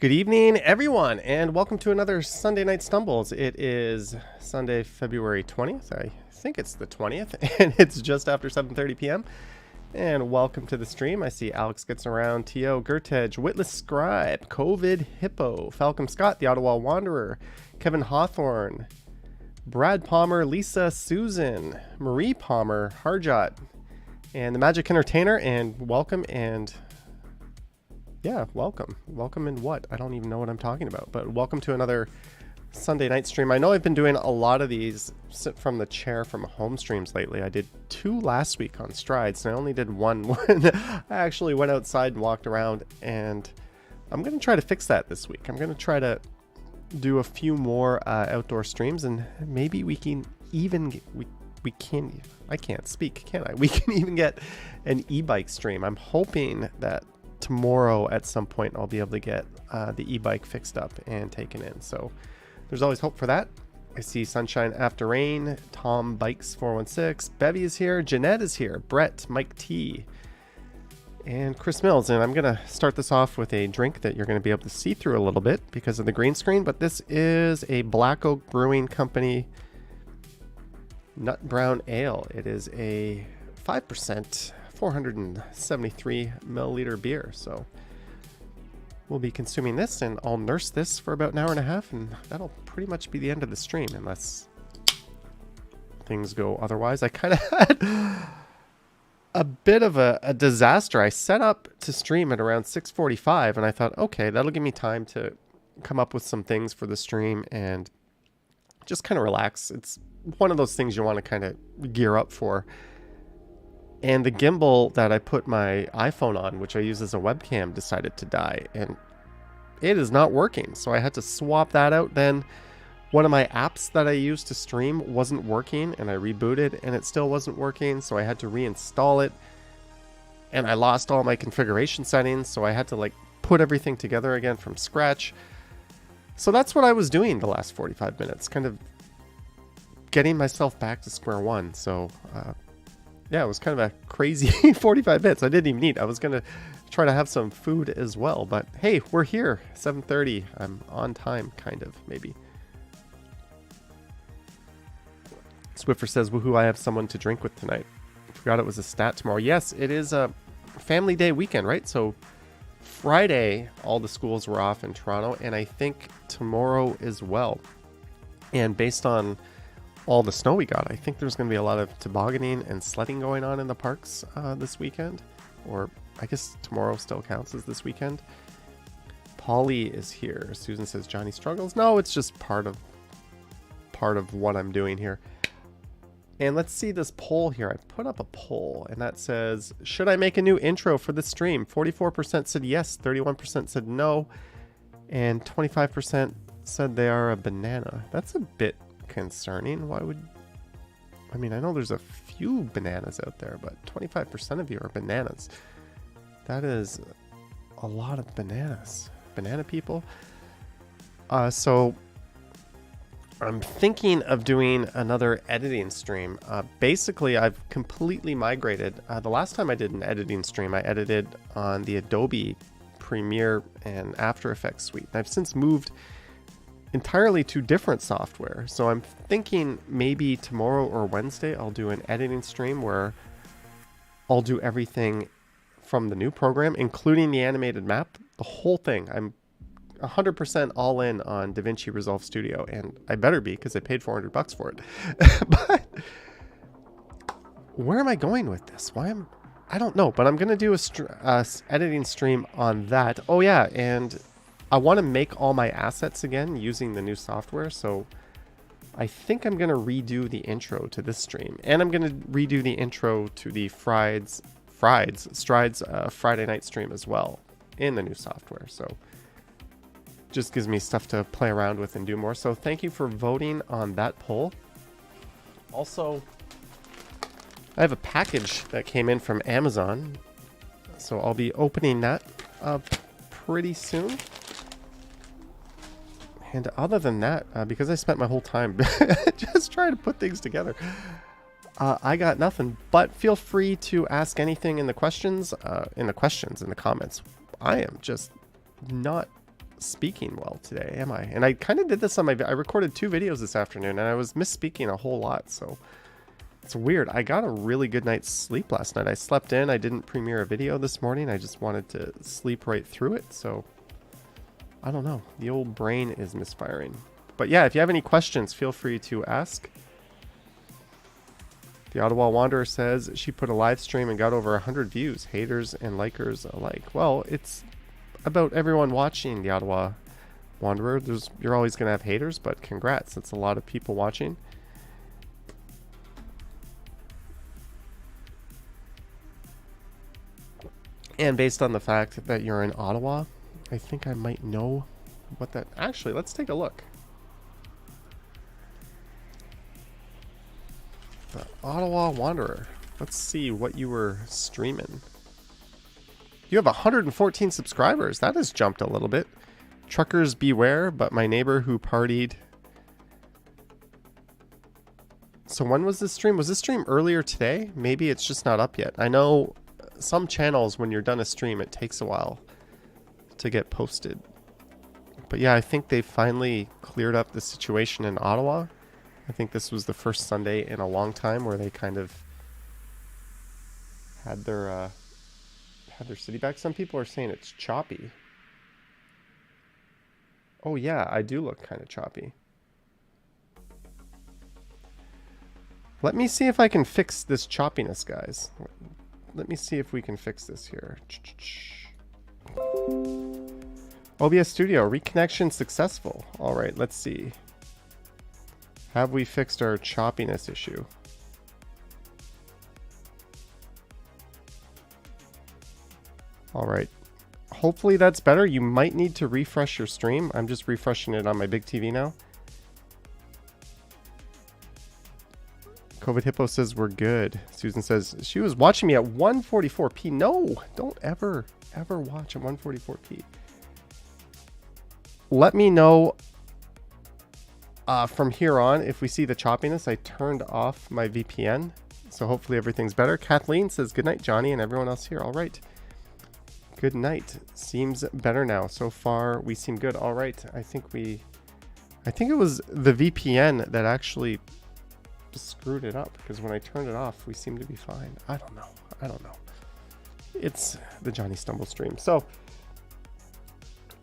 Good evening, everyone, and welcome to another Sunday Night Stumbles. It is Sunday, February 20th. I think it's the 20th, and it's just after 7:30 p.m. And welcome to the stream. I see Alex Gets Around, T.O., Gertedge, Witless Scribe, COVID Hippo, Falcon Scott, The Ottawa Wanderer, Kevin Hawthorne, Brad Palmer, Lisa Susan, Marie Palmer, Harjot, and the Magic Entertainer, and welcome and... yeah, welcome. Welcome in what? I don't even know what I'm talking about, but welcome to another Sunday night stream. I know I've been doing a lot of these sit from the chair from home streams lately. I did 2 last week on Strides, and I only did 1 when I actually went outside and walked around, and I'm going to try to fix that this week. I'm going to try to do a few more outdoor streams, and maybe we can even I can't speak, can I? We can even get an e-bike stream. I'm hoping that tomorrow at some point I'll be able to get the e-bike fixed up and taken in, so there's always hope for that. I see Sunshine After Rain, Tom Bikes 416, Bevy is here, Jeanette is here, Brett, Mike T, and Chris Mills. And I'm gonna start this off with a drink that you're gonna be able to see through a little bit because of the green screen, but this is a Black Oak Brewing Company Nut Brown Ale. It is a 5%, 473 milliliter beer, so we'll be consuming this, and I'll nurse this for about an hour and a half, and that'll pretty much be the end of the stream unless things go otherwise. I kind of had a bit of a disaster. I set up to stream at around 6:45, and I thought, okay, that'll give me time to come up with some things for the stream and just kind of relax. It's one of those things you want to kind of gear up for. And the gimbal that I put my iPhone on, which I use as a webcam, decided to die, and it is not working. So I had to swap that out. Then one of my apps that I used to stream wasn't working, and I rebooted and it still wasn't working. So I had to reinstall it, and I lost all my configuration settings. So I had to put everything together again from scratch. So that's what I was doing the last 45 minutes, kind of getting myself back to square one. So, yeah, it was kind of a crazy 45 minutes. I didn't even eat. I was going to try to have some food as well. But hey, we're here. 7:30. I'm on time, kind of, maybe. Swiffer says, woohoo, I have someone to drink with tonight. Forgot it was a stat tomorrow. Yes, it is a family day weekend, right? So Friday, all the schools were off in Toronto, and I think tomorrow as well. And based on all the snow we got, I think there's going to be a lot of tobogganing and sledding going on in the parks this weekend, or I guess tomorrow still counts as this weekend. Polly is here. Susan says Johnny struggles. No, it's just part of what I'm doing here. And let's see this poll here. I put up a poll, and that says, should I make a new intro for the stream? 44% said yes, 31% said no, and 25% said they are a banana. That's a bit concerning. Why would... I mean, I know there's a few bananas out there, but 25% of you are bananas. That is a lot of bananas. Banana people. So I'm thinking of doing another editing stream. Basically, I've completely migrated. The last time I did an editing stream, I edited on the Adobe Premiere and After Effects suite. I've since moved entirely to different software. So I'm thinking maybe tomorrow or Wednesday I'll do an editing stream where I'll do everything from the new program, including the animated map, the whole thing. I'm 100% all in on Davinci Resolve Studio, and I better be because I paid $400 for it. But where am I going with this? I don't know, but I'm going to do a editing stream on that. Oh yeah, and I want to make all my assets again using the new software, so I think I'm going to redo the intro to this stream, and I'm going to redo the intro to the Strides Friday night stream as well in the new software. So just gives me stuff to play around with and do more. So thank you for voting on that poll. Also, I have a package that came in from Amazon, so I'll be opening that up pretty soon. And other than that, because I spent my whole time just trying to put things together, I got nothing. But feel free to ask anything in the questions, in the comments. I am just not speaking well today, am I? And I kind of did this on my... I recorded 2 videos this afternoon, and I was misspeaking a whole lot, so... It's weird. I got a really good night's sleep last night. I slept in. I didn't premiere a video this morning. I just wanted to sleep right through it, so... I don't know. The old brain is misfiring. But yeah, if you have any questions, feel free to ask. The Ottawa Wanderer says she put a live stream and got over 100 views. Haters and likers alike. Well, it's about everyone watching the Ottawa Wanderer. You're always going to have haters, but congrats. That's a lot of people watching. And based on the fact that you're in Ottawa, I think I might know what that... Actually, let's take a look. The Ottawa Wanderer. Let's see what you were streaming. You have 114 subscribers. That has jumped a little bit. Truckers beware, but my neighbor who partied. So when was this stream? Was this stream earlier today? Maybe it's just not up yet. I know some channels, when you're done a stream, it takes a while to get posted. But yeah, I think they finally cleared up the situation in Ottawa. I think this was the first Sunday in a long time where they kind of had their city back. Some people are saying it's choppy. Oh yeah, I do look kind of choppy. Let me see if I can fix this choppiness, guys. Let me see if we can fix this here. OBS Studio, reconnection successful. All right, let's see. Have we fixed our choppiness issue? All right. Hopefully that's better. You might need to refresh your stream. I'm just refreshing it on my big TV now. COVID Hippo says we're good. Susan says she was watching me at 144p. No, don't ever watch at 144p. Let me know from here on if we see the choppiness. I turned off my VPN, so hopefully everything's better. Kathleen says good night, Johnny, and everyone else here. All right. Good night. Seems better now. So far, we seem good. All right. I think it was the VPN that actually screwed it up, because when I turned it off, we seemed to be fine. I don't know. It's the Johnny Stumble stream. So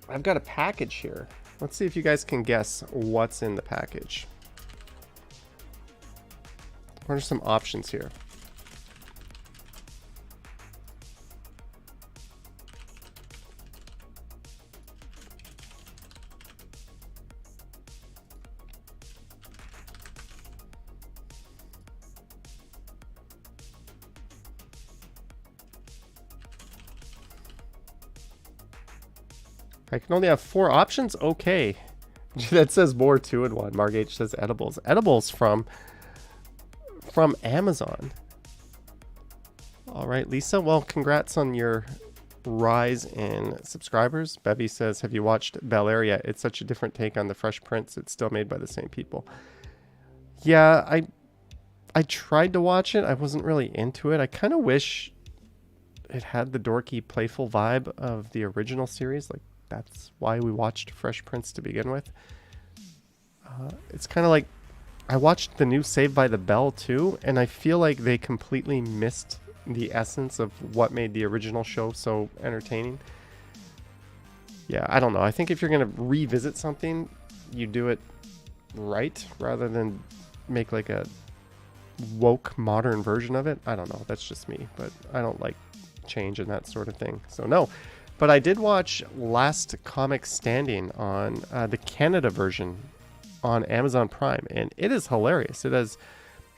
I've got a package here. Let's see if you guys can guess what's in the package. What are some options here? I can only have 4 options? Okay. That says more 2-in-1. Marg H says edibles. Edibles from Amazon. All right, Lisa. Well, congrats on your rise in subscribers. Bevy says, have you watched Bel Air yet? It's such a different take on the Fresh Prince. It's still made by the same people. Yeah, I tried to watch it. I wasn't really into it. I kind of wish it had the dorky, playful vibe of the original series. Like, that's why we watched Fresh Prince to begin with. It's kind of like, I watched the new Saved by the Bell too, and I feel like they completely missed the essence of what made the original show so entertaining. Yeah, I don't know. I think if you're going to revisit something, you do it right rather than make like a woke modern version of it. I don't know. That's just me, but I don't like change and that sort of thing. So no. But I did watch Last Comic Standing on the Canada version on Amazon Prime, and it is hilarious. It has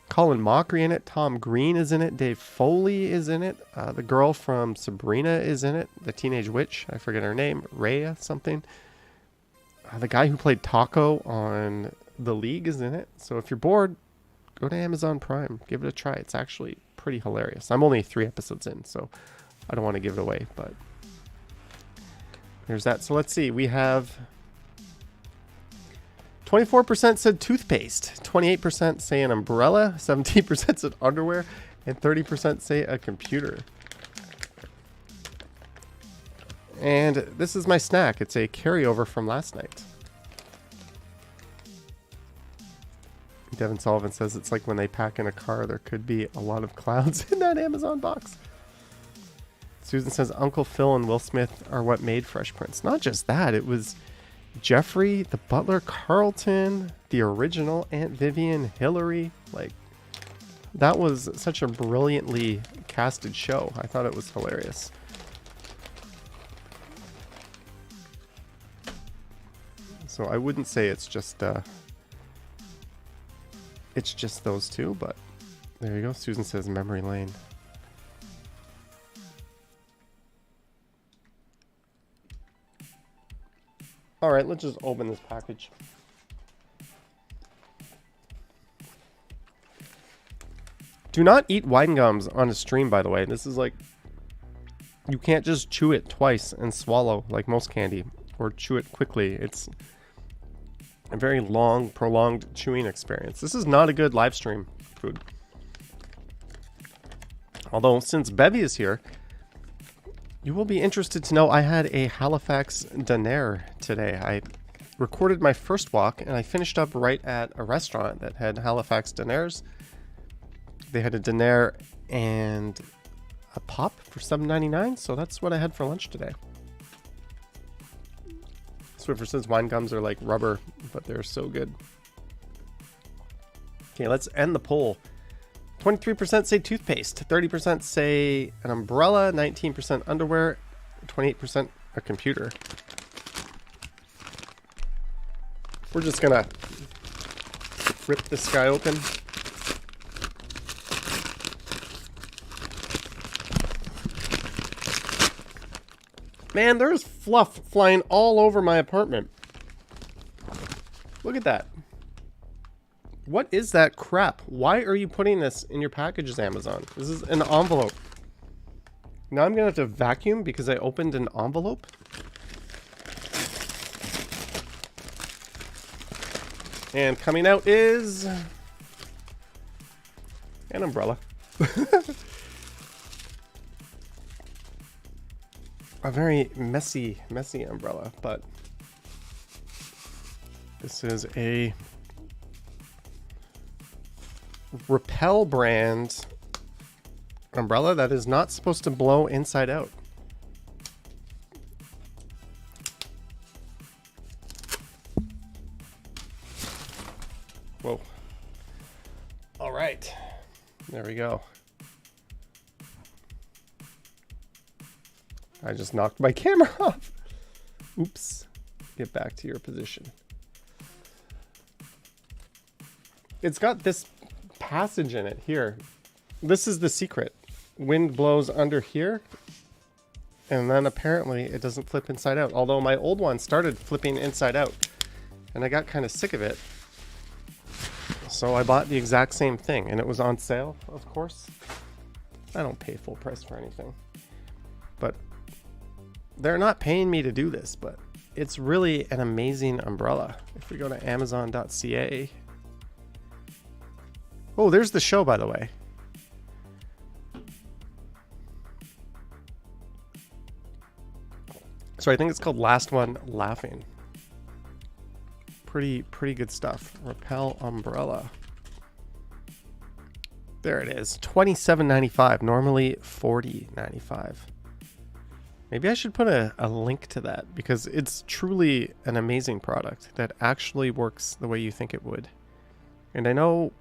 Colin Mockery in it, Tom Green is in it, Dave Foley is in it, the girl from Sabrina is in it, the teenage witch, I forget her name, Rhea something. The guy who played Taco on The League is in it. So if you're bored, go to Amazon Prime, give it a try. It's actually pretty hilarious. I'm only 3 episodes in, so I don't want to give it away, but there's that. So let's see. We have 24% said toothpaste, 28% say an umbrella, 17% said underwear, and 30% say a computer. And this is my snack. It's a carryover from last night. Devin Sullivan says it's like when they pack in a car, there could be a lot of clouds in that Amazon box. Susan says Uncle Phil and Will Smith are what made Fresh Prince. Not just that, it was Jeffrey, the butler, Carlton, the original Aunt Vivian, Hillary. Like, that was such a brilliantly casted show. I thought it was hilarious. So I wouldn't say it's just those two, but there you go. Susan says memory lane. All right, let's just open this package. Do not eat wine gums on a stream, by the way. This is like, you can't just chew it twice and swallow like most candy, or chew it quickly. It's a very long, prolonged chewing experience. This is not a good live stream food. Although, since Bevy is here, you will be interested to know I had a Halifax diner today. I recorded my first walk, and I finished up right at a restaurant that had Halifax diners. They had a diner and a pop for $7.99, so that's what I had for lunch today. Swiffer says wine gums are like rubber, but they're so good. Okay, let's end the poll. 23% say toothpaste, 30% say an umbrella, 19% underwear, 28% a computer. We're just gonna rip this guy open. Man, there's fluff flying all over my apartment. Look at that. What is that crap? Why are you putting this in your packages, Amazon? This is an envelope. Now I'm going to have to vacuum because I opened an envelope. And coming out is an umbrella. A very messy umbrella, but this is a Repel brand umbrella that is not supposed to blow inside out. Whoa. All right. There we go. I just knocked my camera off. Oops. Get back to your position. It's got this passage in it here. This is the secret. Wind blows under here, and then apparently it doesn't flip inside out. Although my old one started flipping inside out, and I got kind of sick of it. So I bought the exact same thing, and it was on sale, of course. I don't pay full price for anything. But they're not paying me to do this, but it's really an amazing umbrella. If we go to amazon.ca. Oh, there's the show, by the way. So I think it's called Last One Laughing. Pretty good stuff. Repel umbrella. There it is. $27.95. Normally $40.95. Maybe I should put a link to that because it's truly an amazing product that actually works the way you think it would. And I know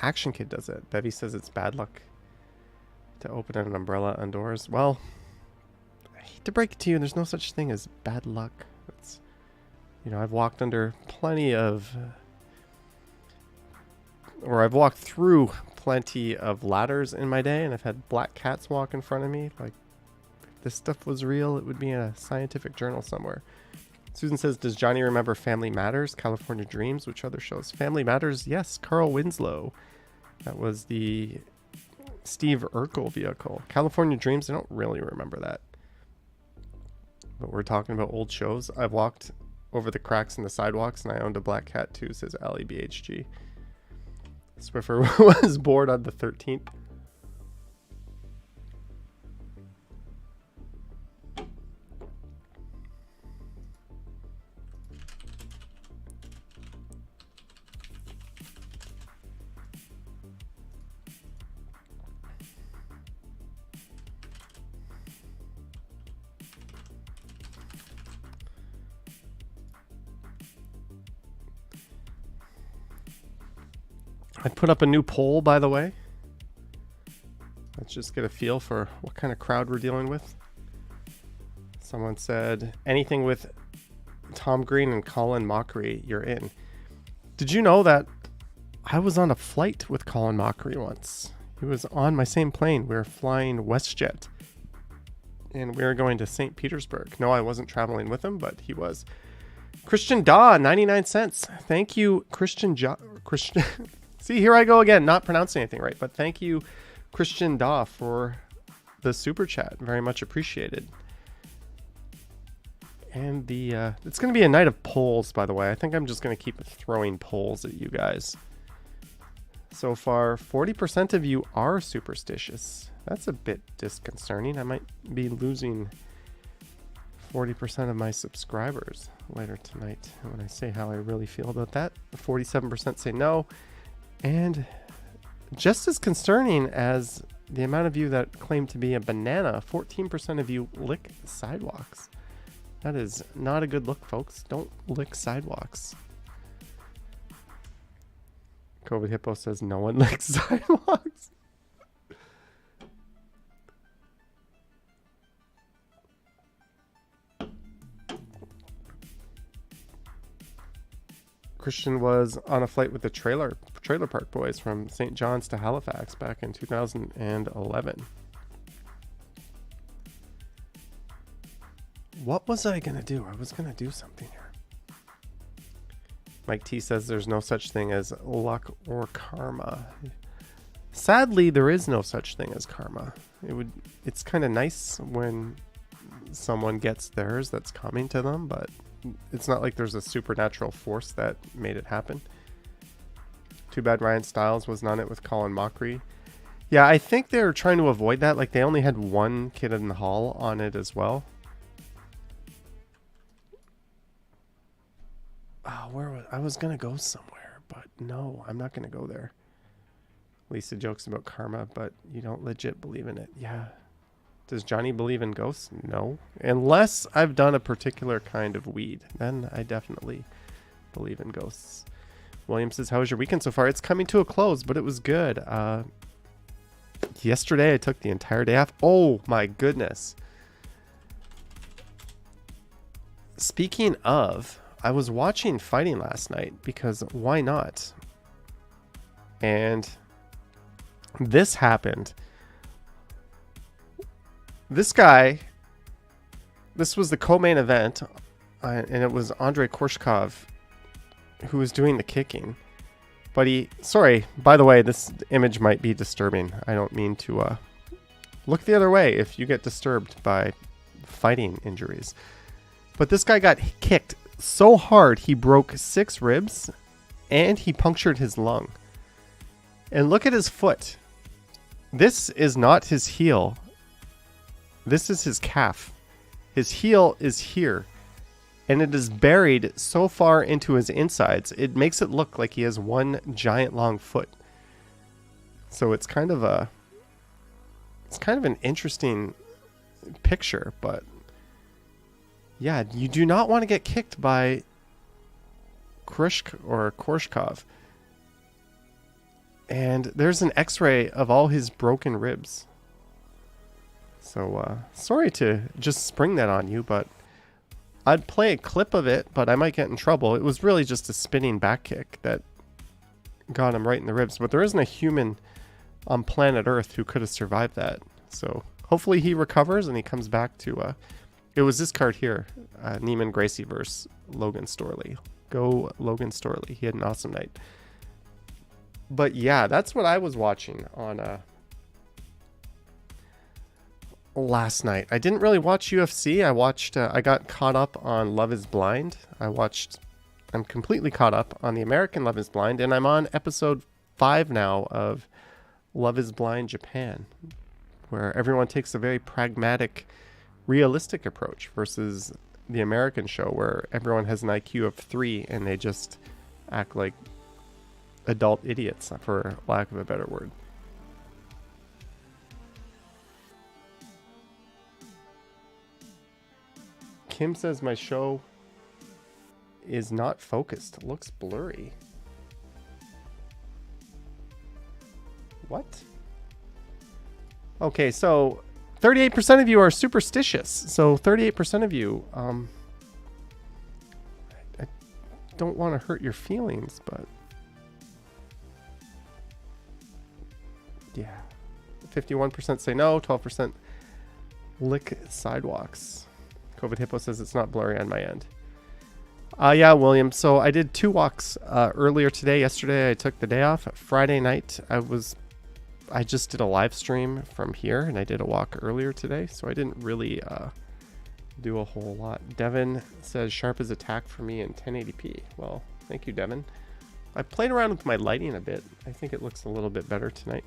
Action Kid does it. Bevy says it's bad luck to open an umbrella indoors. Well, I hate to break it to you, there's no such thing as bad luck. It's, you know, I've walked under plenty of, or I've walked through plenty of ladders in my day, and I've had black cats walk in front of me. Like, if this stuff was real, it would be in a scientific journal somewhere. Susan says, does Johnny remember Family Matters, California Dreams? Which other shows? Family Matters, yes. Carl Winslow. That was the Steve Urkel vehicle. California Dreams, I don't really remember that. But we're talking about old shows. I've walked over the cracks in the sidewalks, and I owned a black cat too, says Ali BHG. Swiffer was bored on the 13th. I put up a new poll, by the way. Let's just get a feel for what kind of crowd we're dealing with. Someone said, anything with Tom Green and Colin Mockery, you're in. Did you know that I was on a flight with Colin Mockery once? He was on my same plane. We were flying WestJet. And we were going to St. Petersburg. No, I wasn't traveling with him, but he was. Christian Daw, 99 cents. Thank you, Christian. See, here I go again, not pronouncing anything right. But thank you, Christian Daw, for the super chat. Very much appreciated. And it's going to be a night of polls, by the way. I think I'm just going to keep throwing polls at you guys. So far, 40% of you are superstitious. That's a bit disconcerting. I might be losing 40% of my subscribers later tonight when I say how I really feel about that. 47% say no. And just as concerning as the amount of you that claim to be a banana, 14% of you lick sidewalks. That is not a good look, folks. Don't lick sidewalks. COVID Hippo says no one licks sidewalks. Christian was on a flight with the Trailer Park Boys from St. John's to Halifax back in 2011. What was I going to do? I was going to do something here. Mike T says there's no such thing as luck or karma. Sadly, there is no such thing as karma. It's kind of nice when someone gets theirs that's coming to them, but it's not like there's a supernatural force that made it happen. Too bad Ryan Stiles was not in it with Colin Mockery. Yeah, I think they're trying to avoid that. Like, they only had one kid in the hall on it as well. Oh, I was going to go somewhere, but no, I'm not going to go there. Lisa jokes about karma, but you don't legit believe in it. Yeah. Does Johnny believe in ghosts? No. Unless I've done a particular kind of weed. Then I definitely believe in ghosts. William says, how was your weekend so far? It's coming to a close, but it was good. Yesterday I took the entire day off. Oh my goodness. Speaking of, I was watching fighting last night because why not? And this happened. This guy, this was the co-main event, and it was Andrei Korshkov who was doing the kicking. But sorry, by the way, this image might be disturbing. I don't mean to look the other way if you get disturbed by fighting injuries. But this guy got kicked so hard he broke 6 ribs and he punctured his lung. And look at his foot. This is not his heel. This is his calf. His heel is here. And it is buried so far into his insides, it makes it look like he has one giant long foot. So it's kind of an interesting picture, but yeah, you do not want to get kicked by Korshkov. And there's an x-ray of all his broken ribs. So sorry to just spring that on you, but I'd play a clip of it, but I might get in trouble. It was really just a spinning back kick that got him right in the ribs. But there isn't a human on planet Earth who could have survived that. So hopefully he recovers and he comes back to... it was this card here. Neiman Gracie versus Logan Storley. Go Logan Storley. He had an awesome night. But yeah, that's what I was watching on... last night. I didn't really watch UFC. I got caught up on Love is Blind. I'm completely caught up on the American Love is Blind, and I'm on episode 5 now of Love is Blind Japan, where everyone takes a very pragmatic, realistic approach versus the American show where everyone has an IQ of 3 and they just act like adult idiots, for lack of a better word. Kim says my show is not focused. It looks blurry. What? Okay, so 38% of you are superstitious. So 38% of you, I don't want to hurt your feelings, but yeah. 51% say no, 12% lick sidewalks. COVID Hippo says it's not blurry on my end. Yeah, William. So I did 2 walks earlier today. Yesterday I took the day off. Friday night I just did a live stream from here, and I did a walk earlier today, so I didn't really do a whole lot. Devin says sharp as attack for me in 1080p. Well, thank you, Devin. I played around with my lighting a bit. I think it looks a little bit better tonight.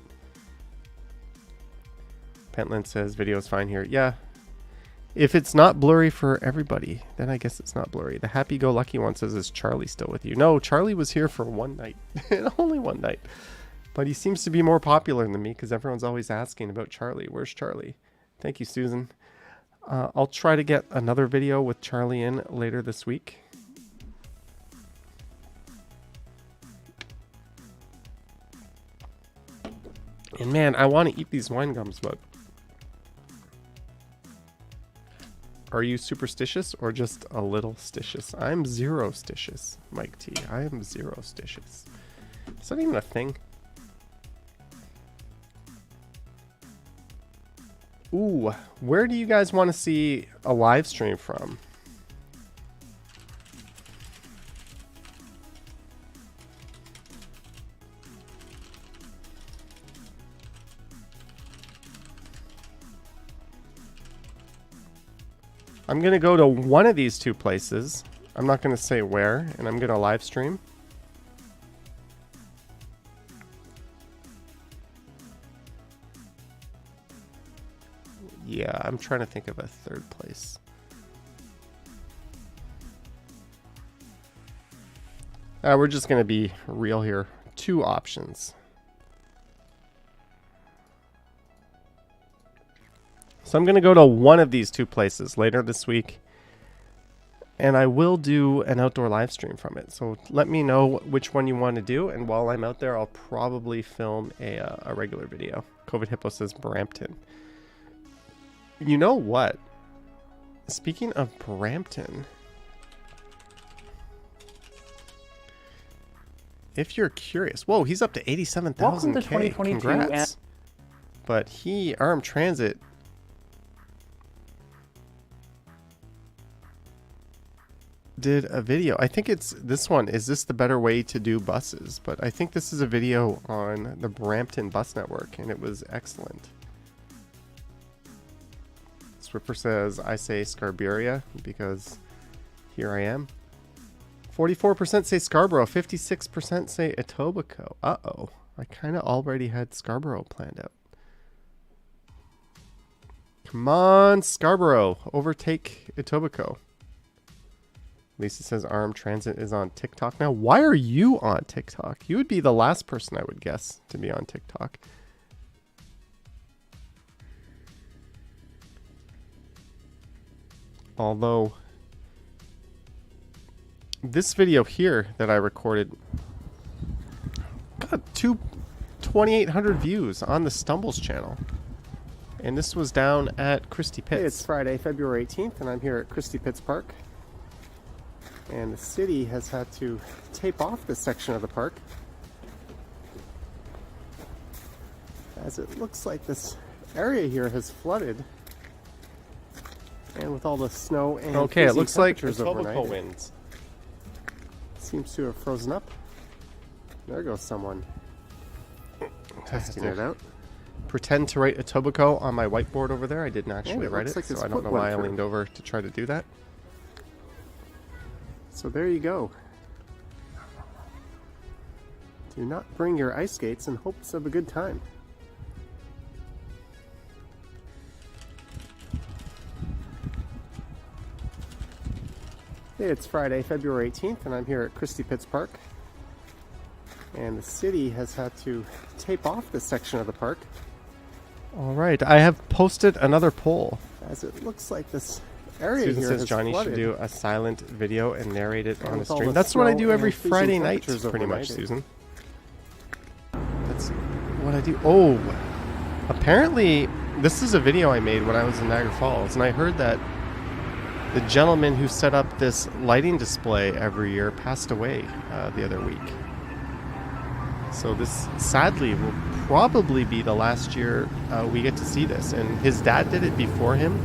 Pentland says video is fine here. Yeah. If it's not blurry for everybody, then I guess it's not blurry. The happy-go-lucky one says, is Charlie still with you? No, Charlie was here for one night. Only one night. But he seems to be more popular than me because everyone's always asking about Charlie. Where's Charlie? Thank you, Susan. I'll try to get another video with Charlie in later this week. And man, I want to eat these wine gums, but are you superstitious or just a little stitious? I'm zero stitious, Mike T. I am zero stitious. Is that even a thing? Ooh, where do you guys want to see a live stream from? I'm going to go to one of these 2 places. I'm not going to say where, and I'm going to live stream. Yeah, I'm trying to think of a 3rd place. We're just going to be real here. 2 options. So I'm going to go to one of these 2 places later this week. And I will do an outdoor live stream from it. So let me know which one you want to do. And while I'm out there, I'll probably film a regular video. COVID Hippo says Brampton. You know what? Speaking of Brampton, if you're curious, whoa, he's up to 87,000. Welcome to 2022. Congrats. But Arm Transit did a video. I think it's this one. Is this the better way to do buses? But I think this is a video on the Brampton bus network, and it was excellent. Swiffer says, I say Scarborough because here I am. 44% say Scarborough. 56% say Etobicoke. Uh-oh. I kind of already had Scarborough planned out. Come on, Scarborough. Overtake Etobicoke. Lisa says Arm Transit is on TikTok now. Why are you on TikTok? You would be the last person I would guess to be on TikTok. Although this video here that I recorded got 2,800 views on the Stumbles channel. And this was down at Christie Pits. Hey, it's Friday, February 18th, and I'm here at Christie Pits Park. And the city has had to tape off this section of the park, as it looks like this area here has flooded. And with all the snow and it looks like overnight, winds seems to have frozen up. There goes someone testing it out. Pretend to write Etobicoke on my whiteboard over there. I didn't actually write it, so I don't know why I leaned over to try to do that. So there you go. Do not bring your ice skates in hopes of a good time. Hey, it's Friday, February 18th, and I'm here at Christie Pits Park. And the city has had to tape off this section of the park. All right, I have posted another poll, as it looks like this area Susan here says Johnny flooded. Should do a silent video and narrate it on the stream. That's what I do every Friday night, pretty much, Susan. Let's see. what I do. Oh, apparently this is a video I made when I was in Niagara Falls, and I heard that the gentleman who set up this lighting display every year passed away the other week. So this, sadly, will probably be the last year we get to see this. And his dad did it before him.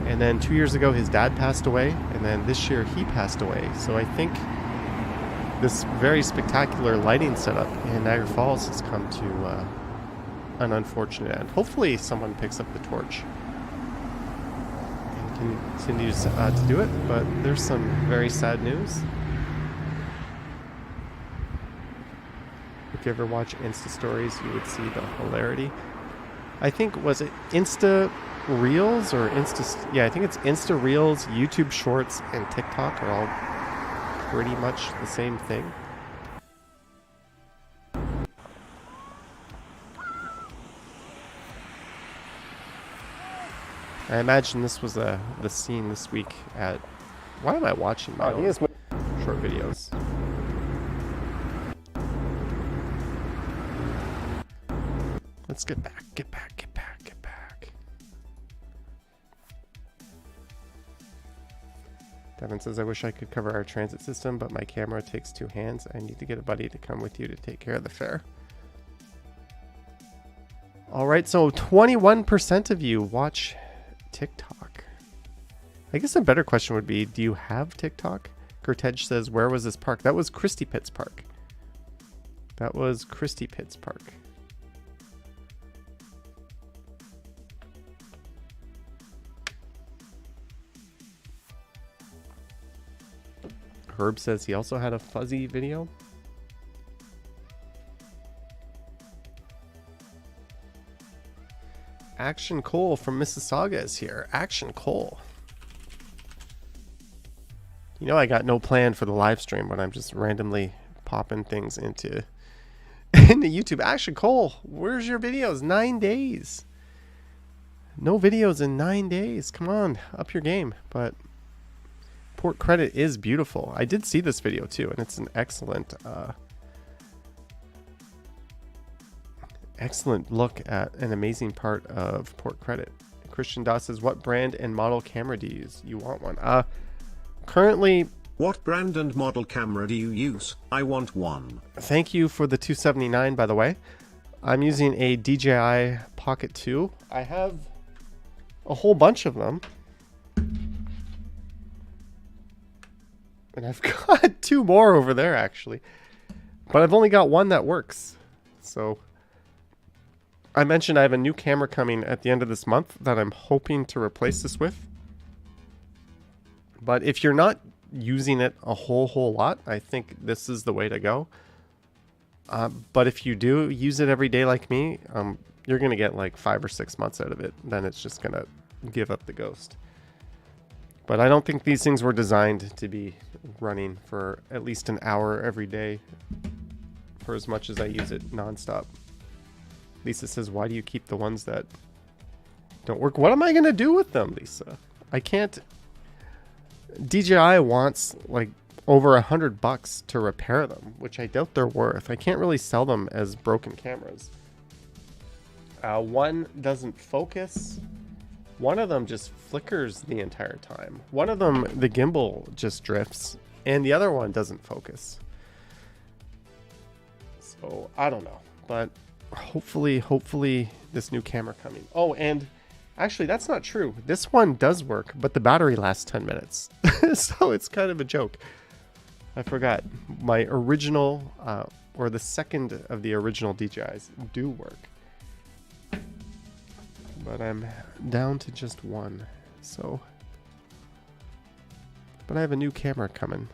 And then 2 years ago, his dad passed away. And then this year, he passed away. So I think this very spectacular lighting setup in Niagara Falls has come to an unfortunate end. Hopefully someone picks up the torch and continues to do it. But there's some very sad news. If you ever watch Insta stories, you would see the hilarity. I think, was it Insta Reels or Insta? Yeah, I think it's Insta Reels, YouTube Shorts, and TikTok are all pretty much the same thing. I imagine this was the scene this week at... Why am I watching my own short videos? Let's get back. Devin says, I wish I could cover our transit system, but my camera takes 2 hands. I need to get a buddy to come with you to take care of the fare. All right, so 21% of you watch TikTok. I guess a better question would be, do you have TikTok? Kurtej says, where was this park? That was Christie Pits Park. Herb says he also had a fuzzy video. Action Cole from Mississauga is here. Action Cole. You know I got no plan for the live stream when I'm just randomly popping things into YouTube. Action Cole, where's your videos? 9 days. No videos in 9 days. Come on, up your game. But Port Credit is beautiful. I did see this video too, and it's an excellent look at an amazing part of Port Credit. Christian Doss says, what brand and model camera do you use? You want one? Currently... What brand and model camera do you use? I want one. Thank you for the $279, by the way. I'm using a DJI Pocket 2. I have a whole bunch of them. And I've got 2 more over there, actually. But I've only got one that works. So I mentioned I have a new camera coming at the end of this month that I'm hoping to replace this with. But if you're not using it a whole lot, I think this is the way to go. But if you do use it every day like me, you're going to get like 5 or 6 months out of it. Then it's just going to give up the ghost. But I don't think these things were designed to be running for at least an hour every day for as much as I use it nonstop. Lisa says, why do you keep the ones that don't work? What am I going to do with them, Lisa? I can't... DJI wants like over $100 to repair them, which I doubt they're worth. I can't really sell them as broken cameras. One doesn't focus. One of them just flickers the entire time. One of them, the gimbal just drifts, and the other one doesn't focus. So I don't know, but hopefully this new camera coming. Oh, and actually that's not true. This one does work, but the battery lasts 10 minutes. So it's kind of a joke. I forgot. My original, or the second of the original DJIs do work. But I'm down to just one, so. But I have a new camera coming.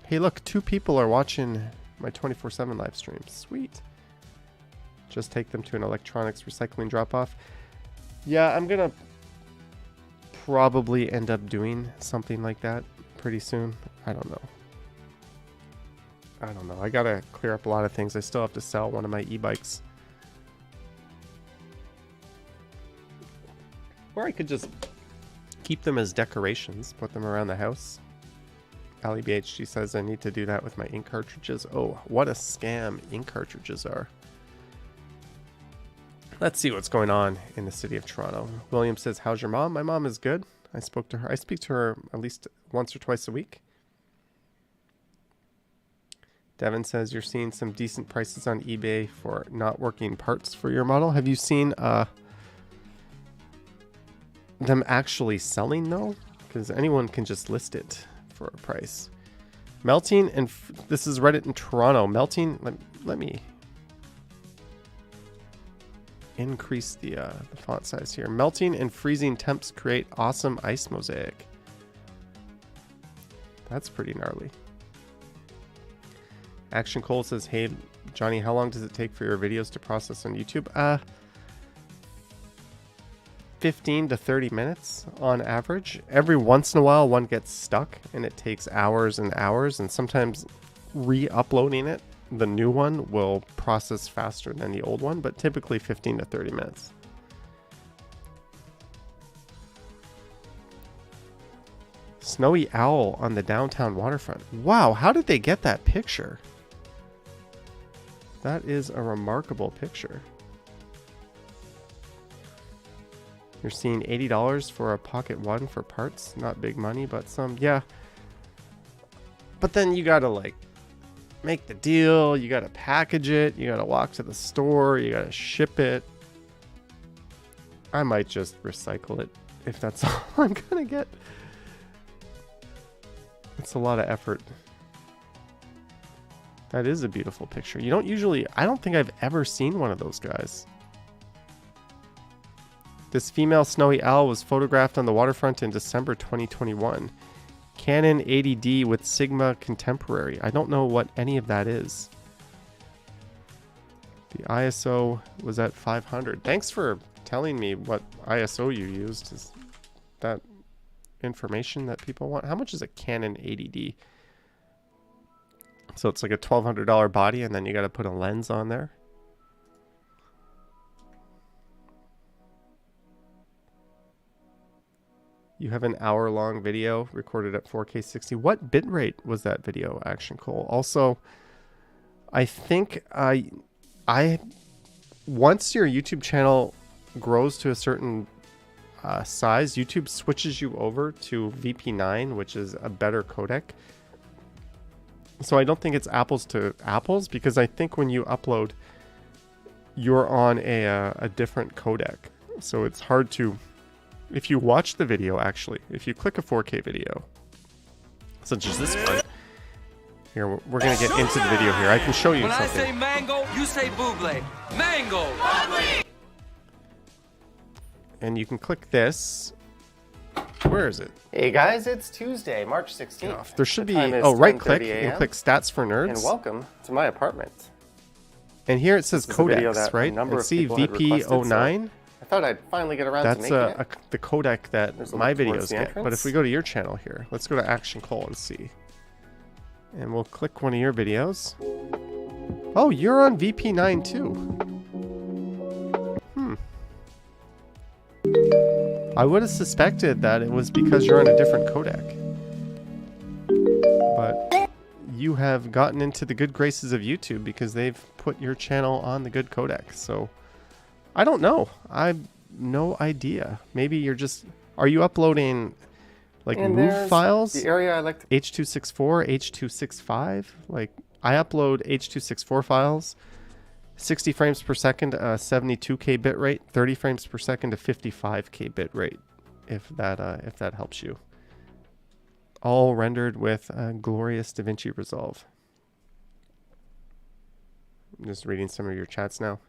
Hey look, 2 people are watching my 24/7 live stream. Sweet. Just take them to an electronics recycling drop-off. Yeah, I'm gonna probably end up doing something like that pretty soon. I don't know. I gotta clear up a lot of things. I still have to sell one of my e-bikes. Or I could just keep them as decorations, put them around the house. Ali BHG says I need to do that with my ink cartridges. Oh, what a scam ink cartridges are. Let's see what's going on in the city of Toronto. William says, how's your mom? My mom is good. I spoke to her. I speak to her at least once or twice a week. Devin says you're seeing some decent prices on eBay for not working parts for your model. Have you seen them actually selling though? Because anyone can just list it for a price. Melting and this is Reddit in Toronto. Melting. Let me increase the font size here. Melting and freezing temps create awesome ice mosaic. That's pretty gnarly. Action Cole says, hey, Johnny, how long does it take for your videos to process on YouTube? 15 to 30 minutes on average. Every once in a while, one gets stuck and it takes hours and hours. And sometimes re-uploading it, the new one will process faster than the old one, but typically 15 to 30 minutes. Snowy owl on the downtown waterfront. Wow, how did they get that picture? That is a remarkable picture. You're seeing $80 for a Pocket One for parts. Not big money, but some, yeah. But then you gotta like make the deal. You gotta package it. You gotta walk to the store. You gotta ship it. I might just recycle it if that's all I'm gonna get. It's a lot of effort. That is a beautiful picture. You don't usually, I don't think I've ever seen one of those guys. This female snowy owl was photographed on the waterfront in December 2021. Canon 80D with Sigma Contemporary. I don't know what any of that is. The ISO was at 500. Thanks for telling me what ISO you used. Is that information that people want? How much is a Canon 80D? So it's like a $1,200 body and then you got to put a lens on there. You have an hour-long video recorded at 4K 60. What bitrate was that video, Action Cole? Also, I think once your YouTube channel grows to a certain size, YouTube switches you over to VP9, which is a better codec. So I don't think it's apples to apples, because I think when you upload, you're on a different codec. So it's hard to, if you watch the video, actually, if you click a 4K video, such as this one, here, we're going to get into the video here. I can show you something. When I say mango, you say buble. Mango! And you can click this. Where is it? Hey guys, it's Tuesday, March 16th. There should be, oh, right click and click Stats for Nerds. And welcome to my apartment. And here it says codecs, right? And see VP09. I thought I'd finally get around to making it. That's the codec that my videos get. But if we go to your channel here, let's go to Action Cole and see. And we'll click one of your videos. Oh, you're on VP9 too. I would have suspected that it was because you're on a different codec. But you have gotten into the good graces of YouTube because they've put your channel on the good codec. So I don't know. I've no idea. Maybe you're just, are you uploading like MOV files? The area I like to H.264, H.265. Like I upload H.264 files. 60 frames per second, 72K bit rate, 30 frames per second to 55K bit rate, if that helps you. All rendered with glorious Davinci Resolve. I'm just reading some of your chats now.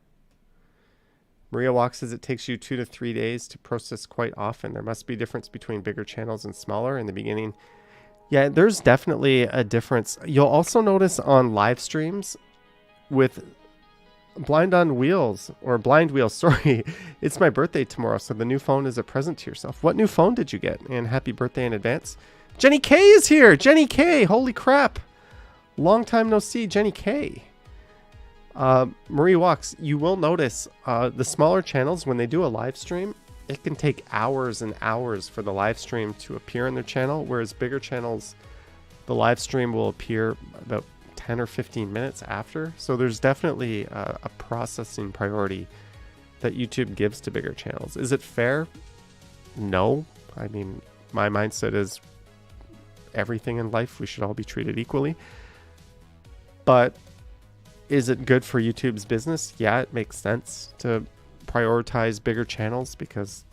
Maria Walk says it takes you 2 to 3 days to process quite often. There must be a difference between bigger channels and smaller in the beginning. Yeah, there's definitely a difference. You'll also notice on live streams with Blind Wheels, sorry. It's my birthday tomorrow, so the new phone is a present to yourself. What new phone did you get? And happy birthday in advance. Jenny K is here! Jenny K! Holy crap! Long time no see, Jenny K. Marie Walks, you will notice the smaller channels, when they do a live stream, it can take hours and hours for the live stream to appear in their channel, whereas bigger channels, the live stream will appear about 10 or 15 minutes after. So there's definitely a processing priority that YouTube gives to bigger channels. Is it fair? No. I mean, my mindset is everything in life, we should all be treated equally. But is it good for YouTube's business? Yeah, it makes sense to prioritize bigger channels because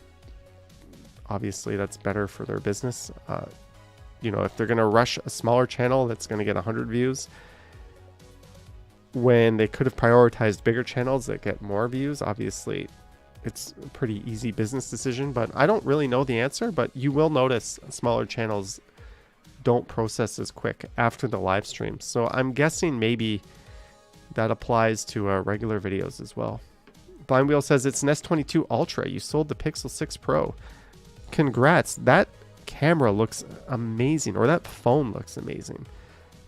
obviously that's better for their business. If they're going to rush a smaller channel that's going to get 100 views when they could have prioritized bigger channels that get more views, obviously it's a pretty easy business decision. But I don't really know the answer, but you will notice smaller channels don't process as quick after the live stream. So I'm guessing maybe that applies to regular videos as well. Blind Wheel says it's an S22 Ultra. You sold the Pixel 6 Pro. Congrats. That camera looks amazing, or that phone looks amazing.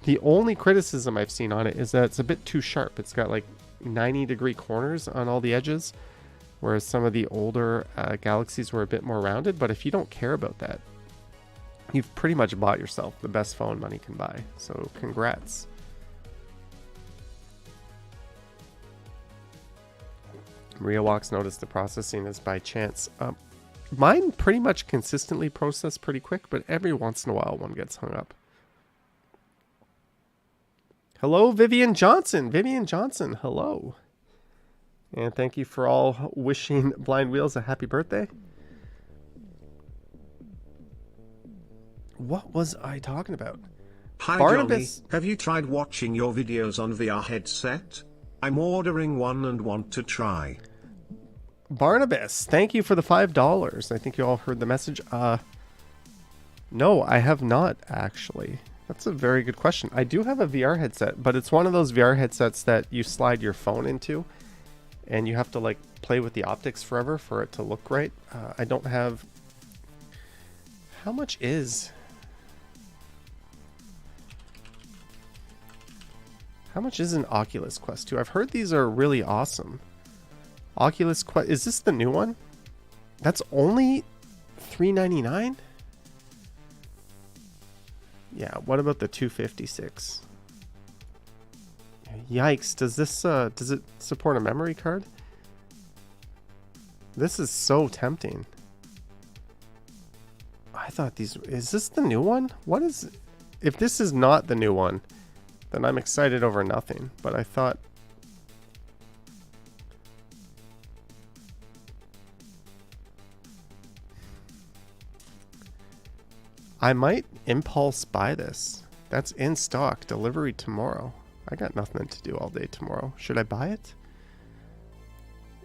The only criticism I've seen on it is that it's a bit too sharp. It's got like 90-degree corners on all the edges, whereas some of the older Galaxies were a bit more rounded. But if you don't care about that, you've pretty much bought yourself the best phone money can buy. So congrats. Maria Walks noticed the processing is by chance. Mine pretty much consistently process pretty quick, but every once in a while one gets hung up. Hello, Vivian Johnson. Vivian Johnson, hello. And thank you for all wishing Blind Wheels a happy birthday. What was I talking about? Hi, Barnabas. Johnny. Have you tried watching your videos on VR headset? I'm ordering one and want to try. Barnabas, thank you for the $5. I think you all heard the message. No, I have not actually. That's a very good question. I do have a VR headset, but it's one of those VR headsets that you slide your phone into and you have to like play with the optics forever for it to look right. I don't have... How much is an Oculus Quest 2? I've heard these are really awesome. Oculus Quest, is this the new one? That's only $399? Yeah, what about the 256? Yikes, does it support a memory card? This is so tempting. I thought is this the new one? If this is not the new one, then I'm excited over nothing. But I thought, I might impulse buy this. That's in stock, delivery tomorrow. I got nothing to do all day tomorrow. Should I buy it?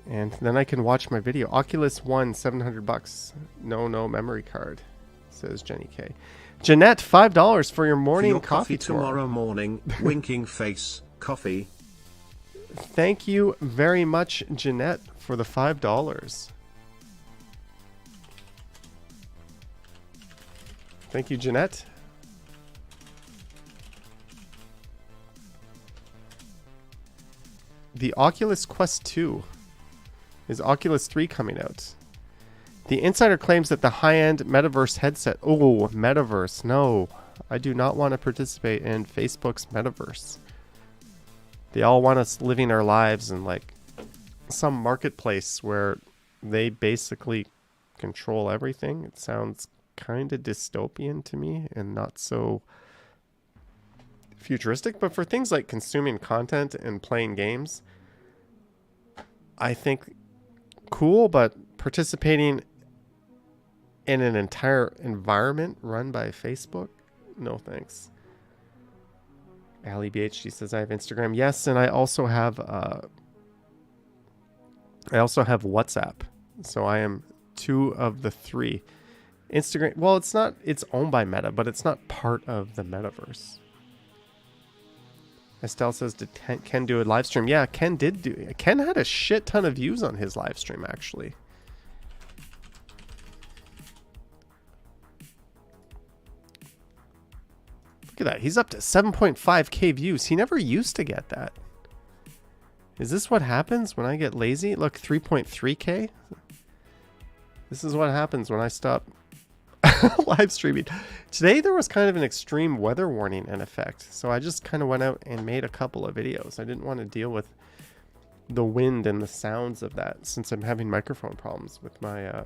And then I can watch my video. Oculus One, $700. No memory card, says Jenny K. Jeanette, $5 for your morning for your coffee tomorrow morning. Winking face, coffee. Thank you very much, Jeanette, for the $5. Thank you, Jeanette. The Oculus Quest 2. Is Oculus 3 coming out? The insider claims that the high-end Metaverse headset... Oh, Metaverse. No. I do not want to participate in Facebook's Metaverse. They all want us living our lives in, like, some marketplace where they basically control everything. It sounds kind of dystopian to me and not so futuristic. But for things like consuming content and playing games, I think cool, but participating in an entire environment run by Facebook, no thanks. Ali BHD says I have Instagram. Yes, and I also have WhatsApp. So I am 2 of the 3. Instagram, well, it's owned by Meta, but it's not part of the Metaverse. Estelle says, did Ken do a live stream? Yeah, Ken did Ken had a shit ton of views on his live stream, actually. Look at that. He's up to 7.5k views. He never used to get that. Is this what happens when I get lazy? Look, 3.3k. This is what happens when I stop live streaming. Today there was kind of an extreme weather warning in effect, so I just kind of went out and made a couple of videos. I didn't want to deal with the wind and the sounds of that, since I'm having microphone problems with my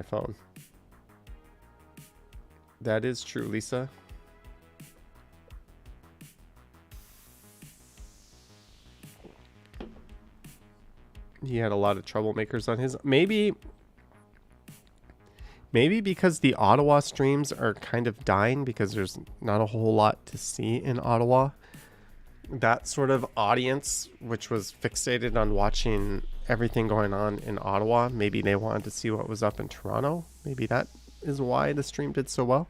phone. That is true, Lisa. He had a lot of troublemakers on his. Maybe because the Ottawa streams are kind of dying because there's not a whole lot to see in Ottawa. That sort of audience, which was fixated on watching everything going on in Ottawa, maybe they wanted to see what was up in Toronto. Maybe that is why the stream did so well.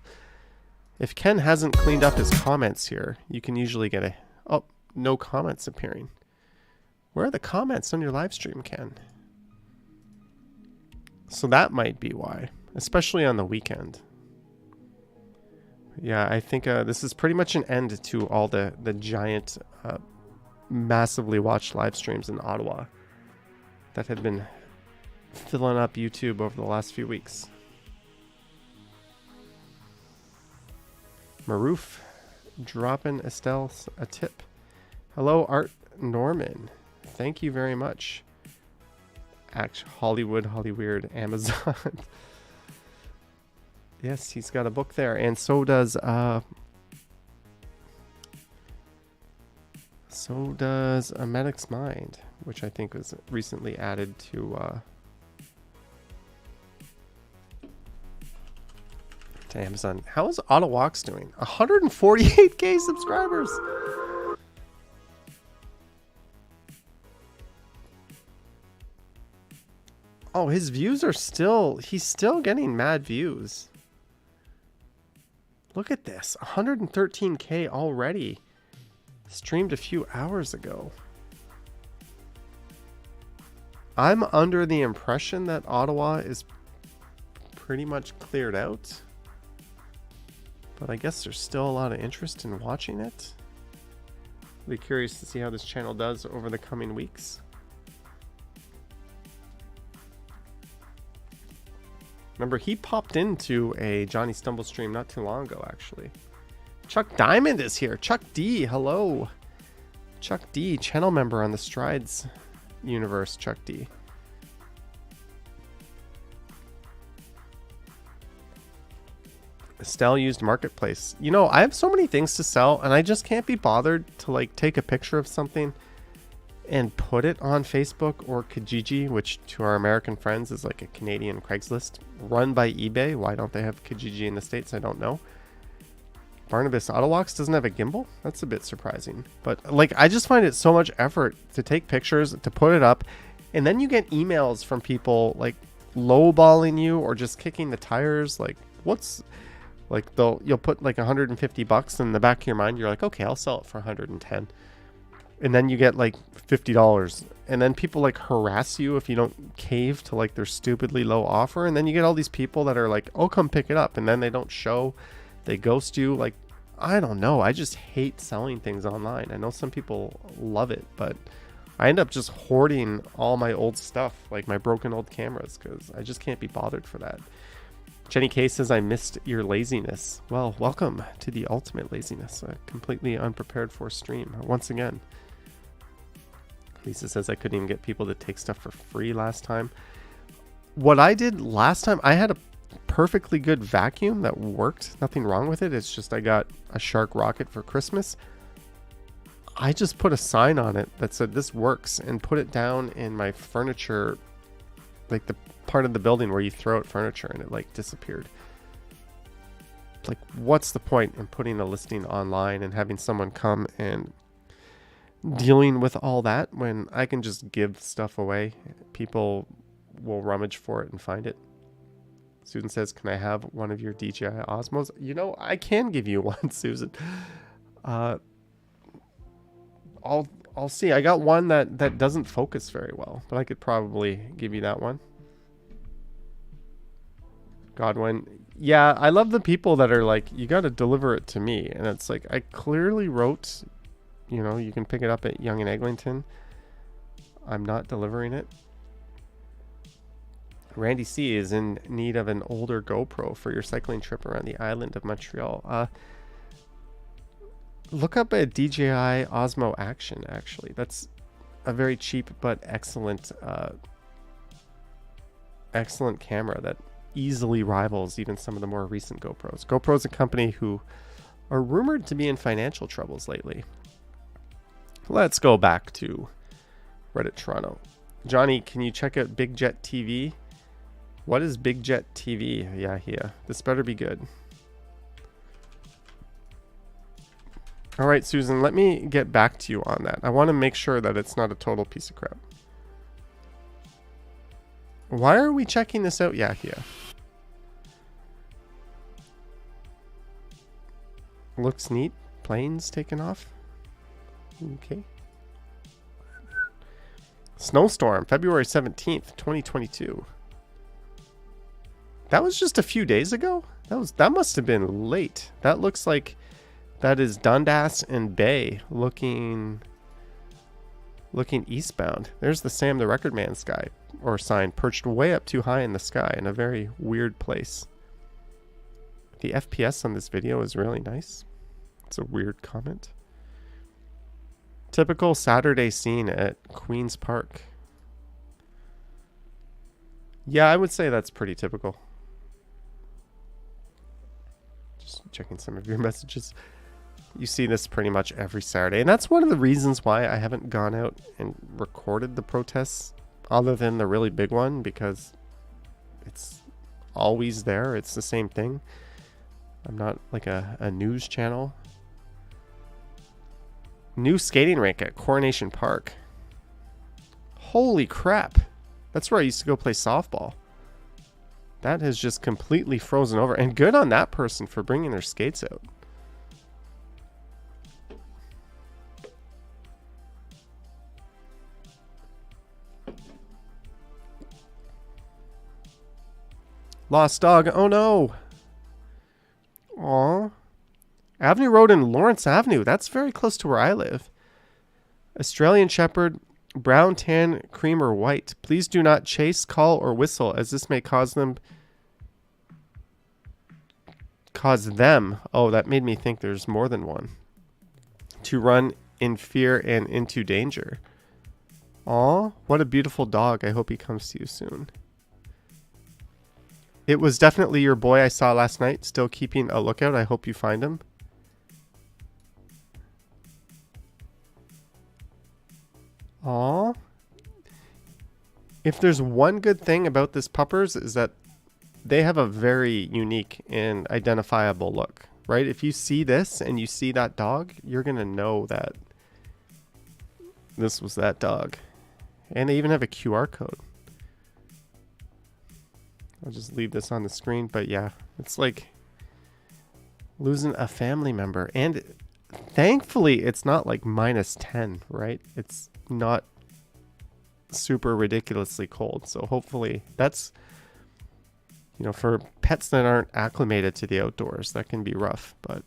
If Ken hasn't cleaned up his comments here, you can usually get a... Oh, no comments appearing. Where are the comments on your live stream, Ken? So that might be why, especially on the weekend. Yeah, I think this is pretty much an end to all the giant, massively watched live streams in Ottawa that had been filling up YouTube over the last few weeks. Maroof dropping Estelle a tip. Hello, Art Norman. Thank you very much. Hollywood, Amazon. Yes, he's got a book there, and so does A Medic's Mind, which I think was recently added to Amazon. How is Autowalks doing? 148k subscribers. Oh, his views are he's still getting mad views. Look at this, 113k already. Streamed a few hours ago. I'm under the impression that Ottawa is pretty much cleared out. But I guess there's still a lot of interest in watching it. I'll be curious to see how this channel does over the coming weeks. Remember, he popped into a Johnny Stumble stream not too long ago, actually. Chuck Diamond is here. Chuck D, hello. Chuck D, channel member on the Strides universe, Chuck D. Estelle used Marketplace. You know, I have so many things to sell, and I just can't be bothered to, like, take a picture of something and put it on Facebook or Kijiji, which to our American friends is like a Canadian Craigslist run by eBay. Why don't they have Kijiji in the States? I don't know. Barnabas Autowalks doesn't have a gimbal? That's a bit surprising. But like, I just find it so much effort to take pictures, to put it up, and then you get emails from people like lowballing you or just kicking the tires. Like, what's like, you'll put like $150 in the back of your mind. You're like, okay, I'll sell it for 110. And then you get like $50, and then people like harass you if you don't cave to like their stupidly low offer. And then you get all these people that are like, oh, come pick it up, and then they don't show, they ghost you. Like, I don't know, I just hate selling things online. I know some people love it, but I end up just hoarding all my old stuff, like my broken old cameras, because I just can't be bothered for that. Jenny K says, I missed your laziness. Well, welcome to the ultimate laziness, a completely unprepared for stream once again. Lisa says, I couldn't even get people to take stuff for free last time. What I did last time, I had a perfectly good vacuum that worked. Nothing wrong with it. It's just I got a Shark Rocket for Christmas. I just put a sign on it that said this works and put it down in my furniture, like the part of the building where you throw out furniture, and it like disappeared. Like, what's the point in putting a listing online and having someone come and dealing with all that when I can just give stuff away? People will rummage for it and find it. Susan says, can I have one of your DJI Osmos? You know, I can give you one, Susan. I'll see. I got one that doesn't focus very well, but I could probably give you that one. Godwin. Yeah, I love the people that are like, you got to deliver it to me. And it's like, I clearly wrote, you know, you can pick it up at Yonge and Eglinton. I'm not delivering it. Randy C is in need of an older GoPro for your cycling trip around the island of Montreal. Look up a DJI Osmo Action, actually. That's a very cheap but excellent excellent camera that easily rivals even some of the more recent GoPros. GoPro's a company who are rumored to be in financial troubles lately. Let's go back to Reddit Toronto. Johnny, can you check out Big Jet TV? What is Big Jet TV? Yeah. This better be good. All right, Susan, let me get back to you on that. I want to make sure that it's not a total piece of crap. Why are we checking this out? Yeah. Looks neat. Planes taking off. Okay. Snowstorm, February 17th, 2022. That was just a few days ago? That must have been late. That looks like that is Dundas and Bay looking eastbound. There's the Sam the Record Man sign perched way up too high in the sky in a very weird place. The FPS on this video is really nice. It's a weird comment. Typical Saturday scene at Queen's Park. Yeah, I would say that's pretty typical. Just checking some of your messages. You see this pretty much every Saturday. And that's one of the reasons why I haven't gone out and recorded the protests other than the really big one, because it's always there. It's the same thing. I'm not like a news channel. New skating rink at Coronation Park. Holy crap. That's where I used to go play softball. That has just completely frozen over. And good on that person for bringing their skates out. Lost dog. Oh no. Aw. Avenue Road and Lawrence Avenue. That's very close to where I live. Australian Shepherd, brown, tan, cream, or white. Please do not chase, call, or whistle, as this may cause them. Oh, that made me think there's more than one. To run in fear and into danger. Aw, what a beautiful dog. I hope he comes to you soon. It was definitely your boy I saw last night. Still keeping a lookout. I hope you find him. Aw. If there's one good thing about this puppers is that they have a very unique and identifiable look, right? If you see this and you see that dog, you're going to know that this was that dog. And they even have a QR code. I'll just leave this on the screen, but yeah, it's like losing a family member. And thankfully, it's not like -10, right? It's not super ridiculously cold. So hopefully that's, you know, for pets that aren't acclimated to the outdoors, that can be rough. But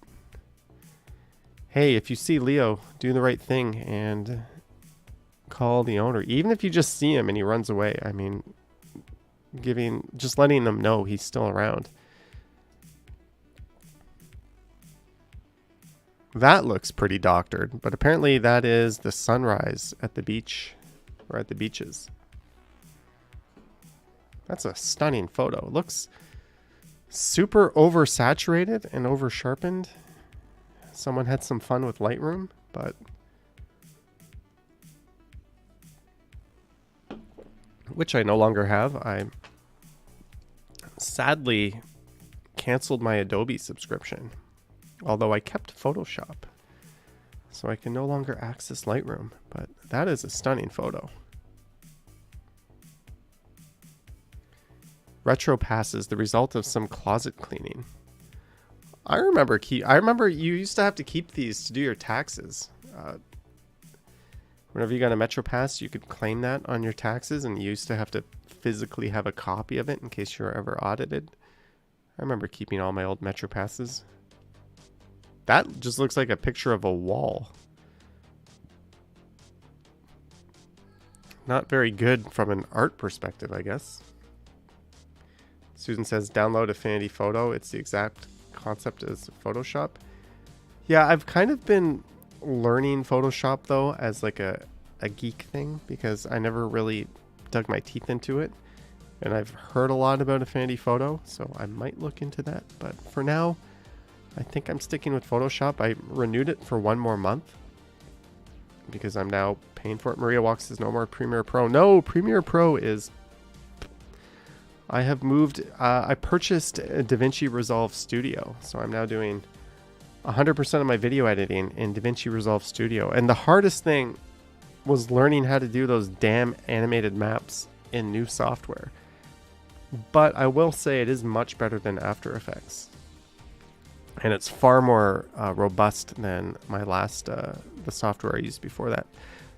hey, if you see Leo, do the right thing and call the owner. Even if you just see him and he runs away, I mean, just letting them know he's still around. That looks pretty doctored, but apparently that is the sunrise at the beach, or at the beaches. That's a stunning photo. It looks super oversaturated and over sharpened. Someone had some fun with Lightroom, but which I no longer have. I sadly canceled my Adobe subscription, although I kept Photoshop, so I can no longer access Lightroom. But that is a stunning photo. Retro passes, the result of some closet cleaning. I remember you used to have to keep these to do your taxes. Whenever you got a Metro Pass, you could claim that on your taxes, and you used to have to physically have a copy of it in case you were ever audited. I remember keeping all my old Metro Passes. That just looks like a picture of a wall. Not very good from an art perspective, I guess. Susan says, download Affinity Photo. It's the exact concept as Photoshop. Yeah, I've kind of been learning Photoshop though as like a geek thing because I never really dug my teeth into it. And I've heard a lot about Affinity Photo, so I might look into that. But for now, I think I'm sticking with Photoshop. I renewed it for 1 more month because I'm now paying for it. Maria Walks says no more Premiere Pro. No, Premiere Pro is... I have moved... I purchased a Davinci Resolve Studio, so I'm now doing 100% of my video editing in Davinci Resolve Studio. And the hardest thing was learning how to do those damn animated maps in new software. But I will say it is much better than After Effects. And it's far more robust than my last, the software I used before that.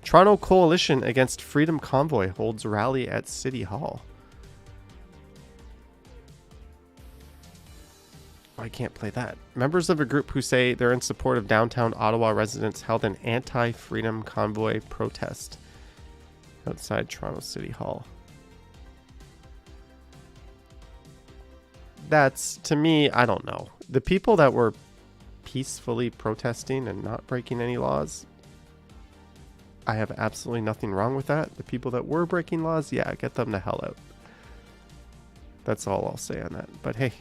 Toronto Coalition Against Freedom Convoy holds rally at City Hall. I can't play that. Members of a group who say they're in support of downtown Ottawa residents held an anti-freedom convoy protest outside Toronto City Hall. That's, to me, I don't know. The people that were peacefully protesting and not breaking any laws, I have absolutely nothing wrong with that. The people that were breaking laws, yeah, get them the hell out. That's all I'll say on that. But hey,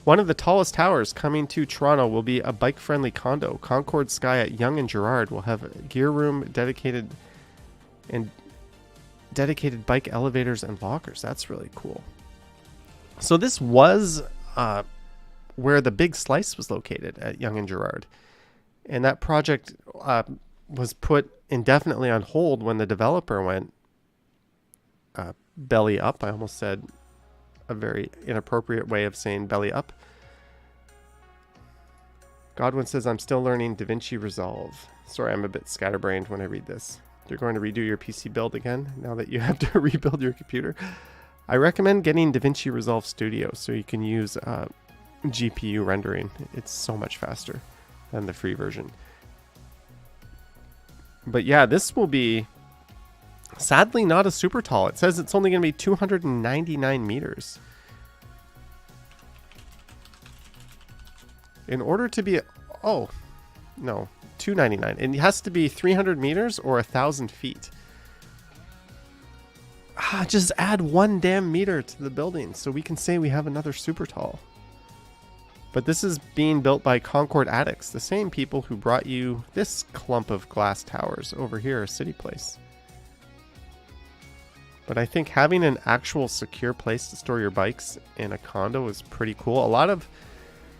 one of the tallest towers coming to Toronto will be a bike-friendly condo. Concord Sky at Yonge and Gerrard will have a gear room dedicated bike elevators and lockers. That's really cool. So this was where the Big Slice was located at Yonge and Gerrard. And that project was put indefinitely on hold when the developer went belly up. I almost said a very inappropriate way of saying belly up. Godwin says, I'm still learning Davinci Resolve. Sorry, I'm a bit scatterbrained when I read this. You're going to redo your PC build again now that you have to rebuild your computer. I recommend getting Davinci Resolve Studio so you can use GPU rendering. It's so much faster than the free version. But yeah, this will be sadly not a super tall. It says it's only going to be 299 meters. In order to be... Oh, no. 299. It has to be 300 meters or 1,000 feet. Just add 1 damn meter to the building so we can say we have another super tall. But this is being built by Concord Addicts, the same people who brought you this clump of glass towers over here, City Place. But I think having an actual secure place to store your bikes in a condo is pretty cool. A lot of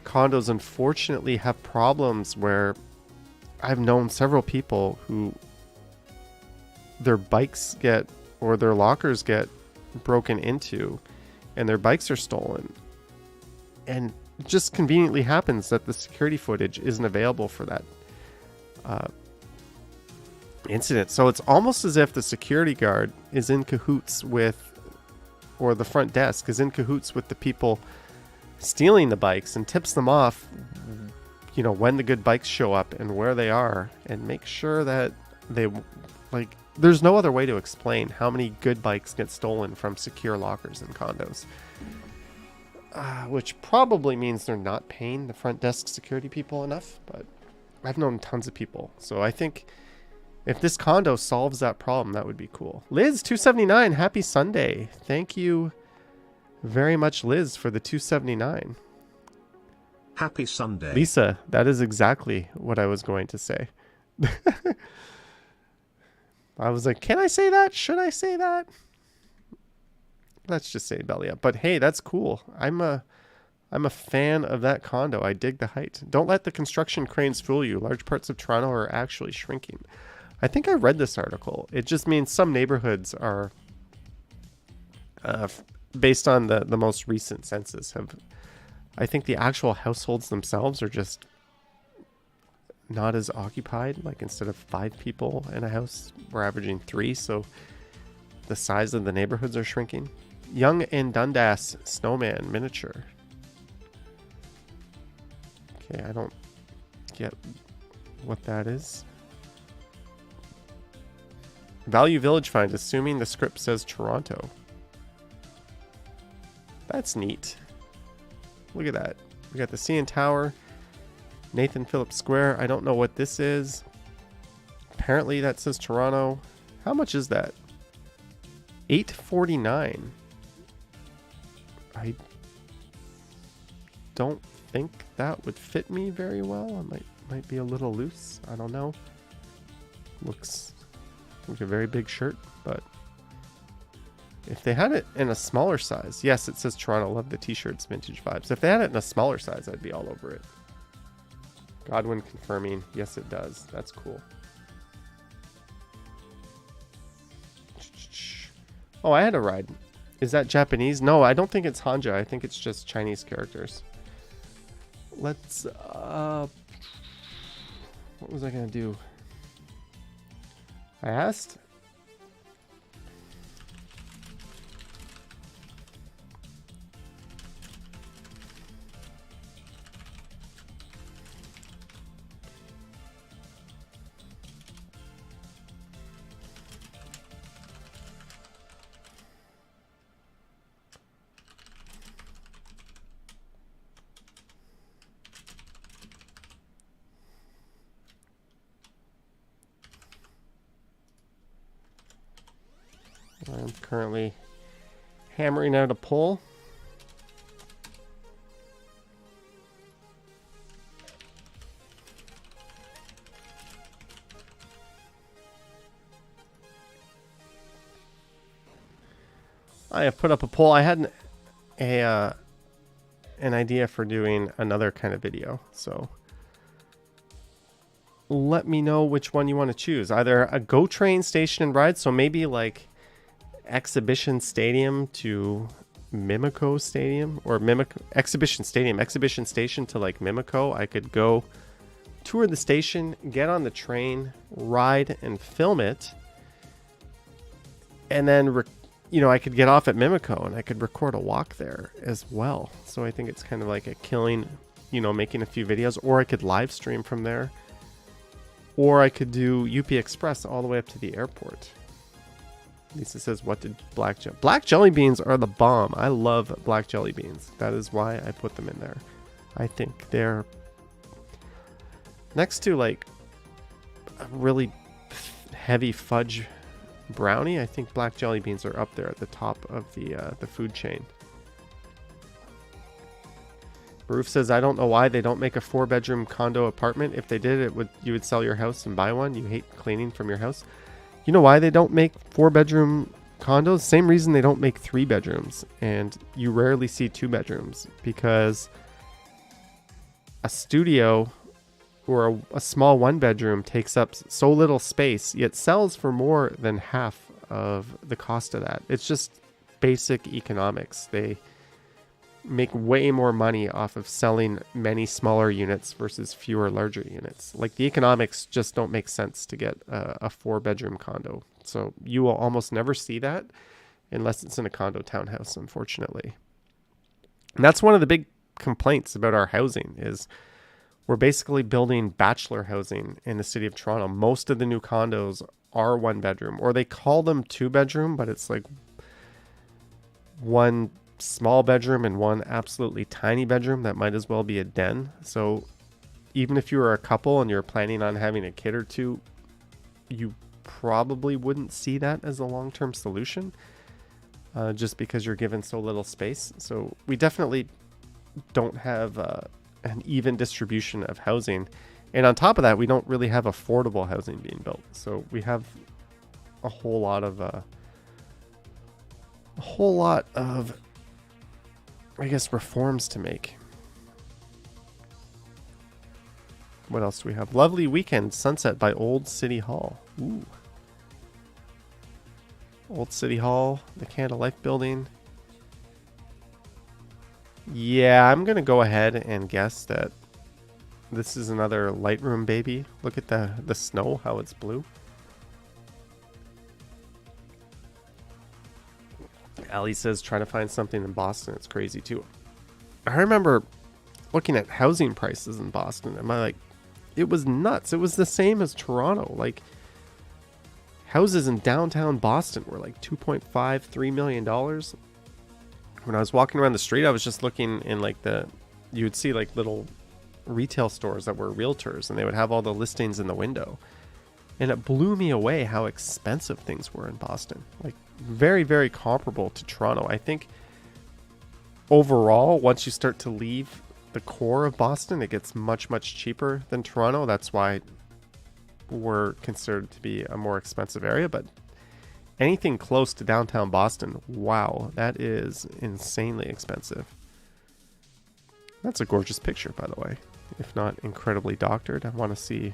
condos unfortunately have problems where I've known several people who their bikes get, or their lockers get broken into and their bikes are stolen. And it just conveniently happens that the security footage isn't available for that incident. So it's almost as if the security guard is in cahoots with, or the front desk is in cahoots with the people stealing the bikes and tips them off, you know, when the good bikes show up and where they are, and make sure that they, like, there's no other way to explain how many good bikes get stolen from secure lockers in condos. Which probably means they're not paying the front desk security people enough, but I've known tons of people. So I think if this condo solves that problem, that would be cool. Liz, 279, happy Sunday. Thank you very much, Liz, for the 279. Happy Sunday. Lisa, that is exactly what I was going to say. I was like, can I say that? Should I say that? Let's just say belly up. But hey, that's cool. I'm a fan of that condo. I dig the height. Don't let the construction cranes fool you. Large parts of Toronto are actually shrinking. I think I read this article. It just means some neighborhoods are, based on the most recent census, have, I think the actual households themselves are just not as occupied. Like instead of 5 people in a house, we're averaging 3. So the size of the neighborhoods are shrinking. Young and Dundas snowman miniature. Okay, I don't get what that is. Value Village find, assuming the script says Toronto. That's neat. Look at that. We got the CN Tower. Nathan Phillips Square. I don't know what this is. Apparently that says Toronto. How much is that? $8.49. I don't think that would fit me very well. It might be a little loose. I don't know. Looks like a very big shirt, but if they had it in a smaller size, yes, it says Toronto. Love the t-shirts, vintage vibes. If they had it in a smaller size, I'd be all over it. Godwin confirming, yes, it does. That's cool. Oh, I had a ride. Is that Japanese? No, I don't think it's Hanja. I think it's just Chinese characters. Let's, what was I going to do? I asked. I'm currently hammering out a pull. I have put up a poll. I had an idea for doing another kind of video, so let me know which one you want to choose. Either a GO train station and ride, so maybe like Exhibition Stadium to Mimico Stadium, or Exhibition Station to like Mimico. I could go tour the station, get on the train, ride and film it, and then I could get off at Mimico and I could record a walk there as well. So I think it's kind of like a killing, making a few videos, or I could live stream from there, or I could do UP Express all the way up to the airport. Lisa says, what did black jelly beans are the bomb. I love black jelly beans. That is why I put them in there. I think they're next to like a really heavy fudge brownie. I think black jelly beans are up there at the top of the food chain. Baroof says, I don't know why they don't make a 4-bedroom condo apartment. If they did, you would sell your house and buy one. You hate cleaning from your house. You know why they don't make 4-bedroom condos? Same reason they don't make 3 bedrooms, and you rarely see 2 bedrooms, because a studio or a small 1-bedroom takes up so little space, yet sells for more than half of the cost of that. It's just basic economics. They make way more money off of selling many smaller units versus fewer larger units. Like, the economics just don't make sense to get a 4-bedroom condo. So you will almost never see that unless it's in a condo townhouse, unfortunately. And that's one of the big complaints about our housing is we're basically building bachelor housing in the city of Toronto. Most of the new condos are 1-bedroom, or they call them 2-bedroom, but it's like one small bedroom and one absolutely tiny bedroom that might as well be a den. So even if you were a couple and you're planning on having a kid or two, you probably wouldn't see that as a long-term solution, just because you're given so little space. So we definitely don't have an even distribution of housing, and on top of that, we don't really have affordable housing being built. So we have a whole lot of I guess reforms to make. What else do we have? Lovely Weekend Sunset by Old City Hall. Ooh. Old City Hall, the Canada Life building. Yeah, I'm going to go ahead and guess that this is another Lightroom baby. Look at the snow, how it's blue. Ali says, trying to find something in Boston. It's crazy too. I remember looking at housing prices in Boston. It was nuts. It was the same as Toronto. Like, houses in downtown Boston were like $2.5-3 million. When I was walking around the street, I was just looking in you would see like little retail stores that were realtors, and they would have all the listings in the window. And it blew me away how expensive things were in Boston. Like, very, very comparable to Toronto. I think overall, once you start to leave the core of Boston, it gets much, much cheaper than Toronto. That's why we're considered to be a more expensive area. But anything close to downtown Boston, wow, that is insanely expensive. That's a gorgeous picture, by the way. If not incredibly doctored, I want to see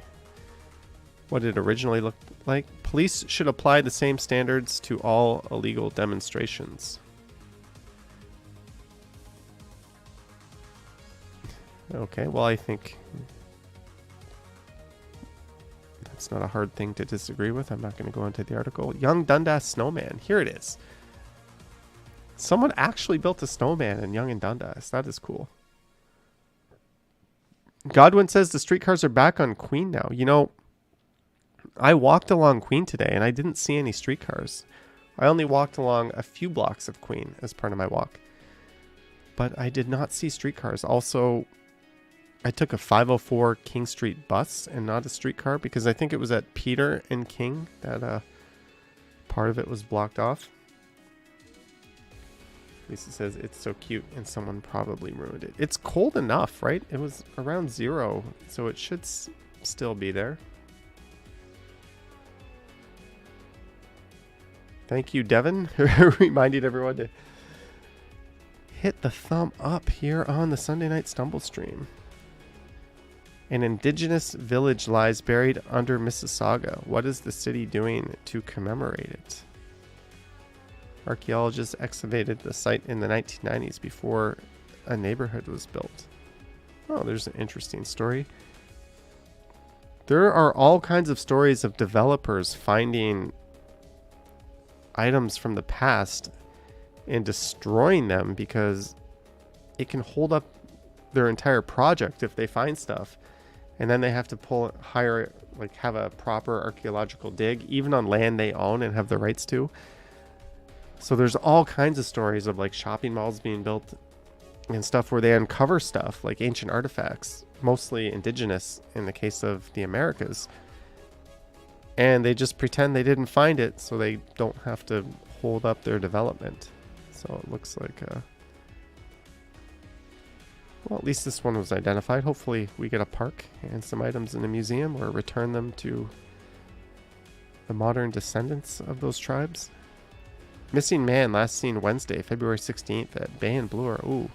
what it originally looked like. Police should apply the same standards to all illegal demonstrations. Okay, well, I think that's not a hard thing to disagree with. I'm not going to go into the article. Young Dundas Snowman. Here it is. Someone actually built a snowman in Young and Dundas. That is cool. Godwin says the streetcars are back on Queen now. You know, I walked along Queen today and I didn't see any streetcars. I only walked along a few blocks of Queen as part of my walk. But I did not see streetcars. Also, I took a 504 King Street bus and not a streetcar because I think it was at Peter and King that part of it was blocked off. Lisa says it's so cute and someone probably ruined it. It's cold enough, right? It was around 0, so it should still be there. Thank you, Devin, reminding everyone to hit the thumb up here on the Sunday Night Stumble stream. An indigenous village lies buried under Mississauga. What is the city doing to commemorate it? Archaeologists excavated the site in the 1990s before a neighborhood was built. Oh, there's an interesting story. There are all kinds of stories of developers finding items from the past and destroying them because it can hold up their entire project if they find stuff. And then they have to have a proper archaeological dig, even on land they own and have the rights to. So there's all kinds of stories of like shopping malls being built and stuff where they uncover stuff like ancient artifacts, mostly indigenous in the case of the Americas. And they just pretend they didn't find it so they don't have to hold up their development. So it looks like, well, at least this one was identified. Hopefully we get a park and some items in a museum or return them to the modern descendants of those tribes. Missing man last seen Wednesday, February 16th at Bay and Bloor. Ooh,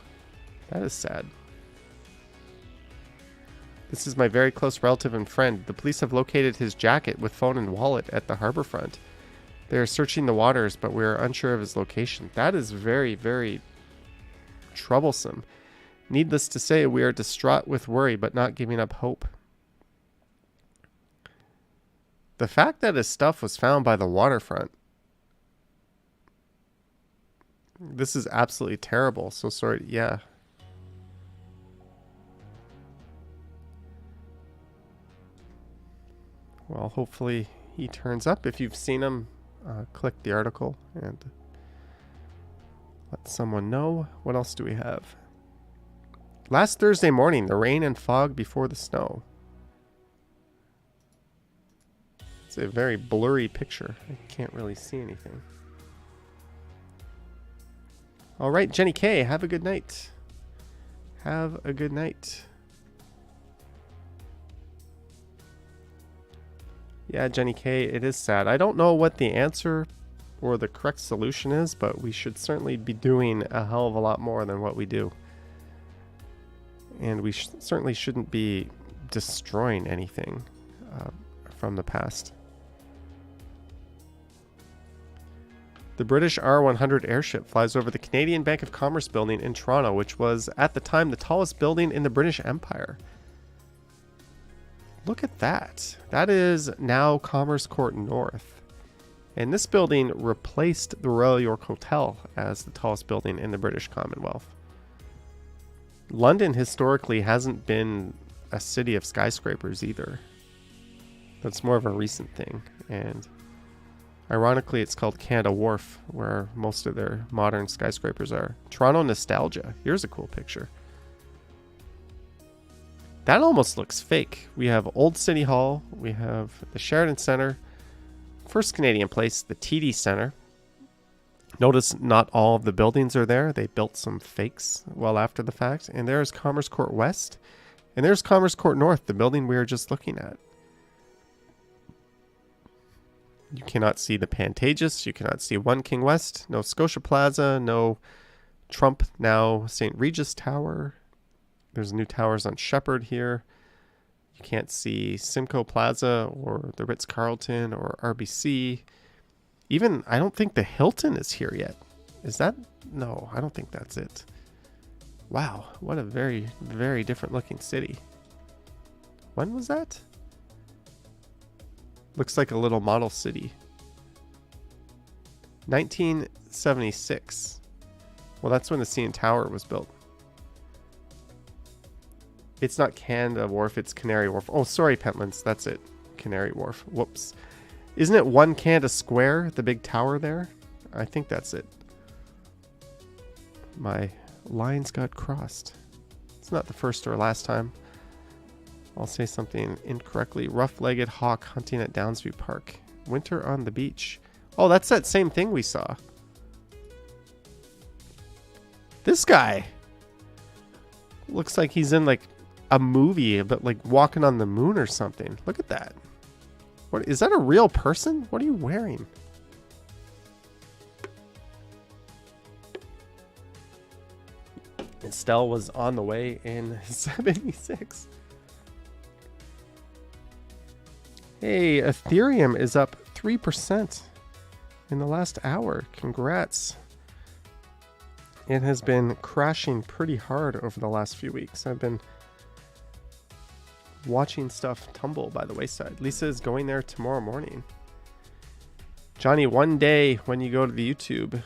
that is sad. This is my very close relative and friend. The police have located his jacket with phone and wallet at the harborfront. They are searching the waters, but we are unsure of his location. That is very, very troublesome. Needless to say, we are distraught with worry, but not giving up hope. The fact that his stuff was found by the waterfront. This is absolutely terrible. So sorry. Yeah. Well, hopefully he turns up. If you've seen him, click the article and let someone know. What else do we have? Last Thursday morning, the rain and fog before the snow. It's a very blurry picture. I can't really see anything. All right, Jenny K, have a good night. Have a good night. Yeah, Jenny K, it is sad. I don't know what the answer or the correct solution is, but we should certainly be doing a hell of a lot more than what we do. And we certainly shouldn't be destroying anything from the past. The British R100 airship flies over the Canadian Bank of Commerce building in Toronto, which was at the time the tallest building in the British Empire. Look at that. That is now Commerce Court North. And this building replaced the Royal York Hotel as the tallest building in the British Commonwealth. London historically hasn't been a city of skyscrapers either. That's more of a recent thing. And ironically, it's called Canada Wharf, where most of their modern skyscrapers are. Toronto nostalgia. Here's a cool picture. That almost looks fake. We have Old City Hall. We have the Sheridan Center. First Canadian Place, the TD Center. Notice not all of the buildings are there. They built some fakes well after the fact. And there's Commerce Court West. And there's Commerce Court North, the building we were just looking at. You cannot see the Pantages. You cannot see One King West. No Scotia Plaza. No Trump Now St. Regis Tower. There's new towers on Shepherd here. You can't see Simcoe Plaza or the Ritz-Carlton or RBC. Even, I don't think the Hilton is here yet. Is that? No, I don't think that's it. Wow, what a very, very different looking city. When was that? Looks like a little model city. 1976. Well, that's when the CN Tower was built. It's not Canada Wharf, it's Canary Wharf. Oh, sorry, Pentlands. That's it. Canary Wharf. Whoops. Isn't it One Canada Square, the big tower there? I think that's it. My lines got crossed. It's not the first or last time I'll say something incorrectly. Rough-legged hawk hunting at Downsview Park. Winter on the beach. Oh, that's that same thing we saw. This guy looks like he's in like a movie, but like walking on the moon or something. Look at that. What is that, a real person? What are you wearing? Estelle was on the way in 76. Hey, Ethereum is up 3% in the last hour. Congrats. It has been crashing pretty hard over the last few weeks. I've been watching stuff tumble by the wayside. Lisa is going there tomorrow morning. Johnny, one day when you go to the YouTube,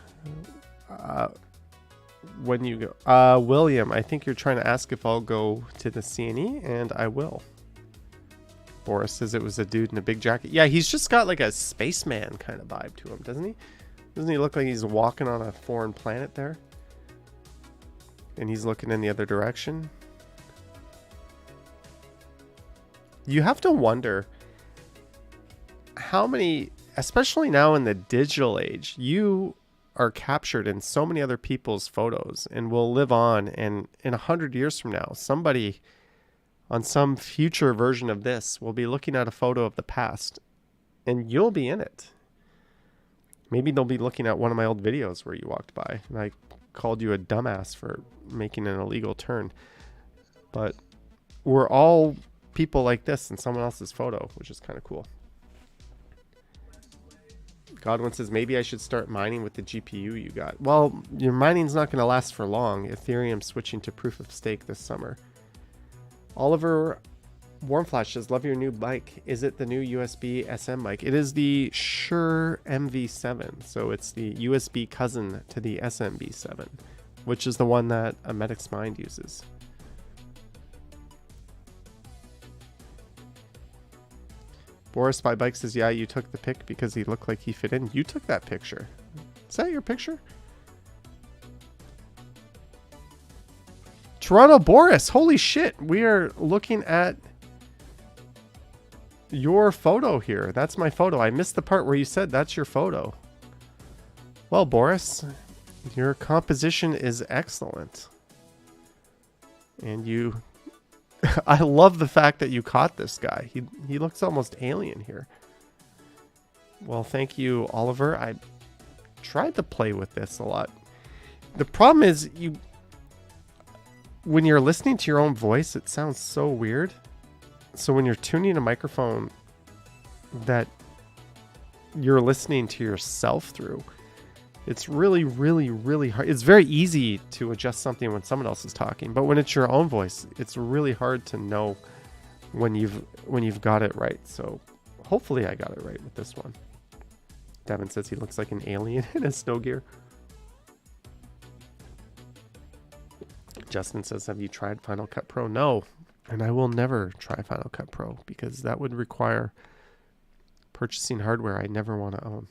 when you go, William, I think you're trying to ask if I'll go to the CNE, and I will. Boris says it was a dude in a big jacket. Yeah, he's just got like a spaceman kind of vibe to him, doesn't he? Doesn't he look like he's walking on a foreign planet there? And he's looking in the other direction. You have to wonder how many, especially now in the digital age, you are captured in so many other people's photos and will live on. And in 100 years from now, somebody on some future version of this will be looking at a photo of the past and you'll be in it. Maybe they'll be looking at one of my old videos where you walked by and I called you a dumbass for making an illegal turn. But we're all people like this in someone else's photo, which is kind of cool. Godwin says, maybe I should start mining with the GPU you got. Well, your mining's not going to last for long. Ethereum switching to proof of stake this summer. Oliver Warmflash says, love your new mic. Is it the new USB SM mic? It is the Shure MV7. So it's the USB cousin to the SMB7, which is the one that a Medic's Mind uses. Boris by Bike says, yeah, you took the pic because he looked like he fit in. You took that picture. Is that your picture? Toronto Boris, holy shit. We are looking at your photo here. That's my photo. I missed the part where you said that's your photo. Well, Boris, your composition is excellent. And you... I love the fact that you caught this guy. He looks almost alien here. Well, thank you, Oliver. I tried to play with this a lot. The problem is when you're listening to your own voice, it sounds so weird. So when you're tuning a microphone that you're listening to yourself through, it's really, really, really hard. It's very easy to adjust something when someone else is talking, but when it's your own voice, it's really hard to know when you've got it right. So hopefully I got it right with this one. Devin says he looks like an alien in his snow gear. Justin says, have you tried Final Cut Pro? No, and I will never try Final Cut Pro because that would require purchasing hardware I never want to own.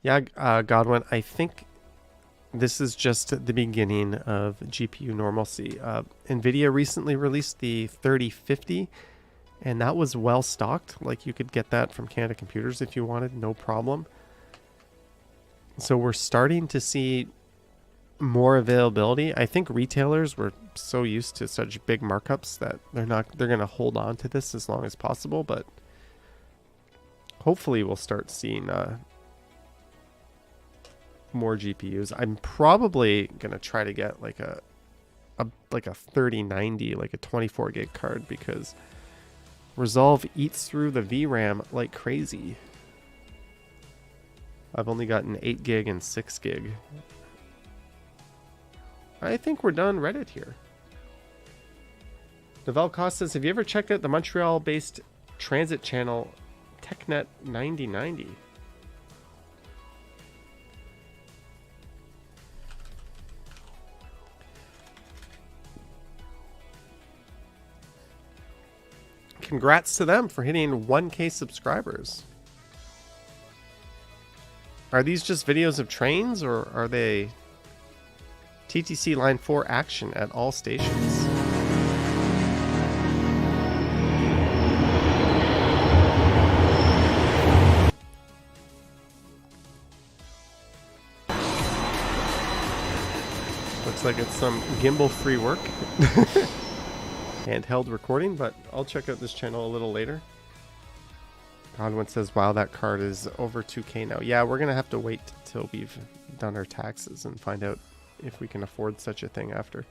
Yeah, Godwin, I think this is just the beginning of GPU normalcy. NVIDIA recently released the 3050, and that was well stocked. Like, you could get that from Canada Computers if you wanted, no problem. So we're starting to see more availability. I think retailers were so used to such big markups that they're going to hold on to this as long as possible, but hopefully we'll start seeing more GPUs. I'm probably going to try to get like a 3090, like a 24 gig card, because Resolve eats through the VRAM like crazy. I've only gotten 8 gig and 6 gig. I think we're done Reddit here. Devel Cost says, have you ever checked out the Montreal-based transit channel TechNet 9090? Congrats to them for hitting 1K subscribers. Are these just videos of trains, or are they TTC Line 4 action at all stations? Looks like it's some gimbal-free work. Handheld recording, but I'll check out this channel a little later. Godwin says, wow, that card is over 2K now. Yeah, we're going to have to wait till we've done our taxes and find out if we can afford such a thing after.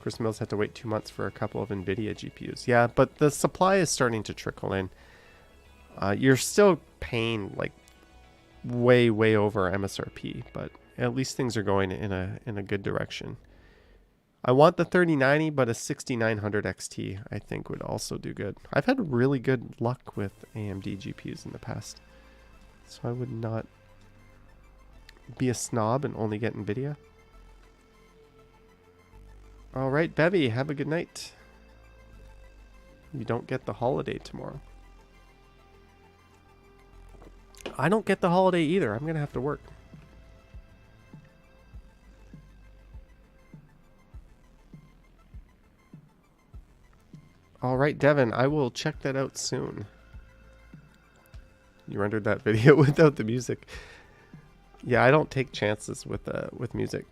Chris Mills had to wait 2 months for a couple of NVIDIA GPUs. Yeah, but the supply is starting to trickle in. You're still paying like way over MSRP, but at least things are going in a good direction. I want the 3090, but a 6900 XT I think would also do good. I've had really good luck with AMD GPUs in the past, so I would not be a snob and only get NVIDIA. All right, Bevy, have a good night. You don't get the holiday tomorrow. I don't get the holiday either. I'm going to have to work. All right, Devin, I will check that out soon. You rendered that video without the music. Yeah, I don't take chances with music.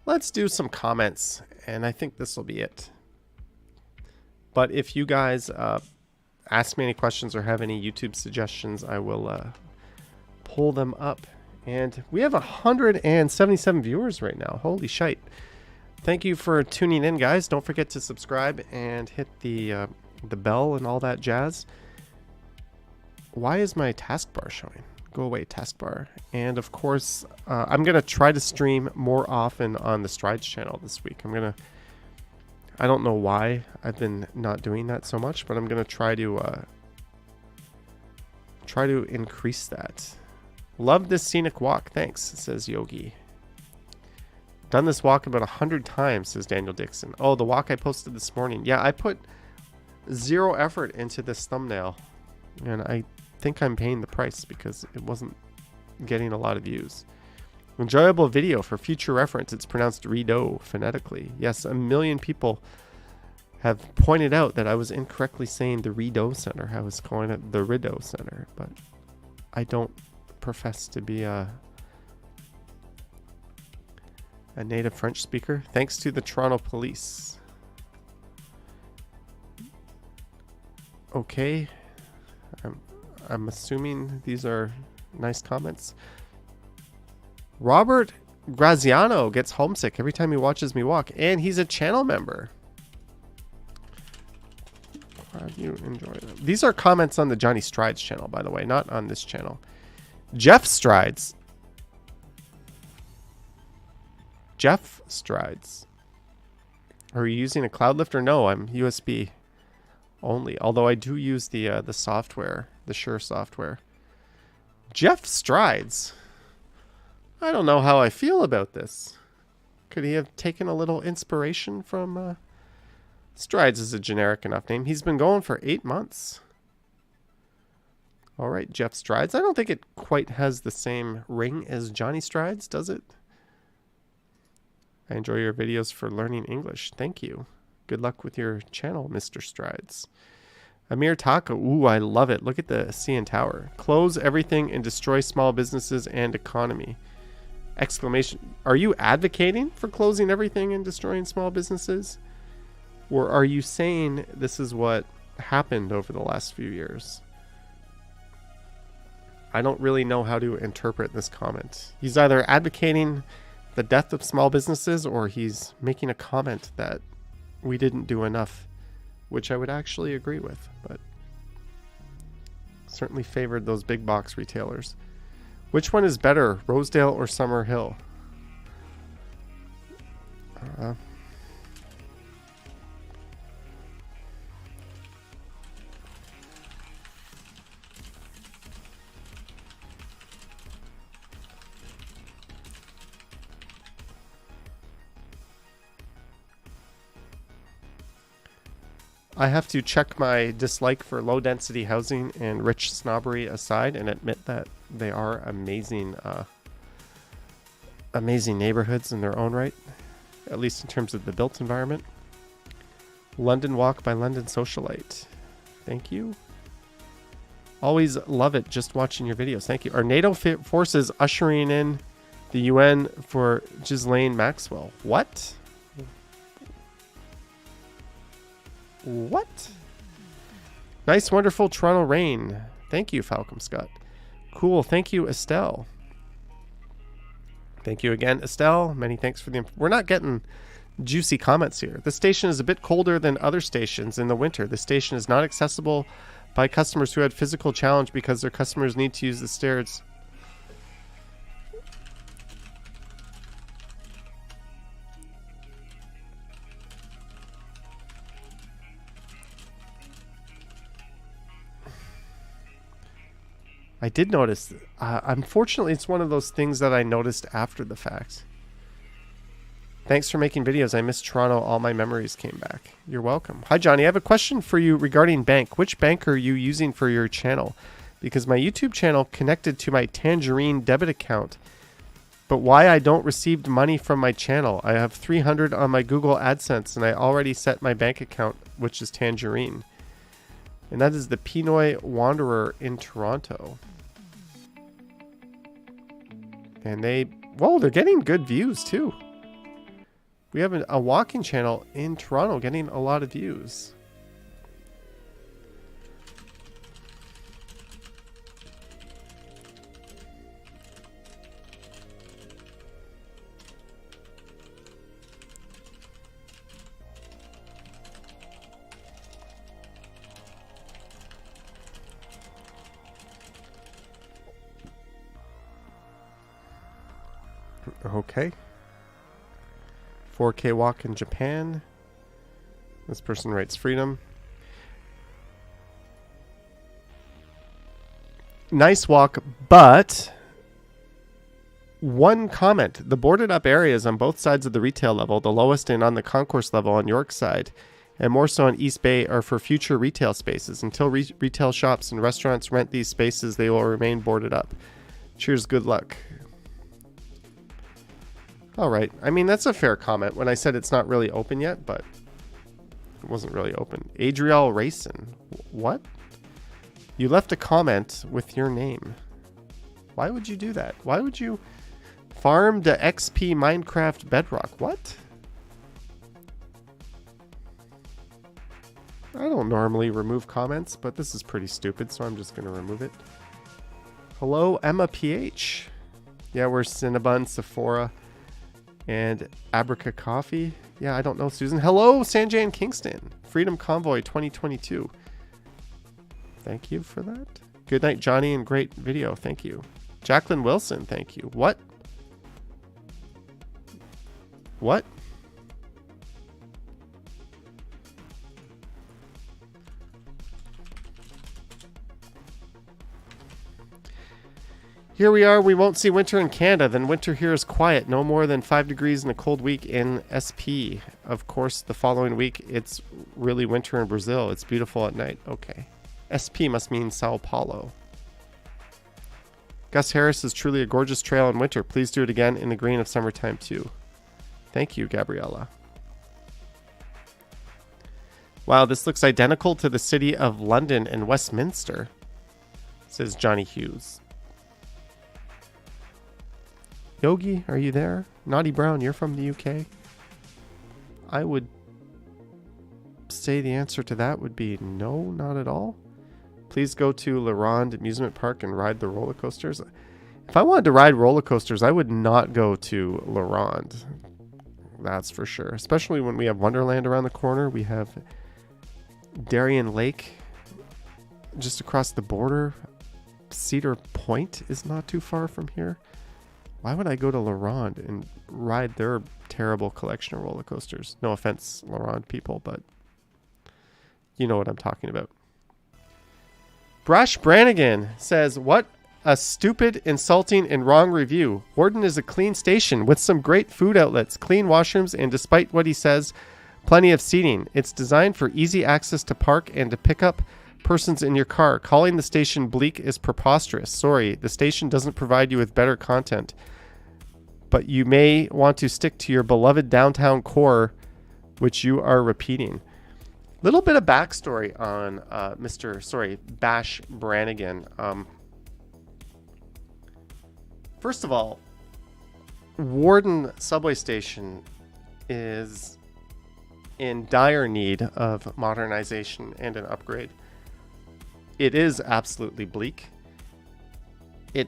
Let's do some comments, and I think this will be it. But if you guys ask me any questions or have any YouTube suggestions, I will pull them up. And we have 177 viewers right now. Holy shite. Thank you for tuning in, guys. Don't forget to subscribe and hit the bell and all that jazz. Why is my taskbar showing? Go away, taskbar. And of course, I'm going to try to stream more often on the Strides channel this week. I don't know why I've been not doing that so much, but I'm going to try to increase that. Love this scenic walk. Thanks, says Yogi. Done this walk about 100 times, says Daniel Dixon. Oh, the walk I posted this morning. Yeah, I put 0 effort into this thumbnail, and I think I'm paying the price because it wasn't getting a lot of views. Enjoyable video for future reference. It's pronounced Rideau phonetically. Yes, 1 million people have pointed out that I was incorrectly saying the Rideau Center. I was calling it the Rideau Center, but I don't profess to be a native French speaker. Thanks to the Toronto police. Okay. I'm assuming these are nice comments. Robert Graziano gets homesick every time he watches me walk, and he's a channel member. Glad you enjoy them. These are comments on the Johnny Strides channel, by the way, not on this channel. Jeff Strides. Jeff Strides. Are you using a cloud lifter? No, I'm USB only. Although I do use the software, the Shure software. Jeff Strides. I don't know how I feel about this. Could he have taken a little inspiration from Strides is a generic enough name. He's been going for 8 months. All right, Jeff Strides. I don't think it quite has the same ring as Johnny Strides, does it? I enjoy your videos for learning English. Thank you. Good luck with your channel, Mr. Strides. Amir Taco. Ooh, I love it. Look at the CN Tower. Close everything and destroy small businesses and economy. Exclamation. Are you advocating for closing everything and destroying small businesses? Or are you saying this is what happened over the last few years? I don't really know how to interpret this comment. He's either advocating the death of small businesses or he's making a comment that we didn't do enough, which I would actually agree with, but certainly favored those big box retailers. Which one is better, Rosedale or Summer Hill? I have to check my dislike for low density housing and rich snobbery aside and admit that they are amazing amazing neighborhoods in their own right, at least in terms of the built environment. London Walk by London Socialite. Thank you. Always love it just watching your videos. Thank you. Are NATO forces ushering in the UN for Ghislaine Maxwell? What? What? Nice, wonderful Toronto rain. Thank you, Falcom Scott. Cool. Thank you, Estelle. Thank you again, Estelle. Many thanks for the... We're not getting juicy comments here. The station is a bit colder than other stations in the winter. The station is not accessible by customers who had physical challenge because their customers need to use the stairs. I did notice. Unfortunately, it's one of those things that I noticed after the fact. Thanks for making videos. I missed Toronto. All my memories came back. You're welcome. Hi, Johnny. I have a question for you regarding bank. Which bank are you using for your channel? Because my YouTube channel connected to my Tangerine debit account. But why I don't receive money from my channel? I have 300 on my Google AdSense, and I already set my bank account, which is Tangerine. And that is the Pinoy Wanderer in Toronto. And they're getting good views too. We have a walking channel in Toronto getting a lot of views. Okay. 4K walk in Japan. This person writes freedom. Nice walk, but one comment. The boarded up areas on both sides of the retail level, the lowest and on the concourse level on York side, and more so on East Bay, are for future retail spaces. Until retail shops and restaurants rent these spaces, they will remain boarded up. Cheers, good luck. All right. I mean, that's a fair comment when I said it's not really open yet, but it wasn't really open. Adriel Racin. What? You left a comment with your name. Why would you do that? Why would you farm the XP Minecraft Bedrock? What? I don't normally remove comments, but this is pretty stupid, so I'm just going to remove it. Hello, Emma PH. Yeah, we're Cinnabon, Sephora, and Abraca Coffee. Yeah, I don't know, Susan. Hello, Sanjay and Kingston. Freedom Convoy 2022. Thank you for that. Good night, Johnny, and great video. Thank you. Jacqueline Wilson, thank you. What? What? Here we are. We won't see winter in Canada. Then winter here is quiet. No more than 5 degrees in a cold week in SP. Of course, the following week, it's really winter in Brazil. It's beautiful at night. Okay. SP must mean Sao Paulo. Gus Harris is truly a gorgeous trail in winter. Please do it again in the green of summertime too. Thank you, Gabriella. Wow, this looks identical to the city of London and Westminster, says Johnny Hughes. Yogi, are you there? Naughty Brown, you're from the UK? I would say the answer to that would be no, not at all. Please go to La Ronde Amusement Park and ride the roller coasters. If I wanted to ride roller coasters, I would not go to La Ronde. That's for sure. Especially when we have Wonderland around the corner. We have Darien Lake just across the border. Cedar Point is not too far from here. Why would I go to La Ronde and ride their terrible collection of roller coasters? No offense, La Ronde people, but you know what I'm talking about. Brash Brannigan says, what a stupid, insulting, and wrong review. Warden is a clean station with some great food outlets, clean washrooms, and despite what he says, plenty of seating. It's designed for easy access to park and to pick up persons in your car. Calling the station bleak is preposterous. Sorry, the station doesn't provide you with better content. But you may want to stick to your beloved downtown core, which you are repeating. Little bit of backstory on Bash Brannigan. First of all, Warden subway station is in dire need of modernization and an upgrade. It is absolutely bleak. It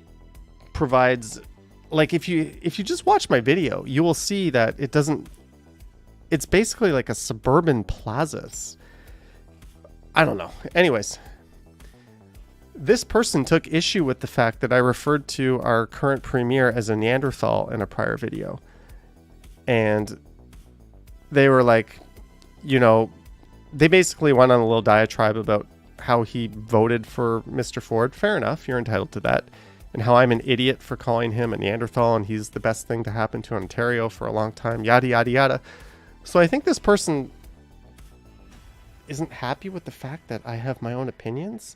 provides, like, if you just watch my video, you will see that it doesn't. It's basically like a suburban plaza. I don't know. Anyways, this person took issue with the fact that I referred to our current premier as a Neanderthal in a prior video. And they were like, you know, they basically went on a little diatribe about how he voted for Mr. Ford. Fair enough, you're entitled to that. And how I'm an idiot for calling him a Neanderthal and he's the best thing to happen to Ontario for a long time, yada, yada, yada. So I think this person isn't happy with the fact that I have my own opinions.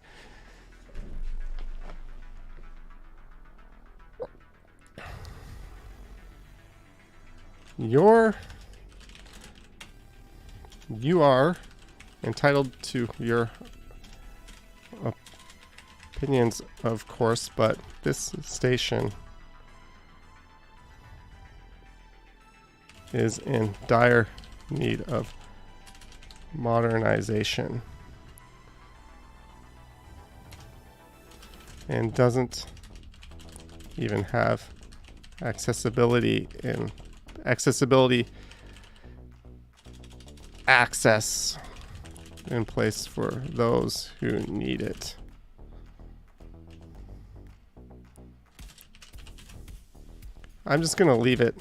You are entitled to your opinions, of course, but this station is in dire need of modernization and doesn't even have accessibility access in place for those who need it. I'm just going to leave it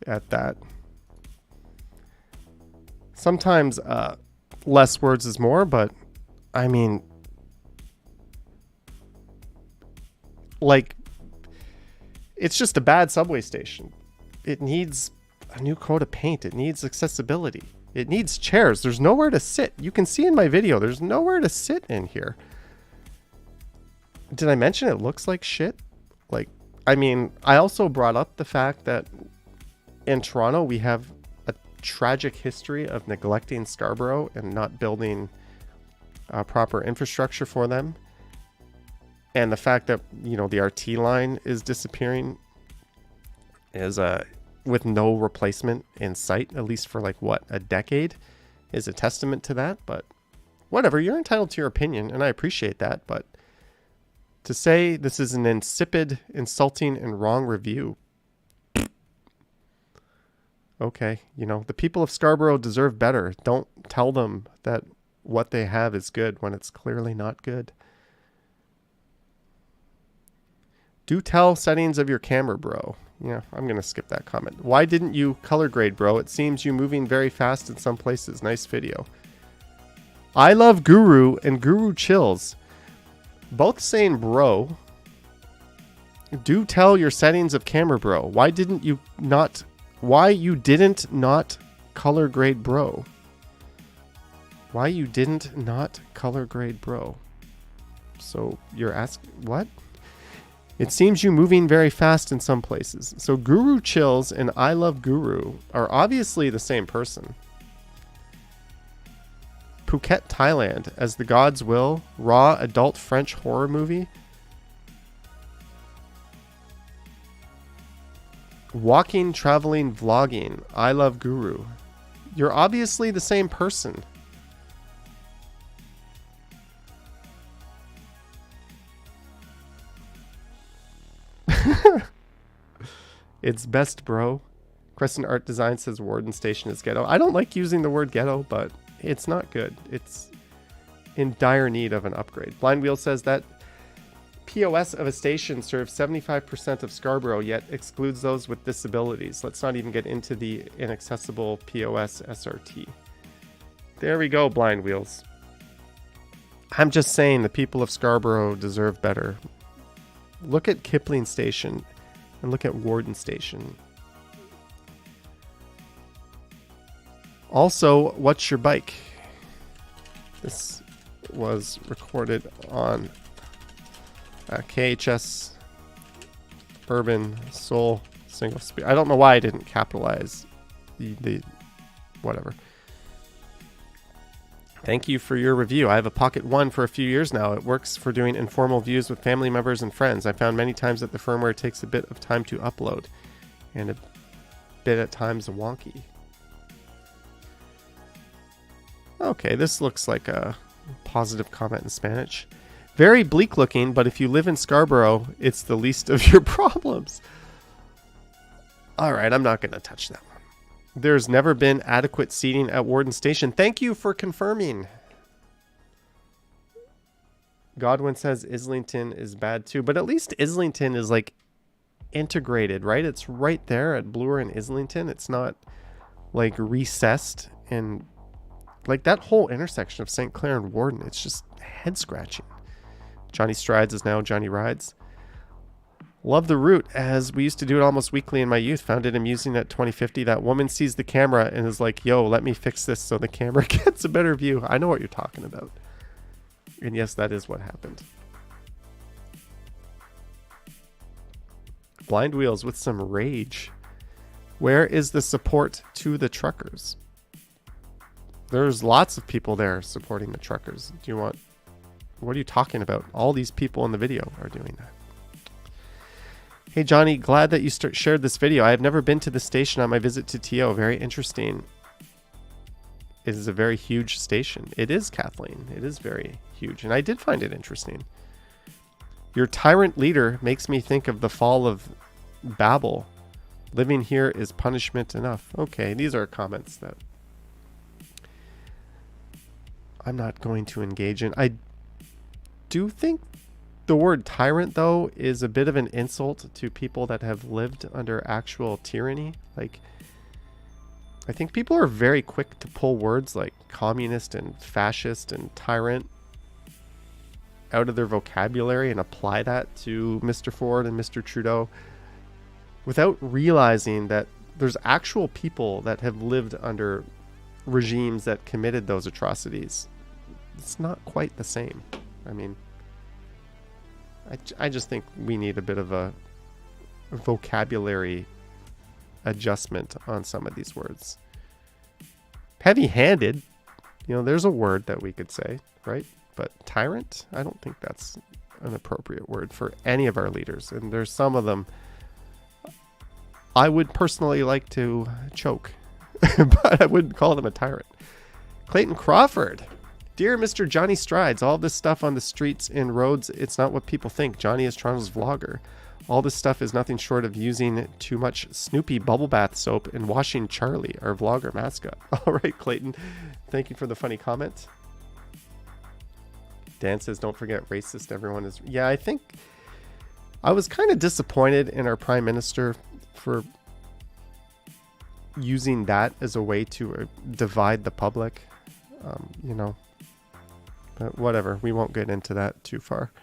at that. Sometimes less words is more, but I mean, like, it's just a bad subway station. It needs a new coat of paint. It needs accessibility. It needs chairs. There's nowhere to sit. You can see in my video, there's nowhere to sit in here. Did I mention it looks like shit? Like, I mean, I also brought up the fact that in Toronto, we have a tragic history of neglecting Scarborough and not building proper infrastructure for them. And the fact that, you know, the RT line is disappearing is with no replacement in sight, at least for like, what, a decade, is a testament to that. But whatever, you're entitled to your opinion, and I appreciate that. But to say this is an insipid, insulting, and wrong review, okay, you know, the people of Scarborough deserve better. Don't tell them that what they have is good when it's clearly not good. Do tell settings of your camera, bro. Yeah, I'm going to skip that comment. Why didn't you color grade, bro? It seems you moving very fast in some places. Nice video. I love Guru and Guru chills. Both saying bro. Do tell your settings of camera, bro. Why you didn't not color grade, bro? Why you didn't not color grade, bro? So you're asking what? It seems you moving very fast in some places. So Guru Chills and I Love Guru are obviously the same person. Phuket, Thailand, As the Gods Will, raw adult French horror movie. Walking, traveling, vlogging, I Love Guru. You're obviously the same person. It's best, bro. Crescent Art Design says Warden Station is ghetto. I don't like using the word ghetto, but it's not good. It's in dire need of an upgrade. Blind Wheel says that POS of a station serves 75% of Scarborough, yet excludes those with disabilities. Let's not even get into the inaccessible POS SRT. There we go, Blind Wheels. I'm just saying the people of Scarborough deserve better. Look at Kipling Station and look at Warden Station. Also, what's your bike? This was recorded on KHS Urban Soul Single Speed. I don't know why I didn't capitalize the whatever. Thank you for your review. I have a Pocket One for a few years now. It works for doing informal views with family members and friends. I found many times that the firmware takes a bit of time to upload and a bit at times wonky. Okay, this looks like a positive comment in Spanish. Very bleak looking, but if you live in Scarborough, it's the least of your problems. All right, I'm not going to touch that one. There's never been adequate seating at Warden Station. Thank you for confirming. Godwin says Islington is bad too, but at least Islington is like integrated, right? It's right there at Bloor and Islington. It's not like recessed and like that whole intersection of St. Clair and Warden. It's just head scratching. Johnny Strides is now Johnny Rides. Love the route, as we used to do it almost weekly in my youth. Found it amusing at 2050. That woman sees the camera and is like, yo, let me fix this so the camera gets a better view. I know what you're talking about. And yes, that is what happened. Blind Wheels with some rage. Where is the support to the truckers? There's lots of people there supporting the truckers. Do you want... What are you talking about? All these people in the video are doing that. Hey Johnny, glad that you shared this video. I have never been to the station on my visit to TO. Very interesting. It is a very huge station. It is, Kathleen. It is very huge. And I did find it interesting. Your tyrant leader makes me think of the fall of Babel. Living here is punishment enough. Okay, these are comments that I'm not going to engage in. I do think the word tyrant, though, is a bit of an insult to people that have lived under actual tyranny. Like, I think people are very quick to pull words like communist and fascist and tyrant out of their vocabulary and apply that to Mr. Ford and Mr. Trudeau without realizing that there's actual people that have lived under regimes that committed those atrocities. It's not quite the same. I mean, I just think we need a bit of a vocabulary adjustment on some of these words. Heavy-handed, you know, there's a word that we could say, right? But tyrant, I don't think that's an appropriate word for any of our leaders. And there's some of them I would personally like to choke, but I wouldn't call them a tyrant. Clayton Crawford. Dear Mr. Johnny Strides, all this stuff on the streets and roads, it's not what people think. Johnny is Toronto's vlogger. All this stuff is nothing short of using too much Snoopy bubble bath soap and washing Charlie, our vlogger mascot. All right, Clayton. Thank you for the funny comment. Dan says, don't forget racist. Everyone is... Yeah, I think I was kind of disappointed in our Prime Minister for using that as a way to divide the public. You know... But whatever, we won't get into that too far.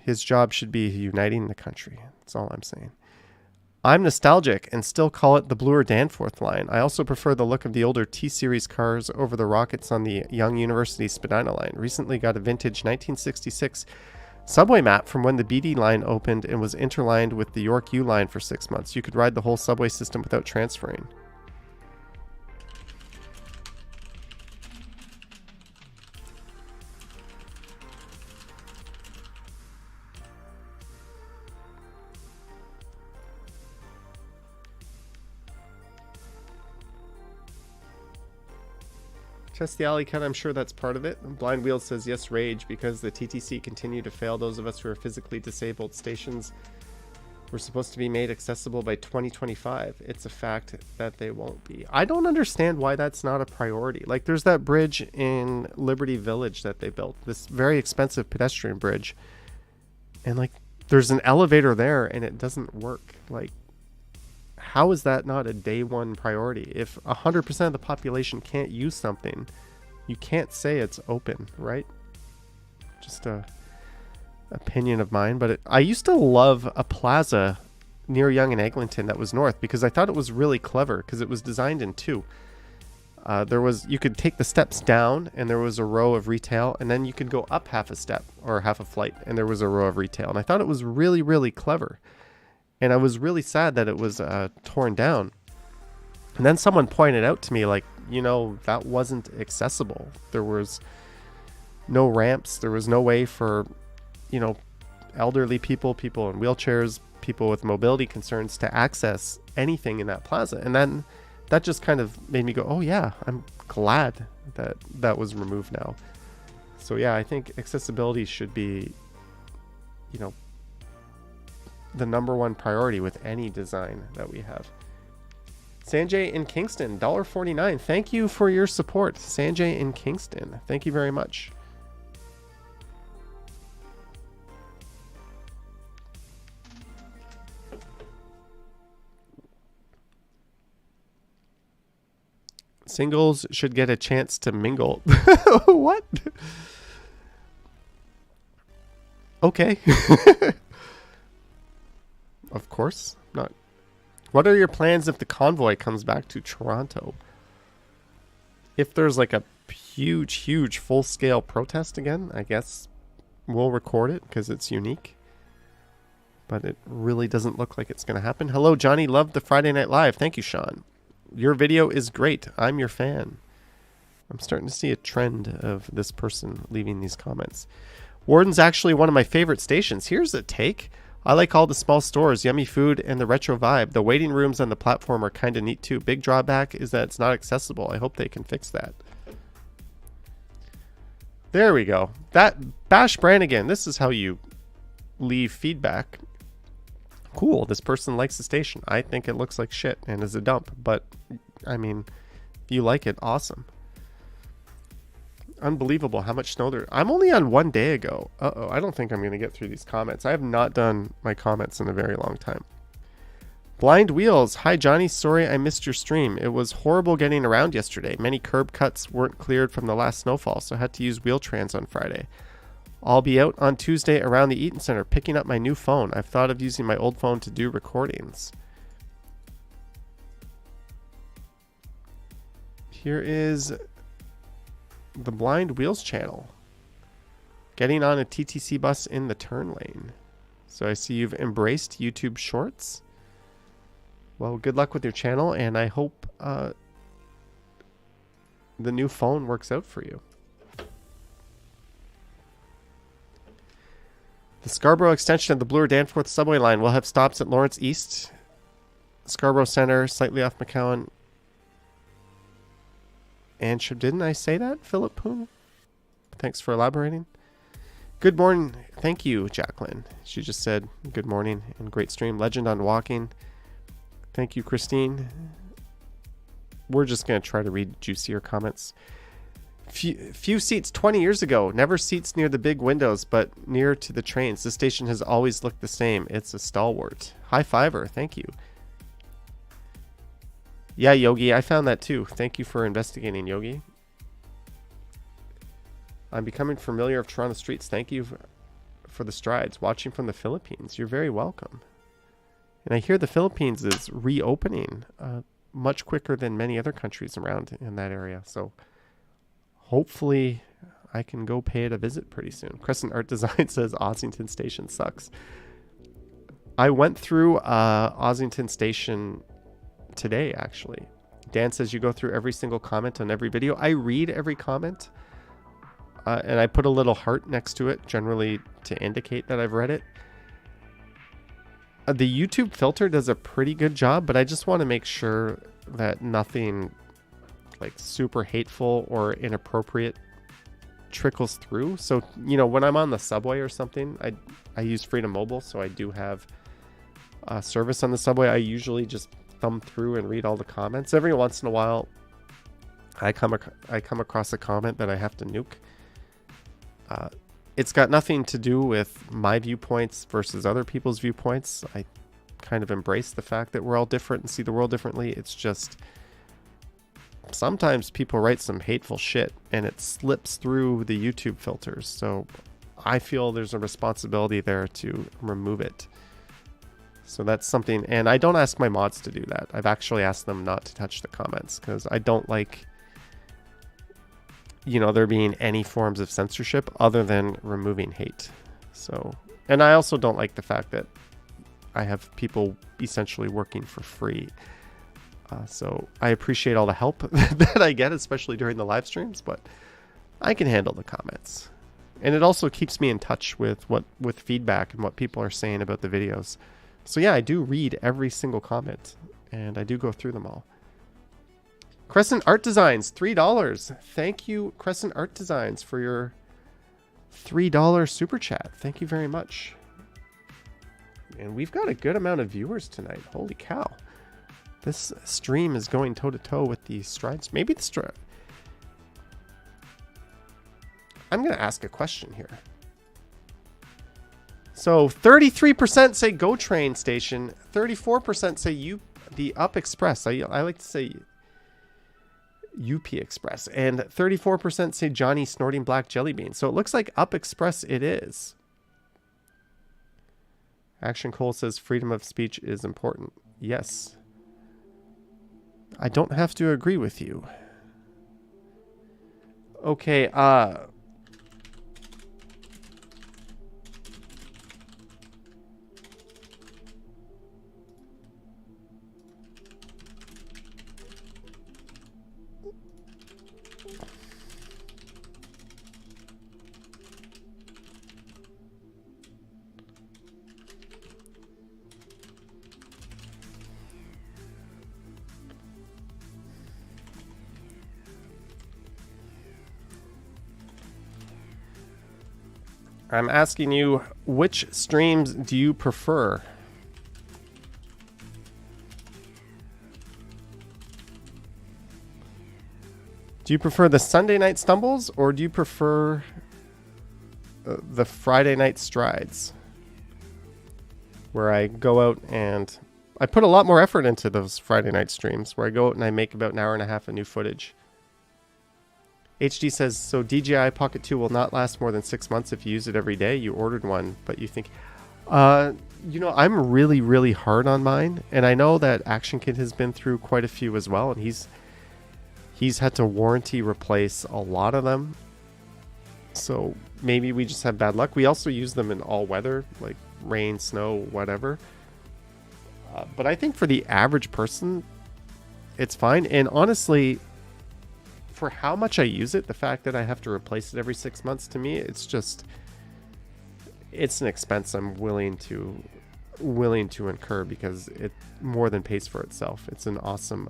His job should be uniting the country. That's all I'm saying. I'm nostalgic and still call it the Bloor Danforth line. I also prefer the look of the older T-Series cars over the rockets on the Young University Spadina line. Recently got a vintage 1966 subway map from when the BD line opened and was interlined with the York U line for 6 months. You could ride the whole subway system without transferring. Test the alley cut, I'm sure that's part of it. Blind Wheel says yes, rage, because the TTC continue to fail those of us who are physically disabled. Stations were supposed to be made accessible by 2025. It's a fact that they won't be. I don't understand why that's not a priority. Like, there's that bridge in Liberty Village that they built, this very expensive pedestrian bridge, and like there's an elevator there and it doesn't work. Like, how is that not a day one priority? If 100% of the population can't use something, you can't say it's open, right? Just a opinion of mine. But I used to love a plaza near Yonge and Eglinton that was north, because I thought it was really clever, because it was designed in two. You could take the steps down and there was a row of retail, and then you could go up half a step or half a flight and there was a row of retail. And I thought it was really, really clever. And I was really sad that it was torn down. And then someone pointed out to me, like, that wasn't accessible. There was no ramps. There was no way for, elderly people, people in wheelchairs, people with mobility concerns to access anything in that plaza. And then that just kind of made me go, oh yeah, I'm glad that that was removed now. So yeah, I think accessibility should be, the number one priority with any design that we have. Sanjay in Kingston, $1.49. Thank you for your support, Sanjay in Kingston. Thank you very much. Singles should get a chance to mingle. What? Okay. Of course not. What are your plans if the convoy comes back to Toronto? If there's like a huge full-scale protest again, I guess we'll record it because it's unique. But it really doesn't look like it's going to happen. Hello, Johnny. Loved the Friday Night Live. Thank you, Sean. Your video is great. I'm your fan. I'm starting to see a trend of this person leaving these comments. Warden's actually one of my favorite stations. Here's a take. I like all the small stores, yummy food, and the retro vibe. The waiting rooms on the platform are kind of neat too. Big drawback is that it's not accessible. I hope they can fix that. There we go. That Bash Brannigan, this is how you leave feedback. Cool, this person likes the station. I think it looks like shit and is a dump, but I mean, if you like it, awesome. Unbelievable how much snow there. I'm only on 1 day ago. I don't think I'm going to get through these comments. I have not done my comments in a very long time. Blind Wheels. Hi, Johnny. Sorry I missed your stream. It was horrible getting around yesterday. Many curb cuts weren't cleared from the last snowfall, so I had to use Wheel-Trans on Friday. I'll be out on Tuesday around the Eaton Center picking up my new phone. I've thought of using my old phone to do recordings. Here is the Blind Wheels channel. Getting on a TTC bus in the turn lane. So I see you've embraced YouTube Shorts. Well, good luck with your channel, and I hope the new phone works out for you. The Scarborough extension of the Bloor Danforth subway line will have stops at Lawrence East, Scarborough Center, slightly off McCowan. And didn't I say that, Philip Poon? Thanks for elaborating. Good morning. Thank you, Jacqueline. She just said good morning and great stream. Legend on walking. Thank you, Christine. We're just going to try to read juicier comments. Few seats 20 years ago. Never seats near the big windows, but near to the trains. This station has always looked the same. It's a stalwart. High fiver. Thank you. Yeah, Yogi, I found that too. Thank you for investigating, Yogi. I'm becoming familiar of Toronto streets. Thank you for the strides. Watching from the Philippines. You're very welcome. And I hear the Philippines is reopening much quicker than many other countries around in that area. So hopefully I can go pay it a visit pretty soon. Crescent Art Design says Ossington Station sucks. I went through Ossington Station today, actually. Dan says you go through every single comment on every video. I read every comment, and I put a little heart next to it, generally to indicate that I've read it. The YouTube filter does a pretty good job, but I just want to make sure that nothing like super hateful or inappropriate trickles through. So, you know, when I'm on the subway or something, I use Freedom Mobile, so I do have service on the subway. I usually just thumb through and read all the comments. Every once in a while, I come across a comment that I have to nuke. It's got nothing to do with my viewpoints versus other people's viewpoints. I kind of embrace the fact that we're all different and see the world differently. It's just sometimes people write some hateful shit and it slips through the YouTube filters. So I feel there's a responsibility there to remove it. So that's something, and I don't ask my mods to do that. I've actually asked them not to touch the comments because I don't like, you know, there being any forms of censorship other than removing hate. So, and I also don't like the fact that I have people essentially working for free. So I appreciate all the help that I get, especially during the live streams, but I can handle the comments. And it also keeps me in touch with feedback and what people are saying about the videos. So yeah, I do read every single comment and I do go through them all. Crescent Art Designs, $3. Thank you, Crescent Art Designs, for your $3 super chat. Thank you very much. And we've got a good amount of viewers tonight. Holy cow. This stream is going toe-to-toe with the strides. Maybe the stride. I'm going to ask a question here. So 33% say Go Train Station. 34% say the Up Express. I like to say UP Express. And 34% say Johnny Snorting Black Jelly Bean. So it looks like Up Express it is. Action Cole says freedom of speech is important. Yes. I don't have to agree with you. Okay, I'm asking you, which streams do you prefer? Do you prefer the Sunday night stumbles or do you prefer the Friday night strides? Where I go out and I put a lot more effort into those Friday night streams where I go out and I make about an hour and a half of new footage. HD says, so DJI Pocket 2 will not last more than 6 months if you use it every day. You ordered one, but you think... you know, I'm really, really hard on mine. And I know that Action Kid has been through quite a few as well. And he's had to warranty replace a lot of them. So maybe we just have bad luck. We also use them in all weather, like rain, snow, whatever. But I think for the average person, it's fine. And honestly... for how much I use it, the fact that I have to replace it every 6 months, to me, it's an expense I'm willing to incur because it more than pays for itself. It's an awesome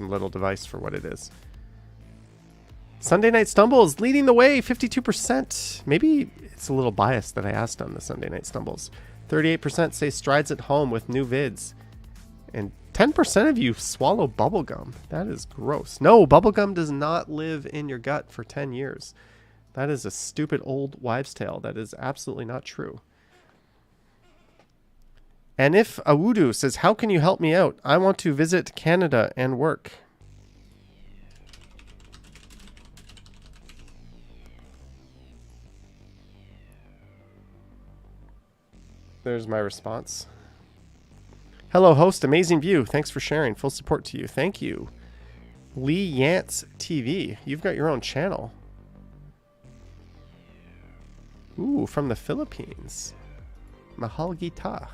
little device for what it is. Sunday Night Stumbles leading the way, 52%. Maybe it's a little biased that I asked on the Sunday Night Stumbles. 38% say strides at home with new vids. And 10% of you swallow bubblegum. That is gross. No, bubblegum does not live in your gut for 10 years. That is a stupid old wives' tale. That is absolutely not true. And if Awudu says, how can you help me out? I want to visit Canada and work. There's my response. Hello, host. Amazing view. Thanks for sharing. Full support to you. Thank you. Lee Yance TV. You've got your own channel. Ooh, from the Philippines. Mahal Gita.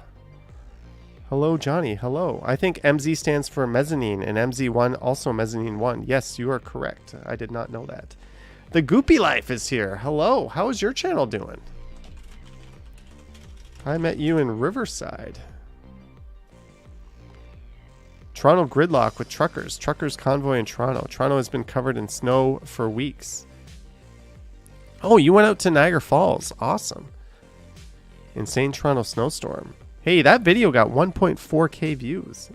Hello, Johnny. Hello. I think MZ stands for mezzanine and MZ1 also mezzanine 1. Yes, you are correct. I did not know that. The Goopy Life is here. Hello. How is your channel doing? I met you in Riverside. Toronto gridlock with truckers. Truckers convoy in Toronto. Toronto has been covered in snow for weeks. Oh, you went out to Niagara Falls. Awesome. Insane Toronto snowstorm. Hey, that video got 1.4K views.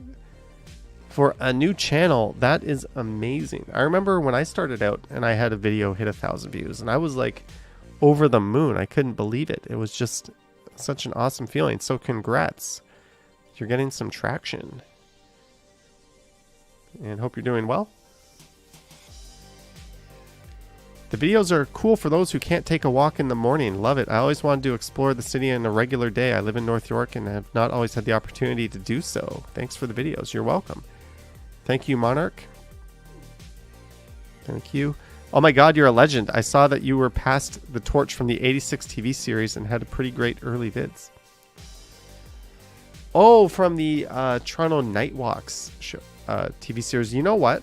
For a new channel, that is amazing. I remember when I started out and I had a video hit 1,000 views and I was like over the moon. I couldn't believe it. It was just such an awesome feeling. So congrats. You're getting some traction. And hope you're doing well. The videos are cool for those who can't take a walk in the morning. Love it. I always wanted to explore the city in a regular day. I live in North York and have not always had the opportunity to do so. Thanks for the videos. You're welcome. Thank you, Monarch. Thank you. Oh my God, you're a legend. I saw that you were passed the torch from the 86 TV series and had a pretty great early vids. Oh, from the Toronto Nightwalks show. TV series. You know what?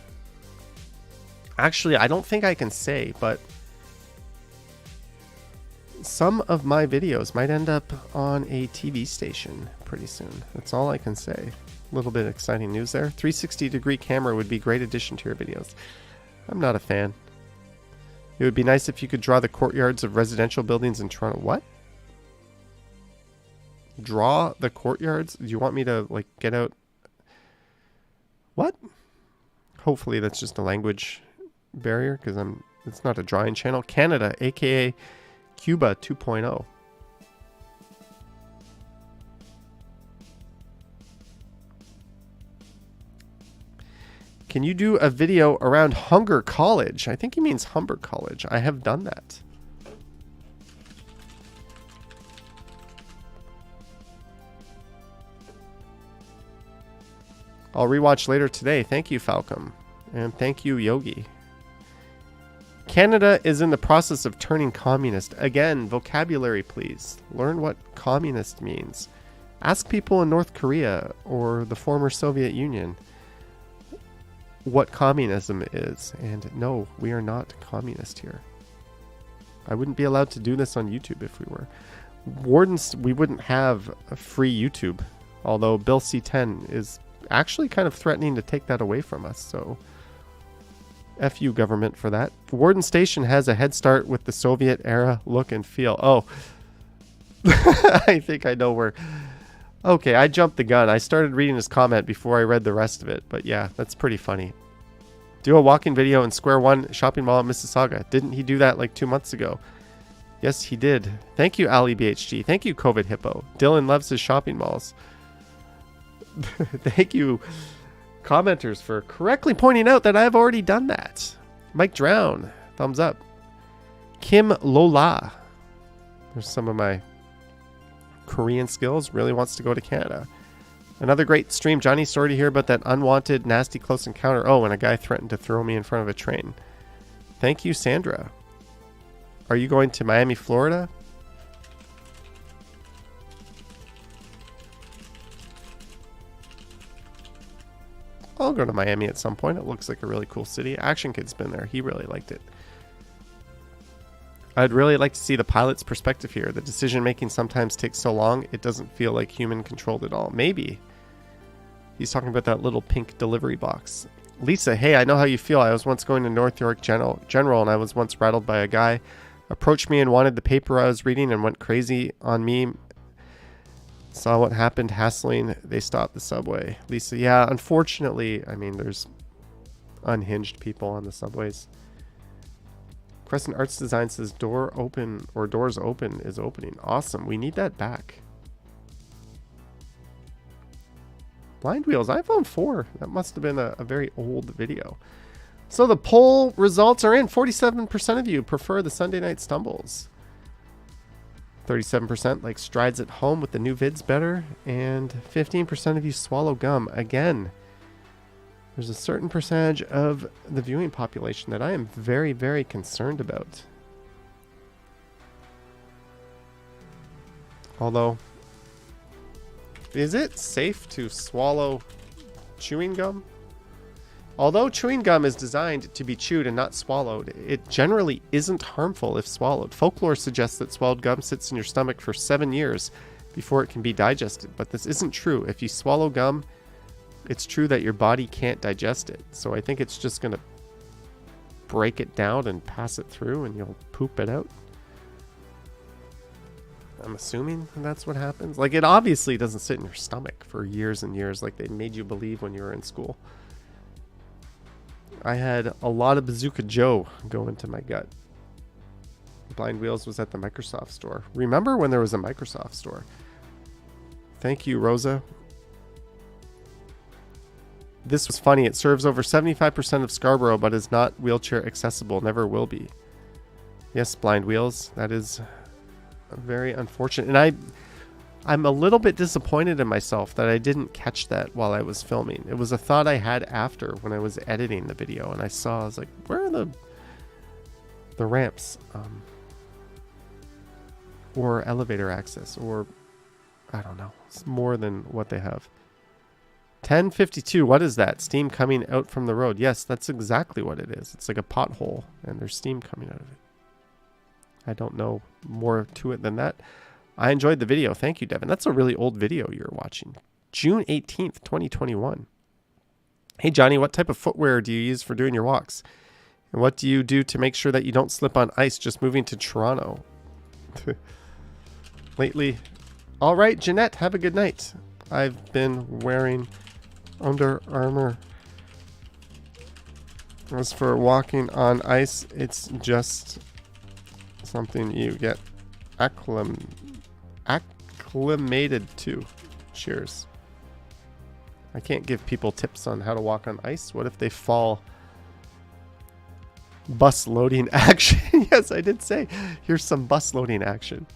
Actually, I don't think I can say, but some of my videos might end up on a TV station pretty soon. That's all I can say. A little bit of exciting news there. 360-degree camera would be a great addition to your videos. I'm not a fan. It would be nice if you could draw the courtyards of residential buildings in Toronto. What? Draw the courtyards? Do you want me to, like, get out... What? Hopefully that's just a language barrier because it's not a drawing channel. Canada, aka Cuba 2.0. Can you do a video around Hunger College? I think he means Humber College. I have done that. I'll rewatch later today. Thank you, Falcom. And thank you, Yogi. Canada is in the process of turning communist. Again, vocabulary, please. Learn what communist means. Ask people in North Korea or the former Soviet Union what communism is. And no, we are not communist here. I wouldn't be allowed to do this on YouTube if we were. Wardens, we wouldn't have a free YouTube. Although Bill C-10 is actually kind of threatening to take that away from us, so F you government for that. Warden Station has a head start with the Soviet era look and feel. Oh, I think I know where. Okay, I jumped the gun. I started reading his comment before I read the rest of it, but yeah, that's pretty funny. Do a walking video in Square One shopping mall in Mississauga. Didn't he do that like 2 months ago? Yes, he did. Thank you, Ali BHG. Thank you, COVID Hippo. Dylan loves his shopping malls. Thank you, commenters, for correctly pointing out that I've already done that. Mike Drown, thumbs up. Kim Lola. There's some of my Korean skills. Really wants to go to Canada. Another great stream. Johnny, sorry to hear about that unwanted, nasty close encounter. Oh, and a guy threatened to throw me in front of a train. Thank you, Sandra. Are you going to Miami, Florida? I'll go to Miami at some point. It looks like a really cool city. Action Kid's been there. He really liked it. I'd really like to see the pilot's perspective here. The decision making sometimes takes so long, it doesn't feel like human controlled at all. Maybe. He's talking about that little pink delivery box. Lisa, hey, I know how you feel. I was once going to North York General, and I was once rattled by a guy. Approached me and wanted the paper I was reading and went crazy on me. Saw what happened, hassling. They stopped the subway. Lisa, yeah, unfortunately, I mean, there's unhinged people on the subways. Crescent Arts Design says door open or doors open is opening. Awesome. We need that back. Blind Wheels, iPhone 4. That must have been a very old video. So the poll results are in. 47% of you prefer the Sunday Night Stumbles. 37% like strides at home with the new vids better, and 15% of you swallow gum. Again, there's a certain percentage of the viewing population that I am very, very concerned about. Although, is it safe to swallow chewing gum? Although chewing gum is designed to be chewed and not swallowed, it generally isn't harmful if swallowed. Folklore suggests that swallowed gum sits in your stomach for 7 years before it can be digested, but this isn't true. If you swallow gum, it's true that your body can't digest it. So I think it's just going to break it down and pass it through and you'll poop it out. I'm assuming that's what happens. Like, it obviously doesn't sit in your stomach for years and years like they made you believe when you were in school. I had a lot of Bazooka Joe go into my gut. Blind Wheels was at the Microsoft store. Remember when there was a Microsoft store? Thank you, Rosa. This was funny. It serves over 75% of Scarborough, but is not wheelchair accessible. Never will be. Yes, Blind Wheels. That is very unfortunate. And I'm a little bit disappointed in myself that I didn't catch that while I was filming. It was a thought I had after when I was editing the video, and I was like, where are the ramps? Or elevator access, or I don't know. It's more than what they have. 1052, what is that? Steam coming out from the road. Yes, that's exactly what it is. It's like a pothole, and there's steam coming out of it. I don't know more to it than that. I enjoyed the video. Thank you, Devin. That's a really old video you're watching. June 18th, 2021. Hey, Johnny, what type of footwear do you use for doing your walks? And what do you do to make sure that you don't slip on ice just moving to Toronto? Lately. All right, Jeanette, have a good night. I've been wearing Under Armour. As for walking on ice, it's just something you get acclimated to. Cheers. I can't give people tips on how to walk on ice. What if they fall? Bus loading action. Yes, I did say here's some bus loading action.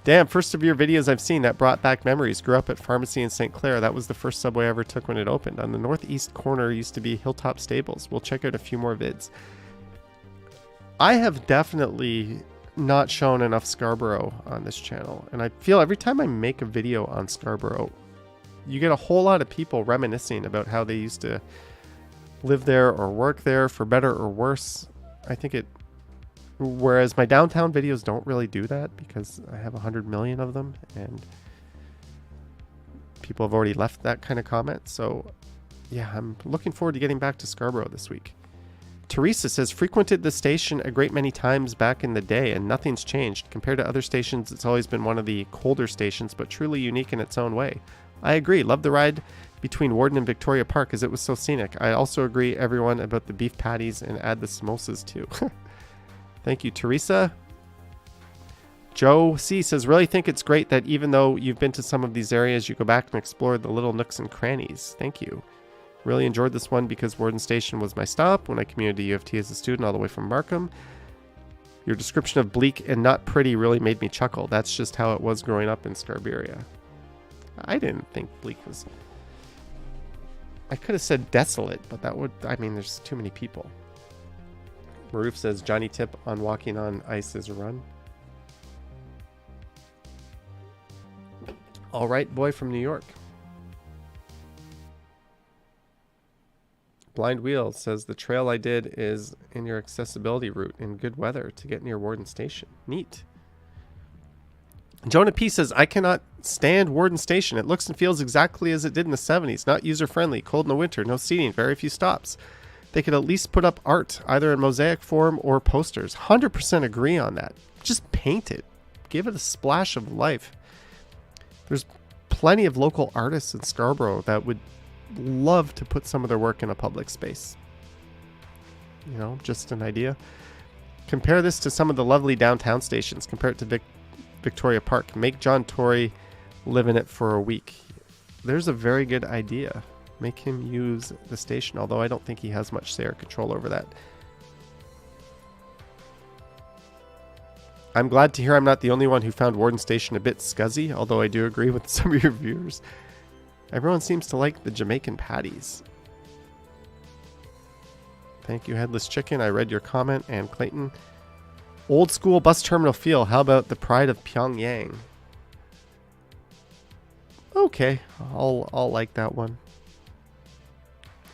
Damn, first of your videos I've seen that brought back memories. Grew up at Pharmacy in St. Clair. That was the first subway I ever took when it opened. On the northeast corner used to be Hilltop Stables. We'll check out a few more vids. I have definitely not shown enough Scarborough on this channel, and I feel every time I make a video on Scarborough, you get a whole lot of people reminiscing about how they used to live there or work there, for better or worse. I think it, whereas my downtown videos don't really do that because I have 100 million of them and people have already left that kind of comment. So yeah, I'm looking forward to getting back to Scarborough this week. Teresa says, frequented the station a great many times back in the day and nothing's changed. Compared to other stations, it's always been one of the colder stations, but truly unique in its own way. I agree. Love the ride between Warden and Victoria Park as it was so scenic. I also agree, everyone, about the beef patties and add the samosas too. Thank you, Teresa. Joe C says, really think it's great that even though you've been to some of these areas, you go back and explore the little nooks and crannies. Thank you. Really enjoyed this one because Warden Station was my stop when I commuted to U of T as a student all the way from Markham. Your description of bleak and not pretty really made me chuckle. That's just how it was growing up in Scarborough. I didn't think bleak was... I could have said desolate, but that would... I mean, there's too many people. Maroof says, Johnny tip on walking on ice is a run. All right, boy from New York. Blind Wheel says, the trail I did is in your accessibility route in good weather to get near Warden Station. Neat. Jonah P says, I cannot stand Warden Station. It looks and feels exactly as it did in the 70s. Not user-friendly, cold in the winter, no seating, very few stops. They could at least put up art, either in mosaic form or posters. 100% agree on that. Just paint it. Give it a splash of life. There's plenty of local artists in Scarborough that would love to put some of their work in a public space. You know, just an idea. Compare this to some of the lovely downtown stations. Compare it to Victoria Park. Make John Tory live in it for a week. There's a very good idea. Make him use the station, although I don't think he has much say or control over that. I'm glad to hear I'm not the only one who found Warden Station a bit scuzzy, although I do agree with some of your viewers. Everyone seems to like the Jamaican patties. Thank you, Headless Chicken. I read your comment. And Clayton. Old school bus terminal feel. How about the pride of Pyongyang? Okay, I'll like that one.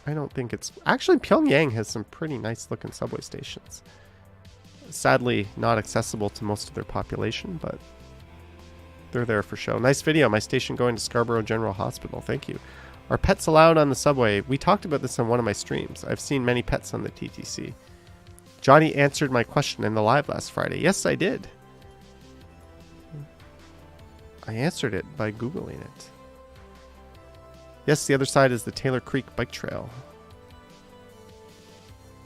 I don't think it's... Actually, Pyongyang has some pretty nice looking subway stations. Sadly, not accessible to most of their population, but they're there for show. Nice video. My station going to Scarborough General Hospital. Thank you. Are pets allowed on the subway? We talked about this on one of my streams. I've seen many pets on the TTC. Johnny answered my question in the live last Friday. Yes, I did. I answered it by Googling it. Yes, the other side is the Taylor Creek Bike Trail.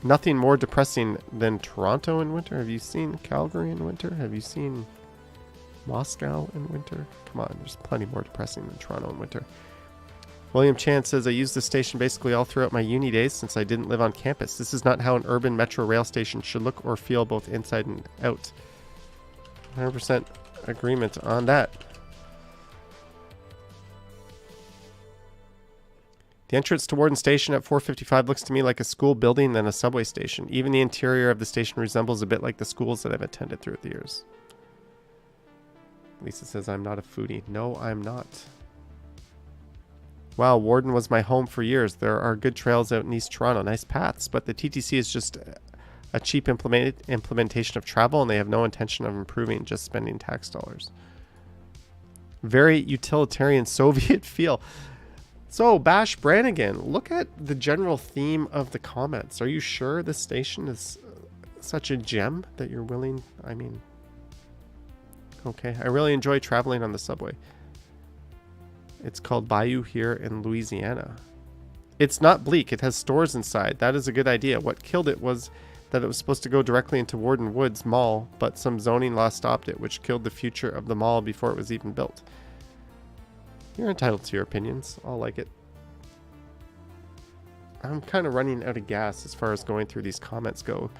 Nothing more depressing than Toronto in winter. Have you seen Calgary in winter? Have you seen Moscow in winter? Come on, there's plenty more depressing than Toronto in winter. William Chan says, I used this station basically all throughout my uni days since I didn't live on campus. This is not how an urban metro rail station should look or feel both inside and out. 100% agreement on that. The entrance to Warden Station at 4:55 looks to me like a school building than a subway station. Even the interior of the station resembles a bit like the schools that I've attended through the years. Lisa says, I'm not a foodie. No, I'm not. Wow, Warden was my home for years. There are good trails out in East Toronto, nice paths, but the TTC is just a cheap implementation of travel, and they have no intention of improving, just spending tax dollars. Very utilitarian Soviet feel. So, Bash Brannigan, look at the general theme of the comments. Are you sure this station is such a gem that you're willing... I mean... Okay, I really enjoy traveling on the subway. It's called Bayou here in Louisiana. It's not bleak. It has stores inside. That is a good idea. What killed it was that it was supposed to go directly into Warden Woods Mall, but some zoning law stopped it, which killed the future of the mall before it was even built. You're entitled to your opinions. I'll like it. I'm kind of running out of gas as far as going through these comments go.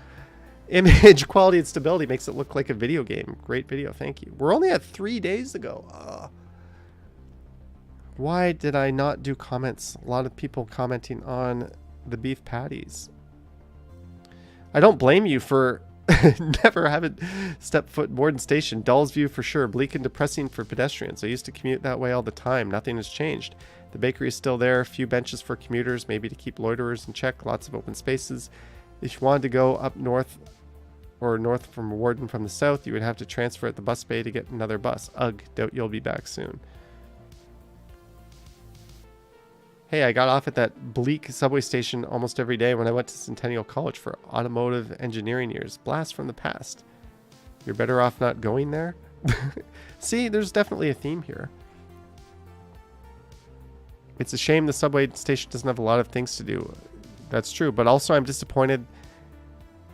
Image quality and stability makes it look like a video game. Great video. Thank you. We're only at 3 days ago. Why did I not do comments? A lot of people commenting on the beef patties. I don't blame you for never having stepped foot in Warden Station. Dull's view for sure. Bleak and depressing for pedestrians. I used to commute that way all the time. Nothing has changed. The bakery is still there. A few benches for commuters, maybe to keep loiterers in check. Lots of open spaces. If you wanted to go up north or north from Warden from the south, you would have to transfer at the bus bay to get another bus. Ugh, doubt you'll be back soon. Hey, I got off at that bleak subway station almost every day when I went to Centennial College for automotive engineering years. Blast from the past. You're better off not going there? See, there's definitely a theme here. It's a shame the subway station doesn't have a lot of things to do. That's true, but also I'm disappointed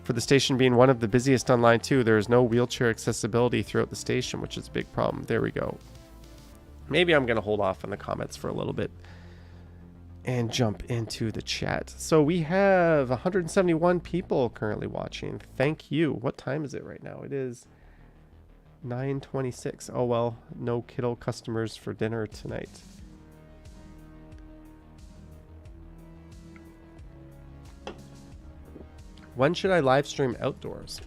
for the station being one of the busiest on line 2. There is no wheelchair accessibility throughout the station, which is a big problem. There we go. Maybe I'm going to hold off on the comments for a little bit and jump into the chat. So we have 171 people currently watching. Thank you. What time is it right now? It is 9:26. Oh well, no kiddo customers for dinner tonight. When should I live stream outdoors?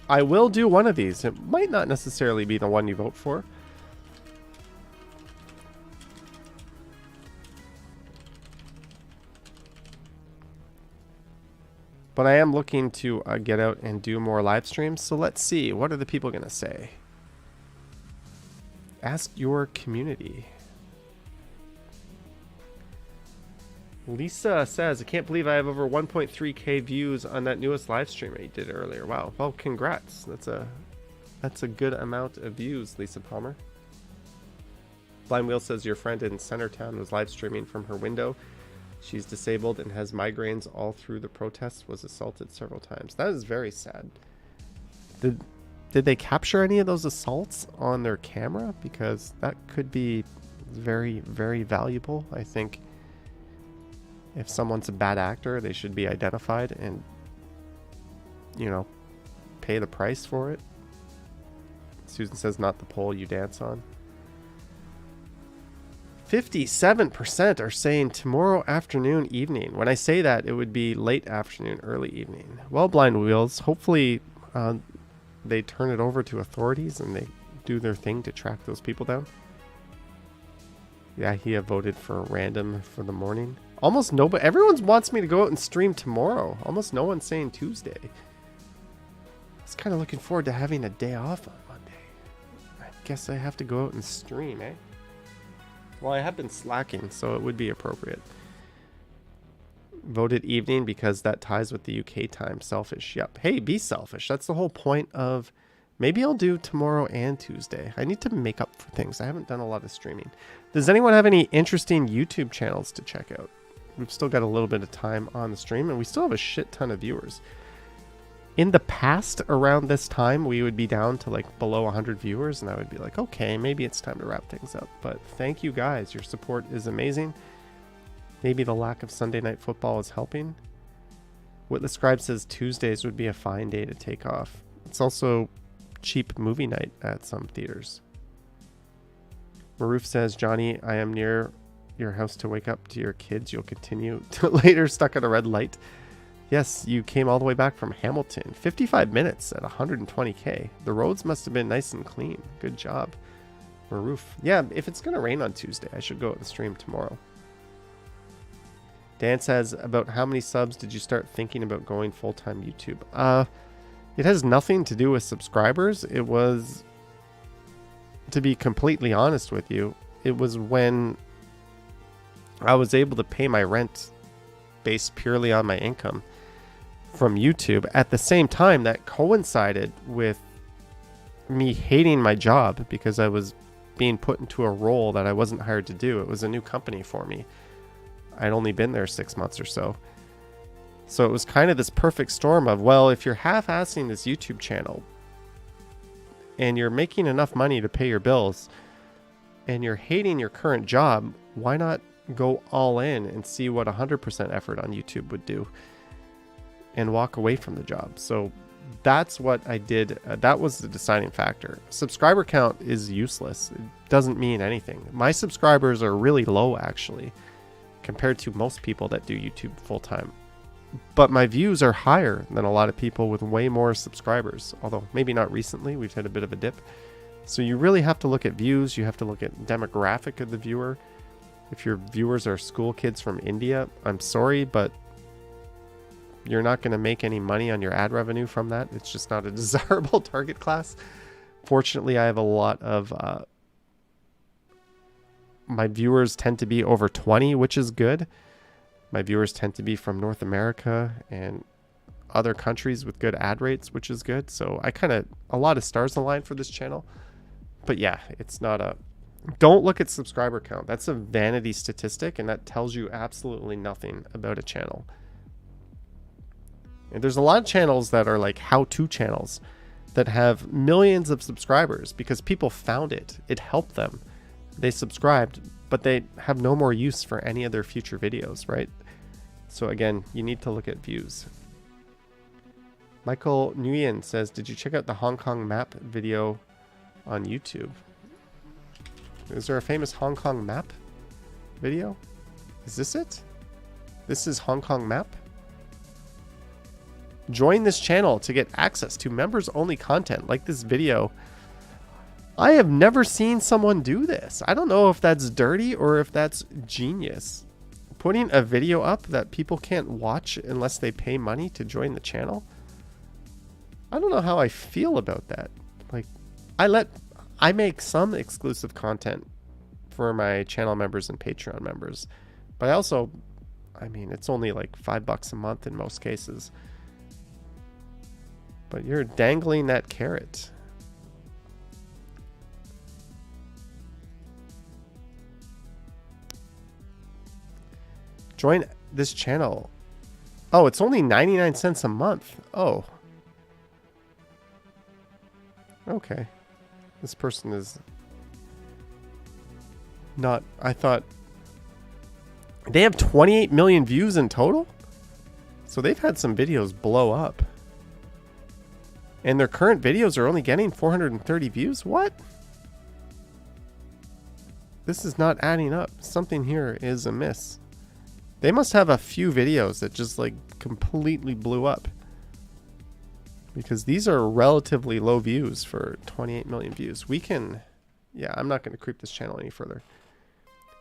I will do one of these. It might not necessarily be the one you vote for. But I am looking to get out and do more live streams. So let's see. What are the people going to say? Ask your community. Lisa says, I can't believe I have over 1.3k views on that newest live stream I did earlier. Wow. Well, congrats. That's a good amount of views, Lisa Palmer. Blind Wheel says your friend in Centertown was live streaming from her window. She's disabled and has migraines all through the protests, was assaulted several times. That is very sad. Did they capture any of those assaults on their camera? Because that could be very, very valuable. I think if someone's a bad actor, they should be identified and, you know, pay the price for it. Susan says, not the pole you dance on. 57% are saying tomorrow afternoon, evening. When I say that, it would be late afternoon, early evening. Well, Blind Wheels, hopefully they turn it over to authorities and they do their thing to track those people down. Yeah, he have voted for random for the morning. Almost nobody. Everyone wants me to go out and stream tomorrow. Almost no one's saying Tuesday. I was kind of looking forward to having a day off on Monday. I guess I have to go out and stream, eh? Well, I have been slacking, so it would be appropriate. Voted evening because that ties with the UK time. Selfish. Yep. Hey, be selfish. That's the whole point of... Maybe I'll do tomorrow and Tuesday. I need to make up for things. I haven't done a lot of streaming. Does anyone have any interesting YouTube channels to check out? We've still got a little bit of time on the stream, and we still have a shit ton of viewers. In the past, around this time, we would be down to like below 100 viewers, and I would be like, okay, maybe it's time to wrap things up. But thank you guys. Your support is amazing. Maybe the lack of Sunday night football is helping. Witless Scribe says Tuesdays would be a fine day to take off. It's also cheap movie night at some theaters. Maroof says, Johnny, I am near your house to wake up to your kids. You'll continue to later stuck at a red light. Yes, you came all the way back from Hamilton. 55 minutes at 120k. The roads must have been nice and clean. Good job, Maroof. Yeah, if it's going to rain on Tuesday, I should go out and stream tomorrow. Dan says, about how many subs did you start thinking about going full-time YouTube? It has nothing to do with subscribers. It was, to be completely honest with you, it was when I was able to pay my rent based purely on my income from YouTube. At the same time, that coincided with me hating my job because I was being put into a role that I wasn't hired to do. It was a new company for me. I'd only been there 6 months or so. So it was kind of this perfect storm of, well, if you're half-assing this YouTube channel and you're making enough money to pay your bills and you're hating your current job, why not go all in and see what 100% effort on YouTube would do and walk away from the job? So that's what I did. That was the deciding factor. Subscriber count is useless. It doesn't mean anything. My subscribers are really low, actually, compared to most people that do YouTube full-time. But my views are higher than a lot of people with way more subscribers, although maybe not recently. We've had a bit of a dip. So you really have to look at views. You have to look at demographic of the viewer. If your viewers are school kids from India, I'm sorry, but you're not going to make any money on your ad revenue from that. It's just not a desirable target class. Fortunately, I have a lot of... my viewers tend to be over 20, which is good. My viewers tend to be from North America and other countries with good ad rates, which is good. So I a lot of stars aligned for this channel. But yeah, it's not a... Don't look at subscriber count. That's a vanity statistic, and that tells you absolutely nothing about a channel. And there's a lot of channels that are like how-to channels that have millions of subscribers because people found it. It helped them. They subscribed, but they have no more use for any of their future videos, right? So again, you need to look at views. Michael Nguyen says, did you check out the Hong Kong map video on YouTube? Is there a famous Hong Kong map video? Is this it? This is Hong Kong map? Join this channel to get access to members-only content like this video. I have never seen someone do this. I don't know if that's dirty or if that's genius. Putting a video up that people can't watch unless they pay money to join the channel. I don't know how I feel about that. Like, I make some exclusive content for my channel members and Patreon members. But I also, I mean, it's only like $5 a month in most cases. But you're dangling that carrot. Join this channel. Oh, it's only 99 cents a month. Oh. Okay. This person is not... I thought... They have 28 million views in total? So they've had some videos blow up. And their current videos are only getting 430 views? What? This is not adding up. Something here is amiss. They must have a few videos that just like completely blew up. Because these are relatively low views for 28 million views. We can... Yeah, I'm not going to creep this channel any further.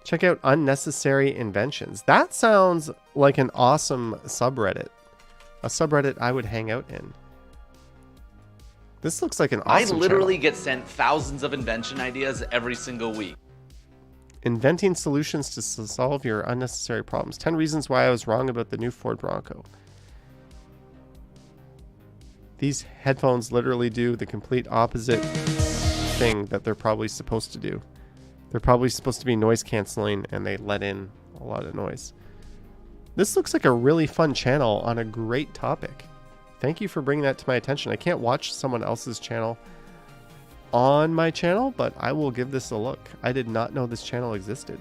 Check out Unnecessary Inventions. That sounds like an awesome subreddit. A subreddit I would hang out in. This looks like an awesome I literally channel. get sent thousands of invention ideas every single week. Inventing solutions to solve your unnecessary problems. 10 reasons why I was wrong about the new Ford Bronco. These headphones literally do the complete opposite thing that they're probably supposed to do. They're probably supposed to be noise canceling, and they let in a lot of noise. This looks like a really fun channel on a great topic. Thank you for bringing that to my attention. I can't watch someone else's channel on my channel, but I will give this a look. I did not know this channel existed.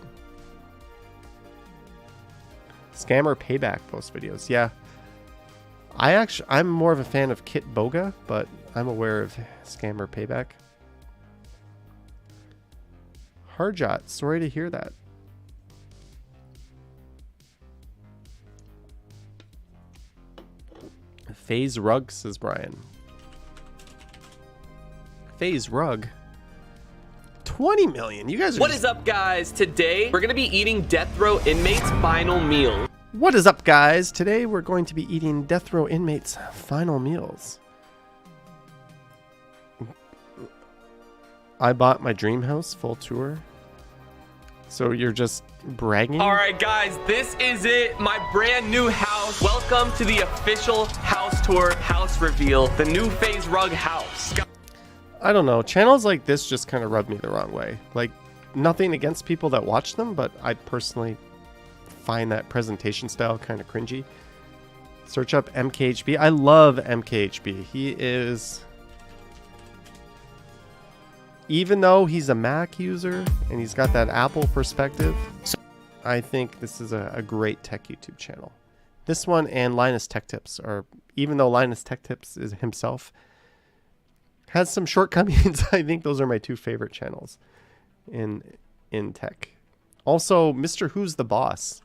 Scammer payback post videos. Yeah. I'm more of a fan of Kit Boga, but I'm aware of Scammer payback. Harjot, sorry to hear that. FaZe Rug, says Brian. FaZe Rug. 20 million. You guys are What is up, guys? Today, we're gonna be eating death row inmates' final meal. What is up, guys? Today we're going to be eating death row inmates' final meals. I bought my dream house full tour. So you're just bragging? All right, guys, this is it. My brand new house. Welcome to the official house tour, house reveal, the new FaZe Rug house. I don't know. Channels like this just kind of rub me the wrong way. Like, nothing against people that watch them, but I personally find that presentation style kind of cringy. Search up MKHB. I love MKHB. He is... Even though he's a Mac user and he's got that Apple perspective, I think this is a great tech YouTube channel. This one and Linus Tech Tips are, even though Linus Tech Tips is himself has some shortcomings, I think those are my two favorite channels in tech. Also, Mr. Who's the Boss.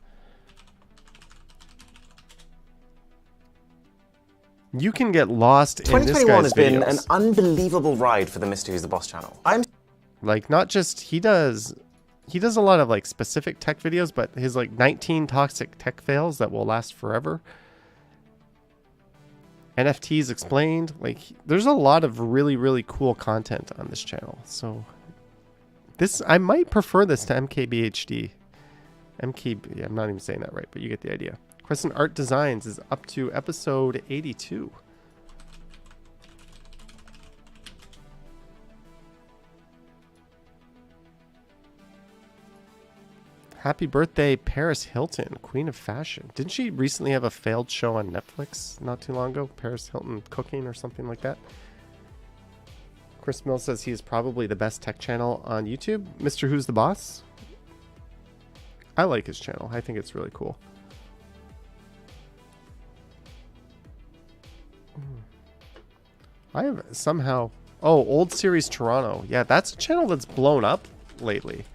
You can get lost in this guy's videos. 2021 has been an unbelievable ride for the Mr. Who's the Boss channel. Like, not just he does a lot of like specific tech videos, but his like 19 toxic tech fails that will last forever. NFTs explained. Like, there's a lot of really cool content on this channel. So this, I might prefer this to MKBHD. Yeah, I'm not even saying that right, but you get the idea. Crescent Art Designs is up to episode 82. Happy birthday, Paris Hilton, Queen of Fashion. Didn't she recently have a failed show on Netflix not too long ago? Paris Hilton Cooking or something like that. Chris Mills says he is probably the best tech channel on YouTube. Mr. Who's the Boss? I like his channel. I think it's really cool. I have somehow... Oh, Old Series Toronto. Yeah, that's a channel that's blown up lately.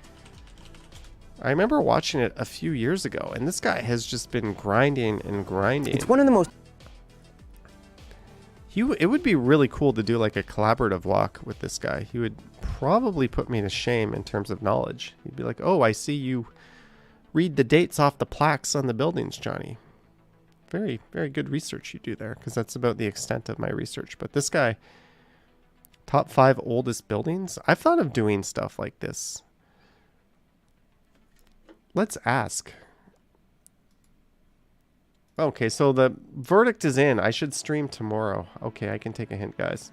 I remember watching it a few years ago, and this guy has just been grinding and grinding. It's one of the most... It would be really cool to do like a collaborative walk with this guy. He would probably put me to shame in terms of knowledge. He'd be like, oh, I see you read the dates off the plaques on the buildings, Johnny. Very good research you do there, because that's about the extent of my research. But this guy, top 5 oldest buildings. I've thought of doing stuff like this. Let's ask. Okay, so the verdict is in. I should stream tomorrow. Okay, I can take a hint, guys.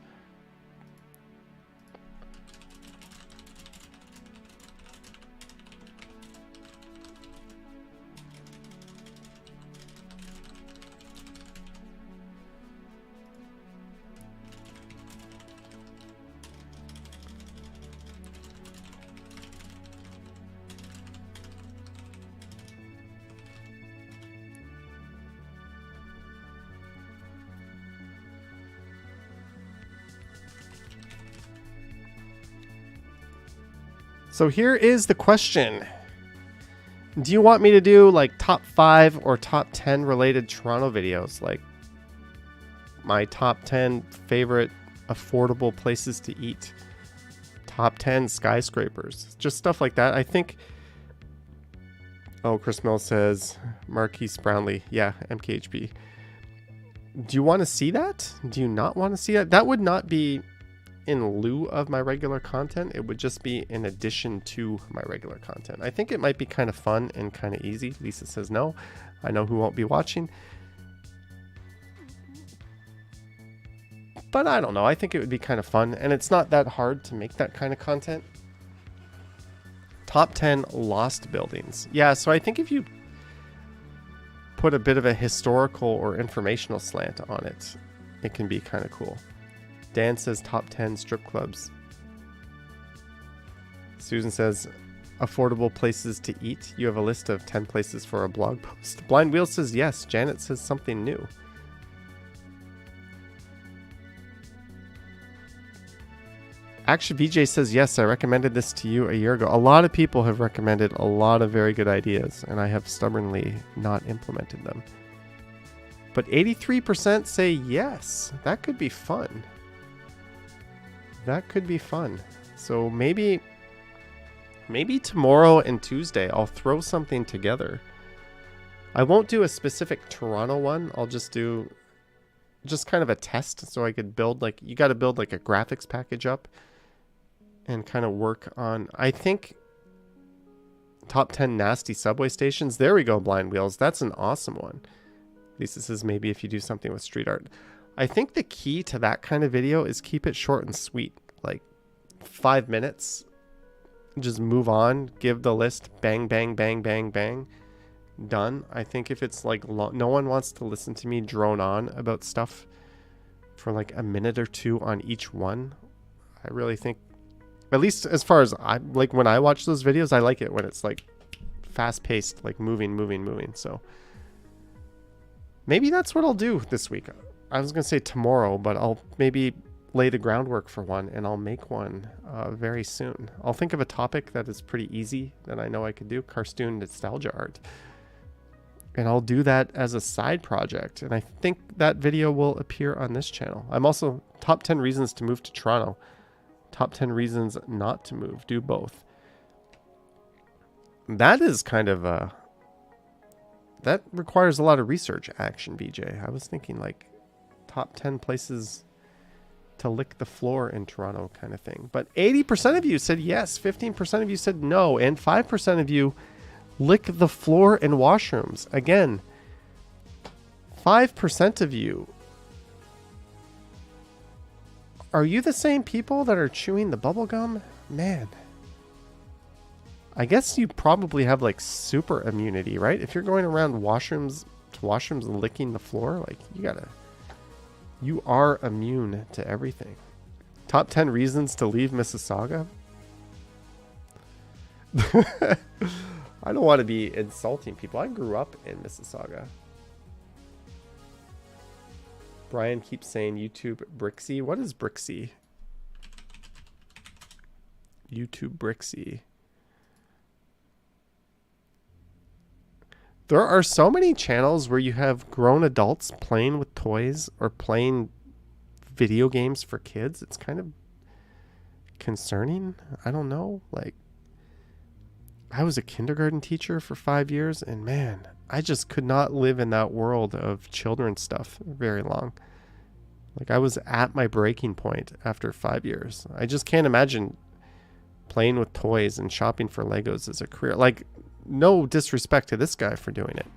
So here is the question. Do you want me to do like top 5 or top 10 related Toronto videos? Like my top 10 favorite affordable places to eat. Top 10 skyscrapers. Just stuff like that. I think... Oh, Chris Mill says Marquise Brownlee. Yeah, MKHB. Do you want to see that? Do you not want to see that? That would not be in lieu of my regular content. It would just be in addition to my regular content. I think it might be kind of fun and kind of easy. Lisa says no. I know who won't be watching. But I don't know. I think it would be kind of fun. And it's not that hard to make that kind of content. Top 10 lost buildings. Yeah, so I think if you put a bit of a historical or informational slant on it, it can be kind of cool. Dan says top 10 strip clubs. Susan says affordable places to eat. You have a list of 10 places for a blog post. Blind Wheel says yes. Janet says something new. Action VJ says yes, I recommended this to you a year ago. A lot of people have recommended a lot of very good ideas, and I have stubbornly not implemented them. But 83% say yes. That could be fun. That could be fun. So maybe tomorrow and Tuesday I'll throw something together. I won't do a specific Toronto one. I'll just do kind of a test so I could build like, you got to build like a graphics package up and kind of work on, I think, top 10 nasty subway stations. There we go, Blind Wheels. That's an awesome one. Lisa says maybe if you do something with street art. I think the key to that kind of video is keep it short and sweet. Like 5 minutes. Just move on. Give the list. Bang, bang, bang, bang, bang. Done. I think if it's like no one wants to listen to me drone on about stuff for like a minute or two on each one. I really think, at least as far as I like, when I watch those videos, I like it when it's like fast paced, like moving. So maybe that's what I'll do this week. I was going to say tomorrow, but I'll maybe lay the groundwork for one, and I'll make one very soon. I'll think of a topic that is pretty easy that I know I could do, cartoon nostalgia art. And I'll do that as a side project. And I think that video will appear on this channel. I'm also top 10 reasons to move to Toronto. Top 10 reasons not to move. Do both. That is kind of a... That requires a lot of research, Action BJ. I was thinking like top 10 places to lick the floor in Toronto kind of thing. But 80% of you said yes. 15% of you said no. And 5% of you lick the floor and washrooms. Again, 5% of you. Are you the same people that are chewing the bubble gum? Man. I guess you probably have like super immunity, right? If you're going around washrooms to washrooms and licking the floor, like you are immune to everything. Top 10 reasons to leave Mississauga. I don't want to be insulting people. I grew up in Mississauga. Brian keeps saying YouTube Brixie. What is Brixie? YouTube Brixie. There are so many channels where you have grown adults playing with toys or playing video games for kids. It's kind of concerning. I don't know. Like, I was a kindergarten teacher for 5 years, and man, I just could not live in that world of children's stuff very long. Like, I was at my breaking point after 5 years. I just can't imagine playing with toys and shopping for Legos as a career. Like, no disrespect to this guy for doing it.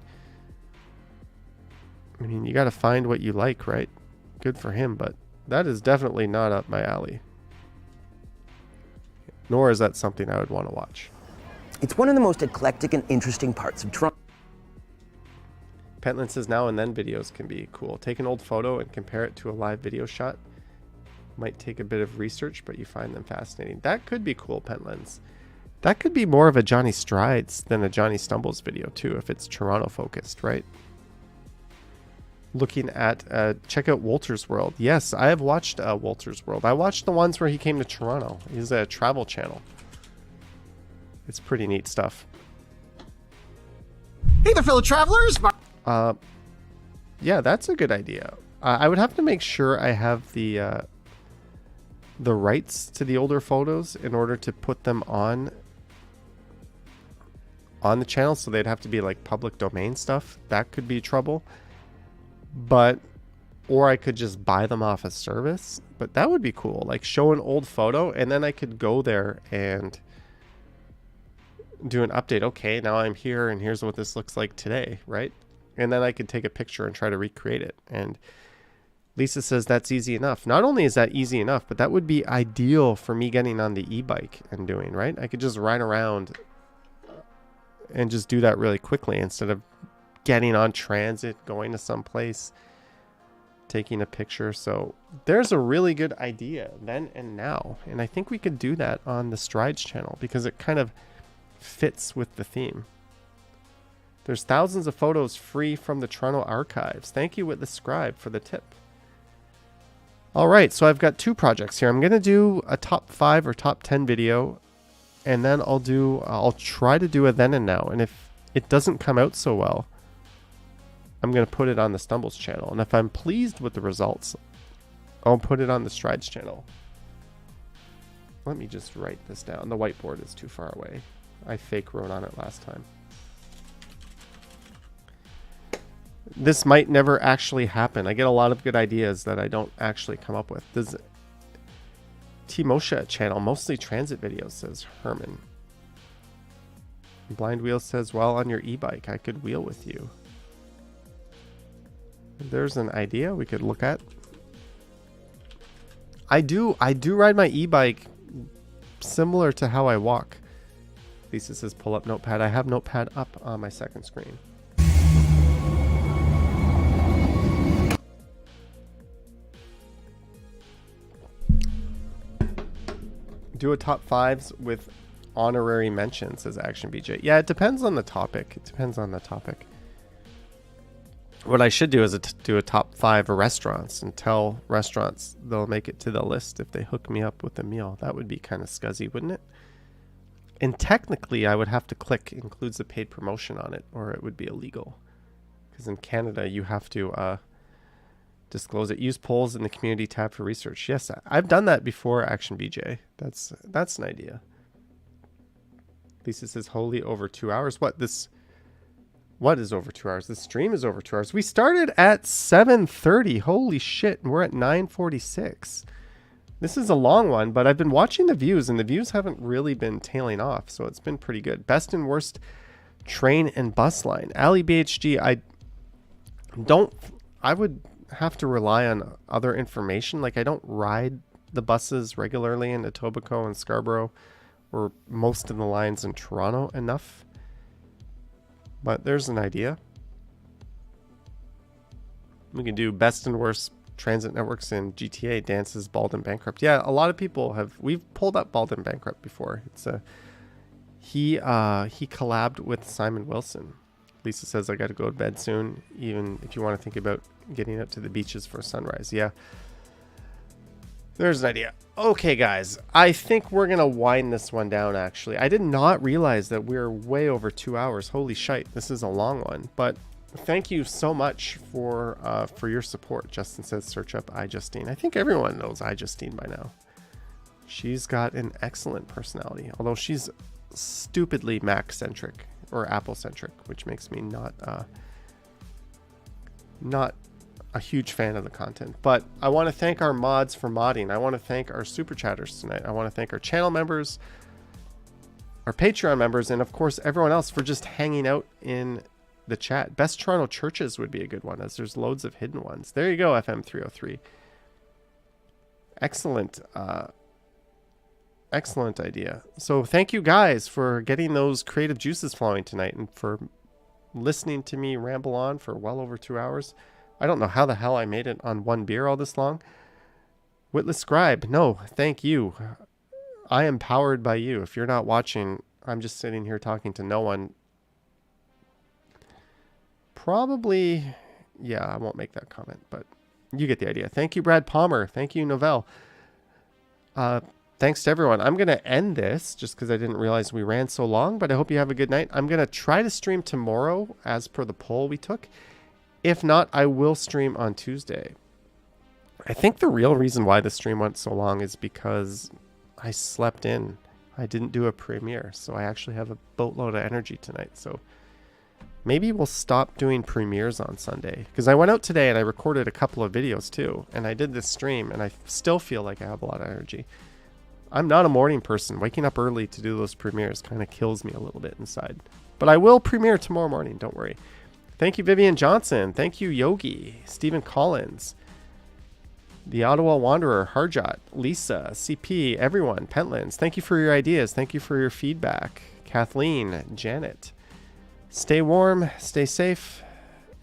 I mean, you got to find what you like, right? Good for him, but that is definitely not up my alley. Nor is that something I would want to watch. It's one of the most eclectic and interesting parts of Toronto. Pentland says now and then videos can be cool. Take an old photo and compare it to a live video shot. Might take a bit of research, but you find them fascinating. That could be cool, Pentlands. That could be more of a Johnny Strides than a Johnny Stumbles video too, if it's Toronto focused, right? Looking at, check out Wolter's World. Yes, I have watched Wolter's World. I watched the ones where he came to Toronto. He's a travel channel. It's pretty neat stuff. Hey there, fellow travelers! Yeah, that's a good idea. I would have to make sure I have the rights to the older photos in order to put them on the channel, so they'd have to be like public domain stuff. That could be trouble. But, or I could just buy them off a service, but that would be cool. Like show an old photo and then I could go there and do an update. Okay, now I'm here and here's what this looks like today, right? And then I could take a picture and try to recreate it. And Lisa says that's easy enough. Not only is that easy enough, but that would be ideal for me getting on the e-bike and doing, right? I could just ride around and just do that really quickly instead of getting on transit, going to some place, taking a picture. So there's a really good idea then and now. And I think we could do that on the Strides channel because it kind of fits with the theme. There's thousands of photos free from the Toronto archives. Thank you, With Scribe, for the tip. All right, so I've got two projects here. I'm going to do a top 5 or top 10 video, and then I'll try to do a then and now. And if it doesn't come out so well, I'm going to put it on the Stumbles channel. And if I'm pleased with the results, I'll put it on the Strides channel. Let me just write this down. The whiteboard is too far away. I fake wrote on it last time. This might never actually happen. I get a lot of good ideas that I don't actually come up with. Does Timosha channel mostly transit videos, says Herman. Blind Wheel says, well, on your e-bike, I could wheel with you. There's an idea we could look at. I do ride my e-bike similar to how I walk. Lisa says, pull up Notepad. I have Notepad up on my second screen. Do a top 5s with honorary mention, says Action BJ. Yeah, it depends on the topic. It depends on the topic. What I should do is do a top 5 restaurants and tell restaurants they'll make it to the list if they hook me up with a meal. That would be kind of scuzzy, wouldn't it? And technically, I would have to click includes a paid promotion on it, or it would be illegal. Because in Canada, you have to disclose it. Use polls in the community tab for research. Yes, I've done that before, Action BJ. That's an idea. Lisa says, holy, over 2 hours. What is over 2 hours? This stream is over 2 hours. We started at 7:30. Holy shit. And we're at 9:46. This is a long one, but I've been watching the views, and the views haven't really been tailing off, so it's been pretty good. Best and worst train and bus line. Ali BHG, I would have to rely on other information. Like, I don't ride the buses regularly in Etobicoke and Scarborough, or most of the lines in Toronto enough. But there's an idea. We can do best and worst transit networks in GTA. Dances Bald and Bankrupt. Yeah, a lot of people we've pulled up Bald and Bankrupt before. It's he collabed with Simon Wilson. Lisa says, I got to go to bed soon, even if you want to think about getting up to the beaches for sunrise. Yeah, there's an idea. Okay, guys, I think we're going to wind this one down, actually. I did not realize that we're way over 2 hours. Holy shite, this is a long one. But thank you so much for your support. Justin says, search up iJustine. I think everyone knows iJustine by now. She's got an excellent personality, although she's stupidly Mac-centric. Or Apple-centric, which makes me not a huge fan of the content. But I want to thank our mods for modding. I want to thank our super chatters tonight. I want to thank our channel members, our Patreon members, and of course everyone else for just hanging out in the chat. Best Toronto churches would be a good one, as there's loads of hidden ones. There you go, FM303. Excellent. Excellent idea. So thank you guys for getting those creative juices flowing tonight and for listening to me ramble on for well over 2 hours. I don't know how the hell I made it on one beer all this long. Witless Scribe, no, thank you. I am powered by you. If you're not watching, I'm just sitting here talking to no one. Probably, yeah, I won't make that comment, but you get the idea. Thank you, Brad Palmer. Thank you, Novell. thanks to everyone. I'm going to end this just because I didn't realize we ran so long, but I hope you have a good night. I'm going to try to stream tomorrow as per the poll we took. If not, I will stream on Tuesday. I think the real reason why the stream went so long is because I slept in. I didn't do a premiere, so I actually have a boatload of energy tonight. So maybe we'll stop doing premieres on Sunday, because I went out today and I recorded a couple of videos too, and I did this stream, and I still feel like I have a lot of energy. I'm not a morning person. Waking up early to do those premieres kind of kills me a little bit inside. But I will premiere tomorrow morning, don't worry. Thank you, Vivian Johnson. Thank you, Yogi, Stephen Collins, the Ottawa Wanderer, Harjot, Lisa, CP, everyone, Pentlands. Thank you for your ideas. Thank you for your feedback. Kathleen, Janet. Stay warm, stay safe,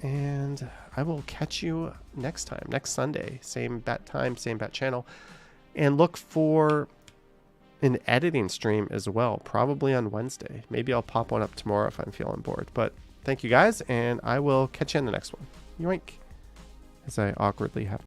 and I will catch you next time, next Sunday. Same bat time, same bat channel. And look for an editing stream as well, probably on Wednesday. Maybe I'll pop one up tomorrow if I'm feeling bored. But thank you guys, and I will catch you in the next one. Yoink. As I awkwardly have